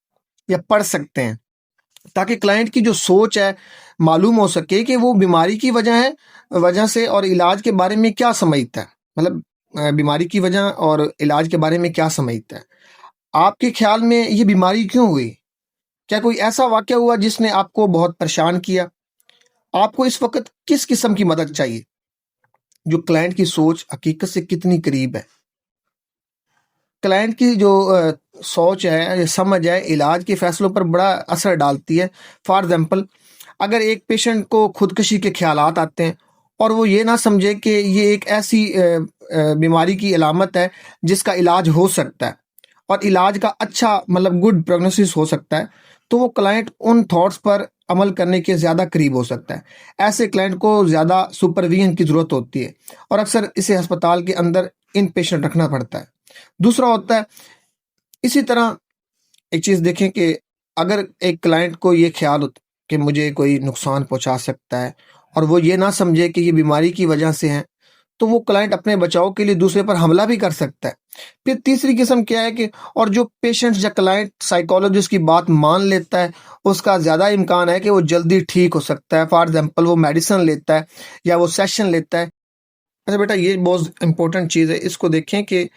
या पढ़ सकते हैं, ताकि क्लाइंट की जो सोच है मालूम हो सके कि वो बीमारी की वजह से और इलाज के बारे में क्या समझता है। मतलब बीमारी की वजह और इलाज के बारे में क्या समझता है। आपके ख्याल में ये बीमारी क्यों हुई? क्या कोई ऐसा वाक़या हुआ जिसने आपको बहुत परेशान किया? आपको इस वक़्त किस किस्म की मदद चाहिए? जो क्लाइंट की सोच हकीकत से कितनी करीब है। क्लाइंट की जो सोच है या समझ है इलाज के फैसलों पर बड़ा असर डालती है। फॉर एग्जांपल, अगर एक पेशेंट को खुदकुशी के ख्यालात आते हैं और वो ये ना समझे कि ये एक ऐसी बीमारी की अलामत है जिसका इलाज हो सकता है और इलाज का अच्छा मतलब गुड प्रोग्नोसिस हो सकता है, तो वो क्लाइंट उन थॉट्स पर अमल करने के ज़्यादा करीब हो सकता है। ऐसे क्लाइंट को ज़्यादा सुपरविजन की ज़रूरत होती है और अक्सर इसे अस्पताल के अंदर इन पेशेंट रखना पड़ता है। दूसरा होता है, इसी तरह एक चीज़ देखें कि अगर एक क्लाइंट को ये ख्याल हो कि मुझे कोई नुकसान पहुंचा सकता है और वो ये ना समझे कि ये बीमारी की वजह से है, तो वो क्लाइंट अपने बचाव के लिए दूसरे पर हमला भी कर सकता है। फिर तीसरी किस्म क्या है कि और जो पेशेंट या क्लाइंट साइकोलॉजिस्ट की बात मान लेता है, उसका ज़्यादा इम्कान है कि वो जल्दी ठीक हो सकता है। फॉर एग्जाम्पल, वो मेडिसिन लेता है या वो सेशन लेता है। अच्छा बेटा, ये बहुत इंपॉर्टेंट चीज़ है, इसको देखें कि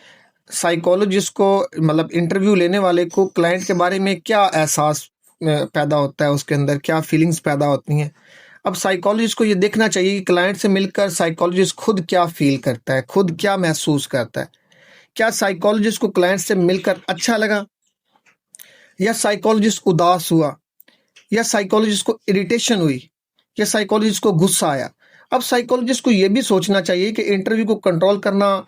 साइकोलॉजिस्ट को मतलब इंटरव्यू लेने वाले को क्लाइंट के बारे में क्या एहसास पैदा होता है, उसके अंदर क्या फीलिंग्स पैदा होती हैं। अब साइकोलॉजिस्ट को ये देखना चाहिए कि क्लाइंट से मिलकर साइकोलॉजिस्ट खुद क्या फील करता है, खुद क्या महसूस करता है। क्या साइकोलॉजिस्ट को क्लाइंट से मिलकर अच्छा लगा, या साइकोलॉजिस्ट उदास हुआ, या साइकोलॉजिस्ट को इरिटेशन हुई, या साइकोलॉजिस्ट को गुस्सा आया। अब साइकोलॉजिस्ट को यह भी सोचना चाहिए कि इंटरव्यू को कंट्रोल करना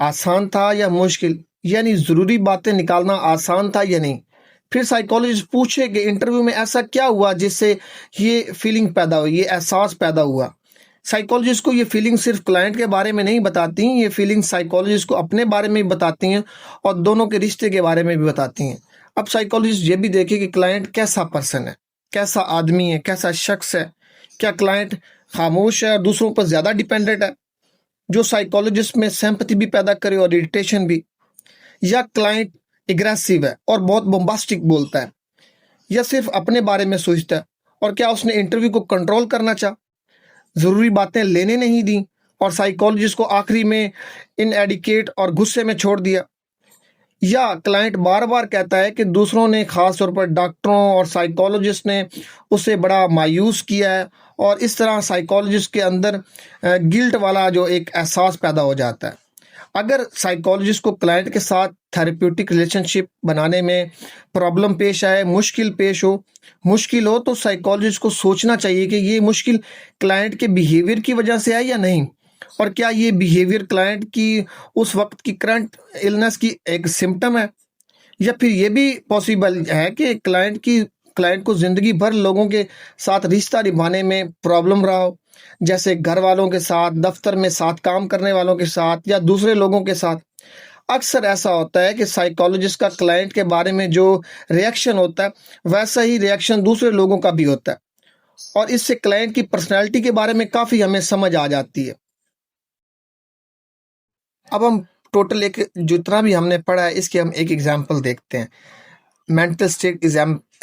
आसान था या मुश्किल, यानी ज़रूरी बातें निकालना आसान था या नहीं। फिर साइकोलॉजिस्ट पूछे कि इंटरव्यू में ऐसा क्या हुआ जिससे ये फीलिंग पैदा हुई, ये एहसास पैदा हुआ। साइकोलॉजिस्ट को ये फीलिंग सिर्फ क्लाइंट के बारे में नहीं बताती, ये फीलिंग साइकोलॉजिस्ट को अपने बारे में भी बताती हैं और दोनों के रिश्ते के बारे में भी बताती हैं। अब साइकोलॉजिस्ट ये भी देखे कि क्लाइंट कैसा पर्सन है, कैसा आदमी है, कैसा शख्स है। क्या क्लाइंट खामोश है और दूसरों पर ज़्यादा डिपेंडेंट है, जो साइकोलॉजिस्ट में सिंपैथी भी पैदा करे और इरिटेशन भी, या क्लाइंट एग्रेसिव है और बहुत बोम्बास्टिक बोलता है, या सिर्फ अपने बारे में सोचता है, और क्या उसने इंटरव्यू को कंट्रोल करना चाहा, ज़रूरी बातें लेने नहीं दी और साइकोलॉजिस्ट को आखिरी में इनएडिकेट और गुस्से में छोड़ दिया, या क्लाइंट बार बार कहता है कि दूसरों ने, खास तौर पर डॉक्टरों और साइकोलॉजिस्ट ने उसे बड़ा मायूस किया है, और इस तरह साइकोलॉजिस्ट के अंदर गिल्ट वाला जो एक एहसास पैदा हो जाता है। अगर साइकोलॉजिस्ट को क्लाइंट के साथ थेरेप्यूटिक रिलेशनशिप बनाने में प्रॉब्लम पेश आए, मुश्किल हो तो साइकोलॉजिस्ट को सोचना चाहिए कि ये मुश्किल क्लाइंट के बिहेवियर की वजह से है या नहीं, और क्या ये बिहेवियर क्लाइंट की उस वक्त की करंट इलनेस की एक सिम्टम है, या फिर ये भी पॉसिबल है कि क्लाइंट को जिंदगी भर लोगों के साथ रिश्ता निभाने में प्रॉब्लम रहा हो, जैसे घर वालों के साथ, दफ्तर में साथ काम करने वालों के साथ, या दूसरे लोगों के साथ। अक्सर ऐसा होता है कि साइकोलॉजिस्ट का क्लाइंट के बारे में जो रिएक्शन होता है, वैसा ही रिएक्शन दूसरे लोगों का भी होता है, और इससे क्लाइंट की पर्सनैलिटी के बारे में काफ़ी हमें समझ आ जाती है। अब हम टोटल एक जितना भी हमने पढ़ा है, इसके हम एक एग्जाम्पल देखते हैं। मेंटल स्टेट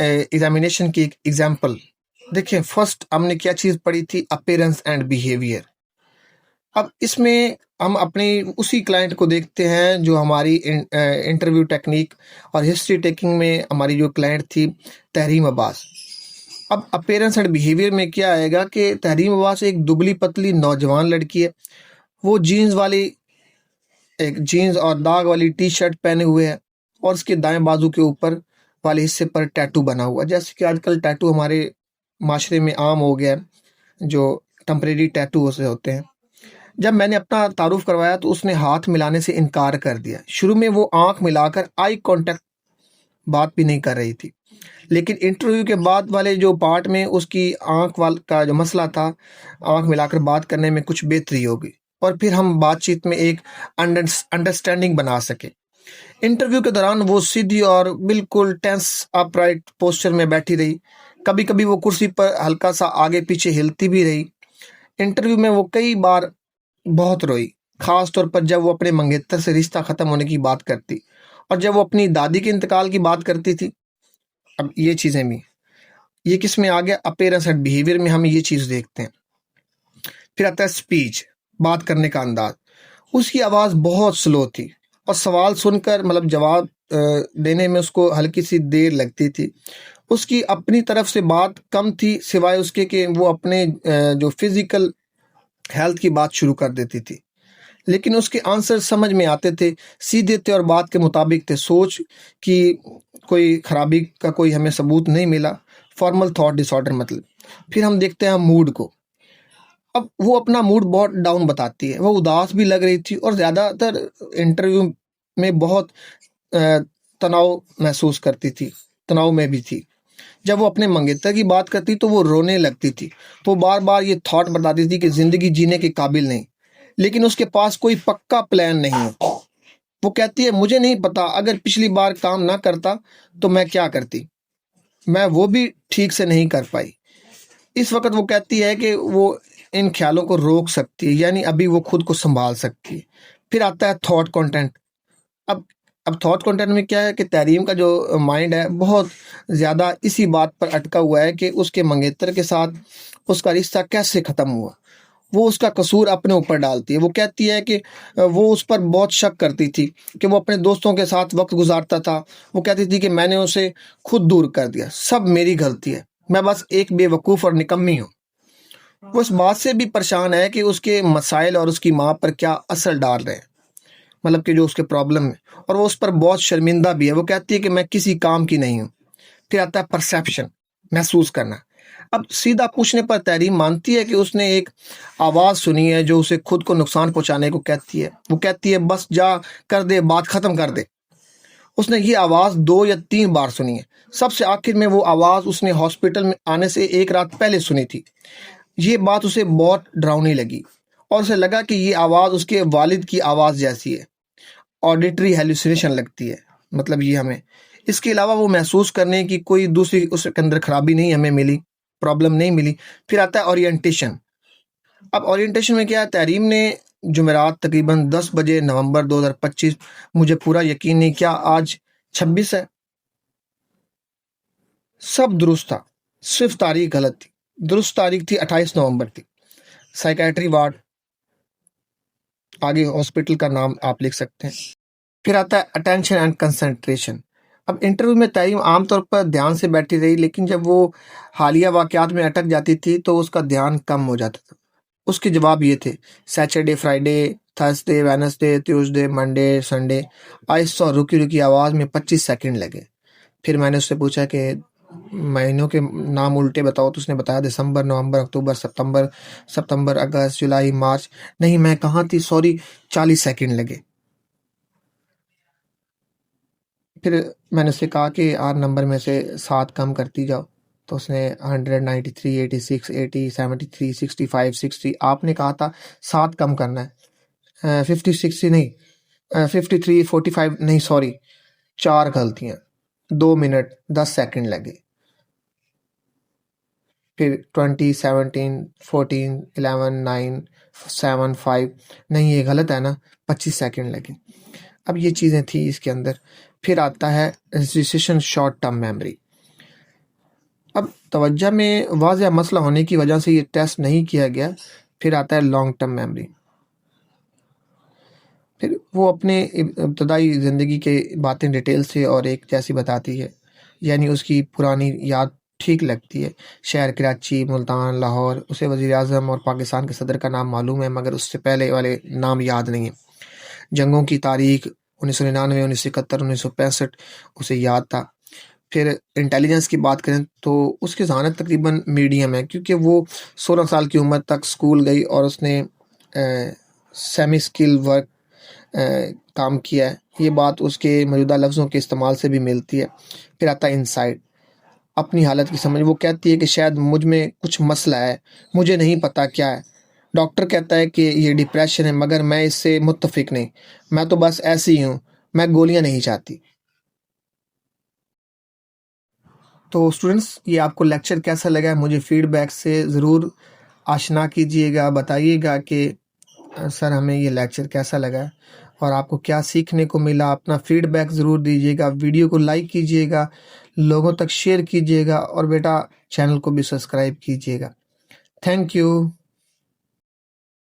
एग्जामिनेशन की एक एग्जाम्पल देखिए। फर्स्ट हमने क्या चीज़ पढ़ी थी, अपीयरेंस एंड बिहेवियर। अब इसमें हम अपने उसी क्लाइंट को देखते हैं जो हमारी इंटरव्यू टेक्निक और हिस्ट्री टेकिंग में हमारी जो क्लाइंट थी, तहरीम अब्बास। अब अपीयरेंस एंड बिहेवियर में क्या आएगा कि तहरीम अब्बास एक दुबली पतली नौजवान लड़की है। वो जीन्स और दाग वाली टी शर्ट पहने हुए है, और उसके दाएं बाजू के ऊपर वाले हिस्से पर टैटू बना हुआ है। जैसे कि आजकल टैटू हमारे माशरे में आम हो गया है, जो टेम्परेरी टैटू से होते हैं। जब मैंने अपना तारुफ करवाया तो उसने हाथ मिलाने से इनकार कर दिया। शुरू में वो आंख मिलाकर आई कांटेक्ट बात भी नहीं कर रही थी, लेकिन इंटरव्यू के बाद वाले जो पार्ट में उसकी आंख वाल का जो मसला था, आंख मिलाकर बात करने में कुछ बेहतरी होगी, और फिर हम बातचीत में एक अंडरस्टैंडिंग बना सके। इंटरव्यू के दौरान वो सीधी और बिल्कुल टेंस अपराइट पोस्चर में बैठी रही। कभी कभी वो कुर्सी पर हल्का सा आगे पीछे हिलती भी रही। इंटरव्यू में वो कई बार बहुत रोई, खास तौर पर जब वो अपने मंगेतर से रिश्ता खत्म होने की बात करती, और जब वो अपनी दादी के इंतकाल की बात करती थी। अब ये चीज़ें भी, ये किस में आ गया, अपीयरेंस एंड बिहेवियर में हम ये चीज़ देखते हैं। फिर आता है स्पीच, बात करने का अंदाज। उसकी आवाज़ बहुत स्लो थी, और सवाल सुनकर मतलब जवाब देने में उसको हल्की सी देर लगती थी। उसकी अपनी तरफ से बात कम थी, सिवाय उसके कि वो अपने जो फिजिकल हेल्थ की बात शुरू कर देती थी, लेकिन उसके आंसर समझ में आते थे, सीधे थे और बात के मुताबिक थे। सोच की कोई खराबी का कोई हमें सबूत नहीं मिला। फॉर्मल थॉट डिसऑर्डर मतलब। फिर हम देखते हैं मूड को। अब वो अपना मूड बहुत डाउन बताती है, वो उदास भी लग रही थी, और ज़्यादातर इंटरव्यू में बहुत तनाव महसूस करती थी, तनाव में भी थी। जब वो अपने मंगेतर की बात करती तो वो रोने लगती थी। तो बार बार ये थॉट बताती थी कि ज़िंदगी जीने के काबिल नहीं, लेकिन उसके पास कोई पक्का प्लान नहीं है। वो कहती है, मुझे नहीं पता, अगर पिछली बार काम ना करता तो मैं क्या करती, मैं वो भी ठीक से नहीं कर पाई। इस वक्त वो कहती है कि वो इन ख्यालों को रोक सकती है, यानी अभी वो खुद को संभाल सकती है। फिर आता है थॉट कंटेंट। अब थॉट कंटेंट में क्या है कि तहरीम का जो माइंड है, बहुत ज़्यादा इसी बात पर अटका हुआ है कि उसके मंगेतर के साथ उसका रिश्ता कैसे ख़त्म हुआ। वो उसका कसूर अपने ऊपर डालती है। वो कहती है कि वो उस पर बहुत शक करती थी कि वो अपने दोस्तों के साथ वक्त गुजारता था। वो कहती थी कि मैंने उसे खुद दूर कर दिया, सब मेरी गलती है, मैं बस एक बेवकूफ़ और निकम्मी हूँ। वो इस बात से भी परेशान है कि उसके मसाइल और उसकी माँ पर क्या असर डाल रहे हैं, मतलब कि जो उसके प्रॉब्लम है, और वो उस पर बहुत शर्मिंदा भी है। वो कहती है कि मैं किसी काम की नहीं हूँ। फिर आता है परसेप्शन, महसूस करना। अब सीधा पूछने पर तहरीम मानती है कि उसने एक आवाज़ सुनी है जो उसे खुद को नुकसान पहुंचाने को कहती है। वो कहती है, बस जा कर दे, बात ख़त्म कर दे। उसने ये आवाज़ 2 या 3 बार सुनी है। सबसे आखिर में वो आवाज़ उसने हॉस्पिटल में आने से एक रात पहले सुनी थी। ये बात उसे बहुत डरावनी लगी, और उसे लगा कि ये आवाज़ उसके वालिद की आवाज़ जैसी है। ऑडिटरी हेलुसिनेशन लगती है, मतलब ये हमें इसके अलावा वो महसूस करने की कोई दूसरी उसके अंदर खराबी नहीं हमें मिली, प्रॉब्लम नहीं मिली। फिर आता है ओरिएंटेशन। अब ओरिएंटेशन में क्या है, तहरीम ने जुमेरात तकरीबन 10 बजे नवंबर 2025। मुझे पूरा यकीन नहीं क्या आज 26 है। सब दुरुस्त था, सिर्फ तारीख गलत थी। दुरुस्त तारीख थी 28 नवंबर थी। साइकेट्री वार्ड, आगे हॉस्पिटल का नाम आप लिख सकते हैं। फिर आता है अटेंशन एंड कंसंट्रेशन। अब इंटरव्यू में तैयब आमतौर पर ध्यान से बैठी रही, लेकिन जब वो हालिया वाकयात में अटक जाती थी तो उसका ध्यान कम हो जाता था। उसके जवाब ये थे: Saturday, Friday, Thursday, Wednesday, Tuesday, Monday, Sunday. आहिस्ता और रुकी रुकी आवाज़ में 25 सेकंड लगे। फिर मैंने उससे पूछा कि महीनों के नाम उल्टे बताओ, तो उसने बताया दिसंबर, नवंबर, अक्टूबर, सितंबर, अगस्त, जुलाई, मार्च। नहीं, मैं कहाँ थी, सॉरी, 40 सेकंड लगे। फिर मैंने उससे कहा कि 8 नंबर में से 7 कम करती जाओ। तो उसने 100, 93, 86, 80, 73, 65, 60। आपने कहा था 7 कम करना है। 50, 60 नहीं, 53, 45 नहीं, सॉरी, 4 गलतियाँ, 2 मिनट 10 सेकंड लगे। फिर 20, 17, 14, 11, 9, 7, 5। नहीं, ये गलत है ना, 25 सेकंड लगे। अब ये चीज़ें थी इसके अंदर। फिर आता है रिसेशन शॉर्ट टर्म मेमोरी। अब तवज्जो में वाज़ेह मसला होने की वजह से ये टेस्ट नहीं किया गया। फिर आता है लॉन्ग टर्म मेमोरी। फिर वो अपने इब्तदाई ज़िंदगी के बातें डिटेल से और एक जैसी बताती है, यानी उसकी पुरानी याद ठीक लगती है। शहर कराची, मुल्तान, लाहौर। उसे वज़ीर-ए-आज़म और पाकिस्तान के सदर का नाम मालूम है, मगर उससे पहले वाले नाम याद नहीं है। जंगों की तारीख 1999, 1971, 1965 उसे याद था। फिर इंटेलिजेंस की बात करें तो उसकी ज़हानत तकरीबन मीडियम है, क्योंकि वो 16 साल की उम्र तक स्कूल गई और उसने सेमी स्किल वर्क काम किया है। ये बात उसके मौजूदा लफ्ज़ों के इस्तेमाल से भी मिलती है। फिर आता है इनसाइट, अपनी हालत की समझ। वो कहती है कि शायद मुझ में कुछ मसला है, मुझे नहीं पता क्या है। डॉक्टर कहता है कि ये डिप्रेशन है, मगर मैं इससे मुत्तफिक नहीं। मैं तो बस ऐसी ही हूँ, मैं गोलियाँ नहीं चाहती। तो स्टूडेंट्स, ये आपको लेक्चर कैसा लगा मुझे फीडबैक से ज़रूर आशना कीजिएगा। बताइएगा कि सर हमें ये लेक्चर कैसा लगा और आपको क्या सीखने को मिला। अपना फीडबैक ज़रूर दीजिएगा। वीडियो को लाइक कीजिएगा, लोगों तक शेयर कीजिएगा और बेटा चैनल को भी सब्सक्राइब कीजिएगा। Thank you.